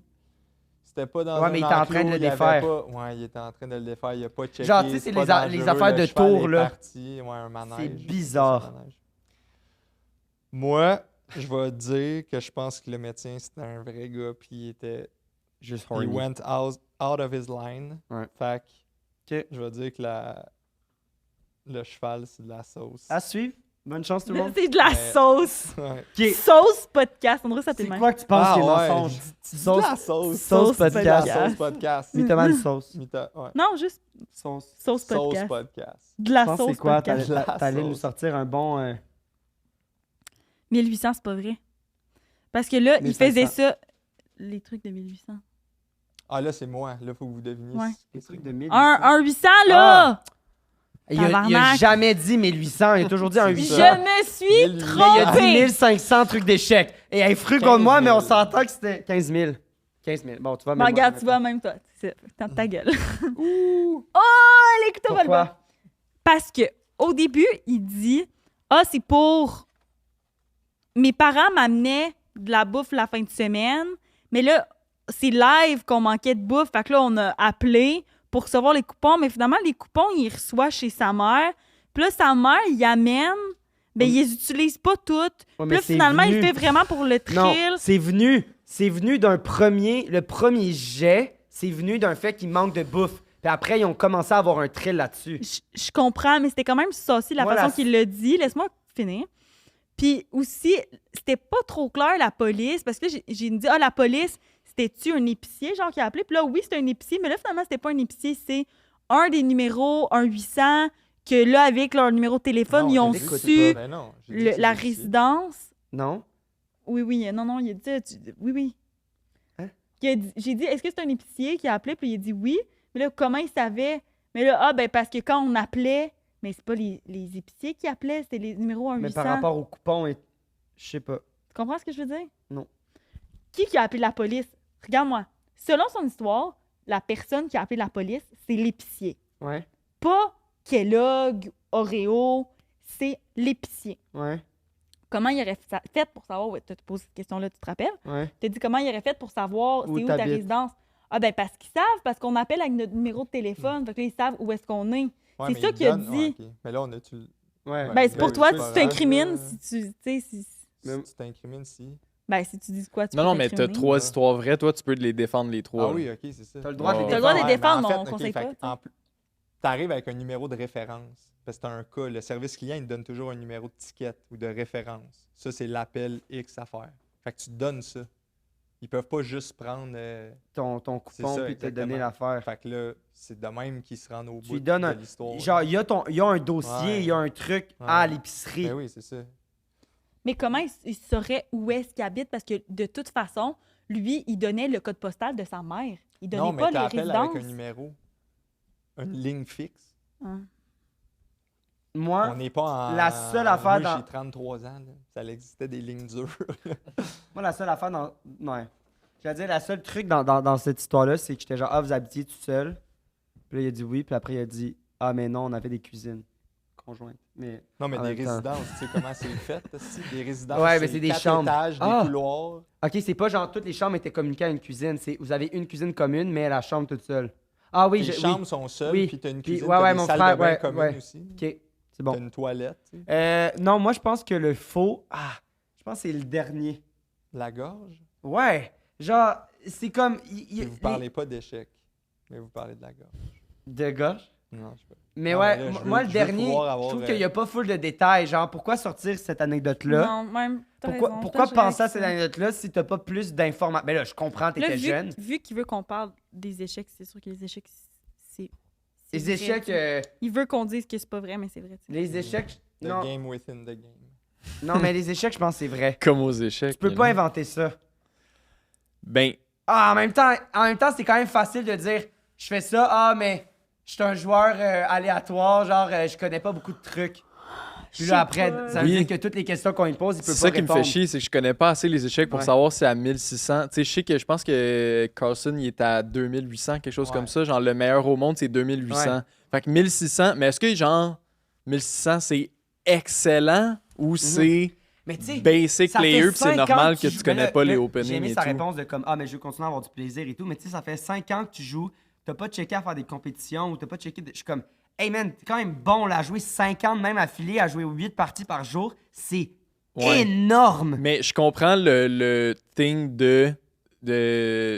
C'était pas dans Ouais, un mais il était en enclos, train de le il avait défaire. pas- Ouais, il était en train de le défaire, il a pas checké. Genre, tu sais, c'est pas les dangereux, affaires le de cheval tour, est là. parti. Ouais, un manège. C'est bizarre. C'est un manège. Moi, je vais dire que je pense que le médecin, c'était un vrai gars, puis il était... Juste He horny. went out of his line. Ouais. Fait que Ok. je vais dire que le cheval, c'est de la sauce. À suivre. Bonne chance, tout le monde. C'est de la Mais- sauce. Ouais. Ok. Sauce podcast. On dirait ça C'est tellement. quoi que tu penses Ah, qui est ouais. mensonge? C'est de la sauce. Sauce De la podcast. sauce podcast. Mythomane sauce. Ouais. Non, juste Sauce. sauce Sauce podcast. podcast. De la Je pense que sauce c'est quoi? podcast. La T'allais nous sauce. sortir un bon... 1800, c'est pas vrai. Parce que là, il 1500. faisait ça. Les trucs de 1800. Ah là, c'est moi. Là, faut que vous deviniez. Ouais. Des trucs de 1000. Un 800, là! Il a Tabarnak. jamais dit 1800, il a toujours dit un C'est 800. ça. Je me suis 1800. Mais il a dit trompée! 1500 trucs d'échecs. Et elle est fru 15 contre 000. moi, mais on s'entend que c'était 15 000. 15 000. Bon, tu vois, Bon, mais regarde, moi, tu vois, même toi. C'est ta gueule. Ouh. Oh, les couteaux volent bas. Pourquoi? Parce que au début, il dit ah, c'est pour. Mes parents m'amenaient de la bouffe la fin de semaine, mais là, c'est live qu'on manquait de bouffe. Fait que là, on a appelé pour recevoir les coupons, mais finalement, les coupons, il reçoit chez sa mère. Puis là, sa mère, il amène, ben, ils les utilisent pas toutes. Ouais, Puis mais là, c'est finalement, il venu. fait vraiment pour le Non, thrill. c'est venu. C'est venu d'un premier... Le premier jet, c'est venu d'un fait qu'il manque de bouffe. Puis après, ils ont commencé à avoir un thrill là-dessus. Je comprends, mais c'était quand même saucy la Moi, façon la- qu'il l'a dit. Laisse-moi finir. Puis aussi, c'était pas trop clair, la police, parce que là, j'ai dit, ah, la police, c'était-tu un épicier, genre, qui a appelé? Puis là, oui, c'était un épicier, mais là, finalement, c'était pas un épicier, c'est un des numéros, un 800, que là, avec leur numéro de téléphone, Non, ils ont je l'écoute su pas. Ben non, j'ai dit que c'est la ici. résidence. Non? Oui, oui, non, il a dit, oui, oui. Hein? J'ai dit, est-ce que c'est un épicier qui a appelé? Puis il a dit oui. Mais là, comment il savait? Mais là, ah, ben, parce que quand on appelait, mais c'est pas les épiciers qui appelaient, c'était les numéros 1 Mais 800. par rapport au coupon, et... je sais pas. Tu comprends ce que je veux dire? Non. Qui a appelé la police? regarde-moi. Selon son histoire, la personne qui a appelé la police, c'est l'épicier. Ouais, Pas Kellogg, Oreo, c'est l'épicier. ouais, Comment il aurait fait pour savoir... Ouais, tu te poses cette question-là, tu te rappelles? ouais. Tu as dit comment il aurait fait pour savoir Où c'est où ta t'habites. résidence. Ah ben parce qu'ils savent, parce qu'on appelle avec notre numéro de téléphone. Fait que là, ils savent où est-ce qu'on est. Ouais, C'est mais ça il qu'il a donne- dit. ouais, ok. Mais là, on a-tu. Ouais. Ben, c'est pour oui, toi, c'est tu pas t'incrimines grave, si tu sais, si... Même- Tu t'incrimes si. Ben, si tu dis quoi, tu Non, peux non, mais t'as t'incriminer. 3 histoires vraies, toi, tu peux les défendre les 3. Ah oui, ok, c'est ça. T'as le droit de les Ouais, T'as le droit de les Ouais, défendre, mais mais en on fait, conseille ok, fait pas. que t'arrives avec un numéro de référence. Parce que t'as un cas. Le service client, il te donne toujours un numéro de ticket ou de référence. Ça, c'est l'appel X à faire. Fait que tu donnes ça. Ils peuvent pas juste prendre. ton C'est coupon ça, puis te exactement. donner l'affaire. Fait que là, c'est de même qu'ils se rendent au Tu bout lui donnes de un. l'histoire. Genre, il y a un dossier, Ouais. il y a un truc à Ouais. l'épicerie. Ben oui, c'est ça. Mais comment il saurait où est-ce qu'il habite? Parce que de toute façon, lui, il donnait le code postal de sa mère. Il donnait Non, mais pas les t'appelles avec résidences. un numéro. Une ligne fixe. Ah. Moi, On n'est pas en. la seule affaire Moi, dans- j'ai 33 ans. Là. Ça existait des lignes dures. la seule affaire dans. Ouais. Je veux dire, la seule truc dans cette histoire-là, c'est que j'étais genre, ah, vous habitiez tout seul. Puis là, il a dit oui. Puis après, il a dit, ah, mais non, on avait des cuisines conjointes. Mais. Non, mais En des même temps. résidences, tu sais comment c'est fait? aussi? Des résidences, Ouais, mais c'est des 4 chambres. étages, des Ah! couloirs. Ok, c'est pas genre toutes les chambres étaient communiquées à une cuisine. C'est vous avez une cuisine commune, mais la chambre toute seule. Ah oui, Les oui. chambres sont seules, Oui. puis t'as une Puis, cuisine, ouais, t'as ouais, des mon salles frère, de bain ouais, communes ouais. aussi. Ok, c'est T'as bon. une toilette, tu sais. Non, moi, je pense que le faux. Ah, je pense que c'est le dernier. La gorge. Ouais. Genre, c'est comme. Puis vous parlez pas d'échec, mais vous parlez de la gorge. De gauche. Non, je sais pas. Mais Non, ouais, mais là, je veux- moi, le je veux dernier, pouvoir avoir, je trouve qu'il n'y a pas full de détails. Genre, pourquoi sortir cette anecdote-là? Non, même. t'as Pourquoi, raison, pourquoi je penser à réagis. cette anecdote-là si t'as pas plus d'informations? Ben là, je comprends, Là, t'étais jeune. vu qu'il veut qu'on parle des échecs, c'est sûr que les échecs, c'est. Les vrai, échecs, tu sais. Il veut qu'on dise que c'est pas vrai, mais c'est vrai. tu sais. les échecs, The non, game within the game. non, mais les échecs, je pense que c'est vrai. Comme aux échecs. Tu peux pas inventer ça. Ben, Ah, en même temps, c'est quand même facile de dire, je fais ça, ah, mais je suis un joueur aléatoire, genre, je connais pas beaucoup de trucs. Puis Je là, sais après, pas. ça veut Oui. dire que toutes les questions qu'on lui pose, il peut c'est pas ça qui me répondre. fait chier, c'est que je connais pas assez les échecs pour Ouais. savoir si à 1600. Tu sais, je pense que Carlson, il est à 2800, quelque chose Ouais. comme ça. Genre, le meilleur au monde, c'est 2800. Ouais. Fait que 1600, mais est-ce que, genre, 1600, c'est excellent ou c'est Mais tu sais, basic ça fait player, puis c'est 5 ans normal que tu tu joues- connais mais là, pas les là, openings J'ai aimé et sa tout? réponse de comme, ah, mais je veux continuer à avoir du plaisir et tout. Mais tu sais, ça fait 5 ans que tu joues, t'as pas checké à faire des compétitions ou t'as pas checké. Je suis comme, hey man, t'es quand même bon là, à jouer 50 même affilés, à jouer 8 parties par jour. C'est Ouais. énorme. Mais je comprends le thing de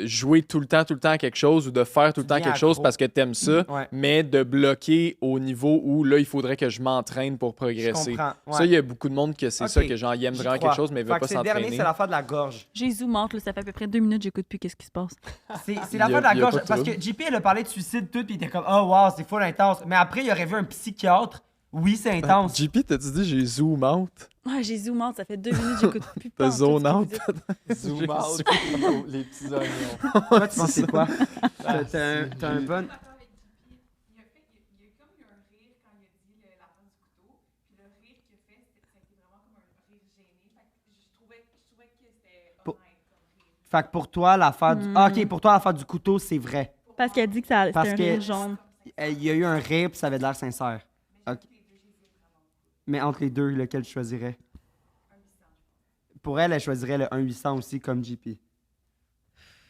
jouer tout le temps à quelque chose ou de faire tout le temps deviens quelque chose accro. parce que t'aimes ça, Ouais. mais de bloquer au niveau où là, il faudrait que je m'entraîne pour Je progresser. comprends. Ouais. Ça, il y a beaucoup de monde que c'est Ok. ça, que genre, ils aiment J'y vraiment crois. quelque chose, mais ils Fait veulent que pas c'est le dernier, s'entraîner. c'est l'affaire de la gorge. Jésus monte, là, ça fait à peu près 2 minutes, j'écoute plus qu'est-ce qui se passe. C'est Il y l'affaire a- de la il y a gorge. pas de Parce que trouble. JP, elle a parlé de suicide tout, puis il était comme, oh wow, c'est full intense. Mais après, il aurait vu un psychiatre. Oui, c'est intense. JP, t'as-tu dit j'ai zoom out? Ouais, j'ai zoom out, ça fait 2 minutes, j'écoute plus. T'as pantoute zone ce que vous out? dites. Zoom out, les petits oignons. Toi, tu penses c'est quoi? Ah, T'as un bon. Fait que pour toi, l'affaire du. Ah, ok, pour toi, l'affaire du couteau, c'est vrai. Parce qu'elle dit que ça- Parce c'était un que- rire jaune. Il y a eu un rire, puis ça avait l'air sincère. Ok. Mais entre les deux, lequel tu choisirais? Pour elle, elle choisirait le 1-800 aussi, comme JP.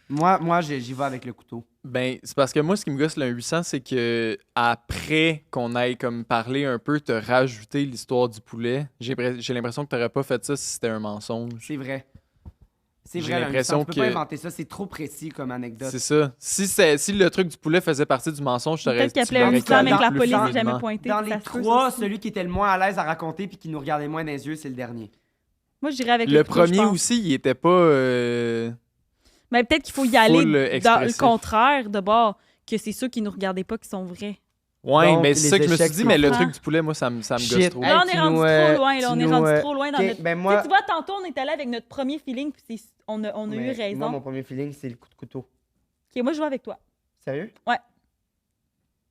Moi, j'y vais avec le couteau. Ben, c'est parce que moi, ce qui me gosse le 800, c'est que après qu'on aille comme parler un peu, te rajouter l'histoire du poulet, j'ai l'impression que t'aurais pas fait ça si c'était un mensonge. C'est vrai. C'est J'ai vrai, l'impression l'impression tu peux pas que- inventer ça, c'est trop précis comme anecdote. C'est ça. Si le truc du poulet faisait partie du mensonge, je t'aurais Peut-être qu'il tu appelait un l'aurais 800, mais que la calé police plus n'est jamais finement. pointée. Dans ça les se peut, ça trois, aussi. celui qui était le moins à l'aise à raconter puis qui nous regardait moins dans les yeux, c'est le dernier. Moi, je dirais avec Le couteau, je premier pense. aussi, il était pas. Mais peut-être qu'il faut y aller Full, dans le expressif. contraire, de bord, que c'est ceux qui nous regardaient pas qui sont vrais. Ouais, Donc, mais c'est les ça que je me suis échecs dit, mais le comprends. truc du poulet, moi, ça me gosse Shit. trop. Hey, Là, on est tu rendu nous, trop loin, là. tu On est nous, rendu trop loin dans ok, notre... ben Tu moi- sais, tu vois, tantôt, on est allé avec notre premier feeling, puis on a eu Mais raison. Moi, mon premier feeling, c'est le coup de couteau. OK, moi, je vais avec toi. Sérieux? Ouais.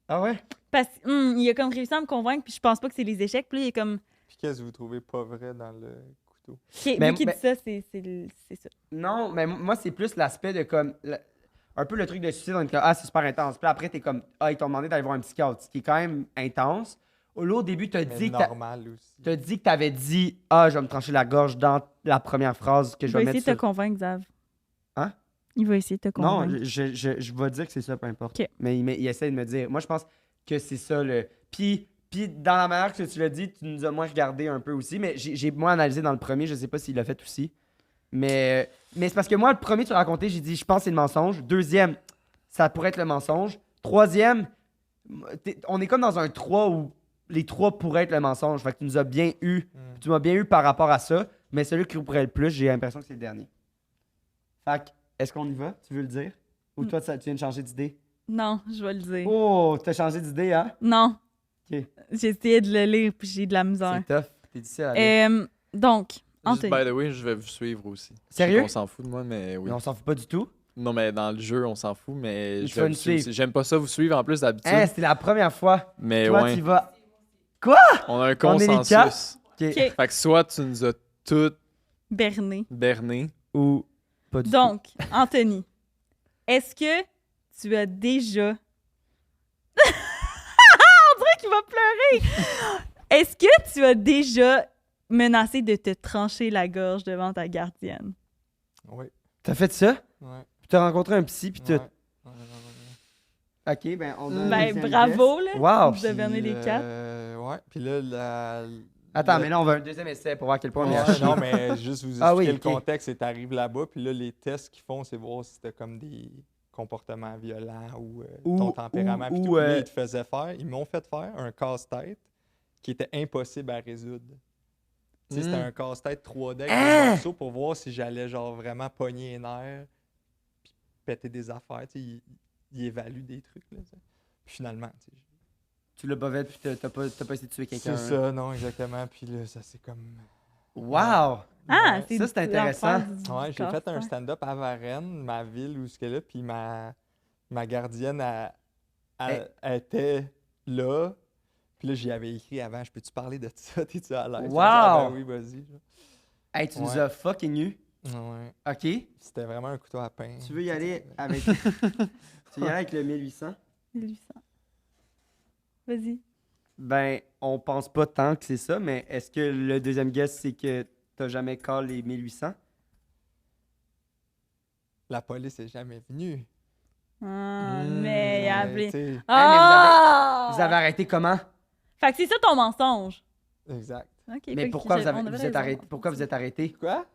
Ah ouais? Parce qu'il a comme réussi à me convaincre, puis je pense pas que c'est les échecs. Puis là, il est comme... Puis qu'est-ce que vous trouvez pas vrai dans le couteau? tout. OK, Mais- lui qui mais- dit ça, c'est ça. Non, mais moi, c'est plus l'aspect de comme. Un peu le truc de suicide, on est comme, ah, c'est super intense. Puis après, t'es comme, ah, ils t'ont demandé d'aller voir un psychiatre, ce qui est quand même intense. Là, au début, Mais normal aussi. t'as dit que t'avais dit, ah, je vais me trancher la gorge dans la première phrase que Il je va vais essayer mettre de te sur... convaincre, Xav. Hein? Il va essayer de te Non, convaincre. je vais dire que c'est ça, peu importe. OK. Mais il essaie de me dire. Moi, je pense que c'est ça le. Puis dans la manière que tu l'as dit, tu nous as moins regardé un peu aussi. Mais j'ai moins analysé dans le premier. Je sais pas s'il l'a fait aussi. Mais c'est parce que moi, le premier, tu l'as raconté, j'ai dit, je pense que c'est le mensonge. Deuxième, ça pourrait être le mensonge. Troisième, on est comme dans un 3 où les 3 pourraient être le mensonge. Fait que tu nous as bien eu. Tu m'as bien eu par rapport à ça. Mais celui qui pourrait le plus, j'ai l'impression que c'est le dernier. Fait que, est-ce qu'on y va? Tu veux le dire? Ou toi, tu viens de changer d'idée? Non, je vais le dire. Oh, t'as changé d'idée, hein? Non. Ok. J'ai essayé de le lire, puis j'ai de la misère. C'est tough. T'es difficile à lire. Donc, Juste, Anthony. by the way, je vais vous suivre aussi. Sérieux? On s'en fout de moi, mais oui. Mais on s'en fout pas du tout. Non, mais dans le jeu, on s'en fout, mais Il je faut vais nous vous suivre. suivre. J'aime pas ça vous suivre en plus d'habitude. Hein, c'était la première fois. Mais Toi, ouais, tu vas. on a un On est les consensus. quatre. Ok. OK, Fait que soit tu nous as toutes Berné. bernées. Ou pas du Donc, Anthony, est-ce que tu as déjà... On dirait qu'il va pleurer! Est-ce que tu as déjà menacé de te trancher la gorge devant ta gardienne? Oui. tout. T'as fait ça? Ouais. Puis t'as rencontré un psy, puis Ouais. t'as. Ouais. Ok, ben on a. un Ben, deuxième bravo, là! Wow, Vous devenez les 4. Ouais. Puis là, Attends, mais là, on va un deuxième essai pour voir à quel point on est à Ouais, chier. non, mais juste vous expliquer Ah oui, le ok. contexte, c'est t'arrives là-bas, puis là, les tests qu'ils font, c'est voir si t'as comme des comportements violents ou ton tempérament. Puis tout. Puis là, ils te faisaient faire, ils m'ont fait faire un casse-tête qui était impossible à résoudre. Tu sais, c'était un casse-tête 3D avec des morceaux pour voir si j'allais genre vraiment pogner les nerfs puis péter des affaires. Tu sais, ils évaluent des trucs, là, tu sais. Puis finalement, tu sais, Tu l'as bavette, puis t'as pas essayé de tuer quelqu'un. c'est ça, non, exactement. Puis là, ça c'est comme... Wow! Ah, Ouais. c'est Ça, c'est intéressant. Ouais, j'ai fait un stand-up à Varennes, ma ville où ce qu'elle est, puis ma gardienne, elle était là. Puis là, j'y avais écrit avant, je peux-tu parler de ça? T'es-tu à l'aise? Wow! Ah, ben oui, vas-y. Hey, tu nous Ouais. as fucking eu. Ouais. Ok. C'était vraiment un couteau à pain. Tu veux y aller avec. Tu veux y aller avec le 1800? 1800. Vas-y. Ben, on pense pas tant que c'est ça, mais est-ce que le deuxième guess, c'est que t'as jamais call les 1800? La police est jamais venue. Ah, mais il a Ouais, appelé. tu sais, Ah! Vous avez arrêté comment? Fait que c'est ça ton mensonge. Exact. OK. Mais fait que pourquoi on vous avait êtes raison. arrêté? Pourquoi vous êtes arrêté? Quoi?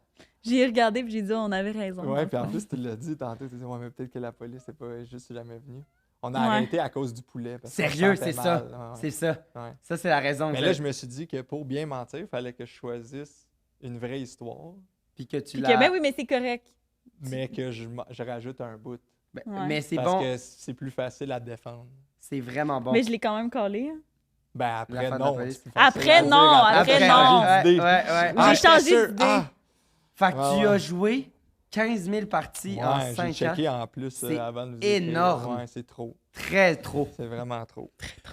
J'ai regardé puis j'ai dit on avait raison. Ouais, puis en dans le plus, tu l'as dit tantôt. Tu dis, ouais, mais peut-être que la police n'est pas juste jamais venue. On a Ouais. arrêté à cause du poulet. Parce qu'on Sérieux, se sentait c'est ça. mal. Ouais, C'est ça. ouais. Ça, c'est la raison. Mais que là, vous- je me suis dit que pour bien mentir, il fallait que je choisisse une vraie histoire, Puis que tu Puis l'as. que, ben oui, mais c'est correct. mais que je rajoute un bout. Ben, Ouais. Mais c'est Parce bon. que c'est plus facile à défendre. C'est vraiment bon. Mais je l'ai quand même collé. hein. Ben La après, fin de la non. police. c'est plus facile Après, à dire non, après, non. Ouais, d'idée. ouais, ouais. Ah, J'ai j'étais changé sûr. d'idée. Ah! Fait que Ouais, tu as ouais. joué 15 000 parties en Ouais, 5 j'ai ans. checké en plus C'est avant de vous énorme. écrire. Ouais, c'est trop. Très trop. C'est vraiment trop.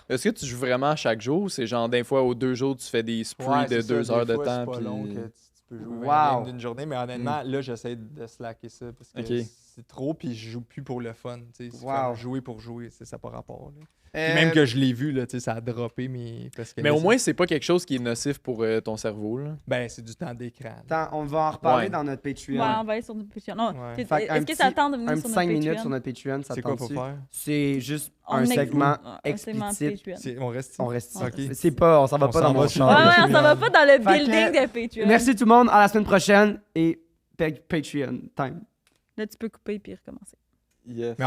Est-ce que tu joues vraiment chaque jour ou c'est genre des fois aux 2 jours tu fais des sprees Ouais, de c'est ça, 2 des heures de fois, temps? C'est pas puis- long que tu peux jouer Wow. 20 games d'une journée, mais honnêtement, là, j'essaie de slacker ça parce que Ok. c'est trop, puis je joue plus pour le fun. Tu sais, c'est Wow. comme jouer pour jouer, ça n'a pas rapport. Là. Puis Euh, même que je l'ai vu, là, tu sais, ça a droppé, mais parce que Mais là, au moins, c'est pas quelque chose qui est nocif pour ton cerveau. Là. ben, c'est du temps d'écran. Attends, on va en reparler Ouais. dans notre Ouais, Patreon. on va aller sur notre Patreon. Non, Ouais. t'es- Fait qu'un est-ce que ça petit- tente de venir Un sur petit notre 5 minutes Patreon? sur notre Patreon, ça C'est quoi pour tente-tu? faire? C'est juste On un ex- segment un segment explicite. Patreon. On reste On reste Ok. ici. C'est pas, on s'en va On pas s'en dans va mon sur Ouais, champ. ouais, on s'en va pas dans le Fait que- building de Patreon. Merci tout le monde, à la semaine prochaine et Patreon time. Là, tu peux couper puis recommencer. Yes. Mais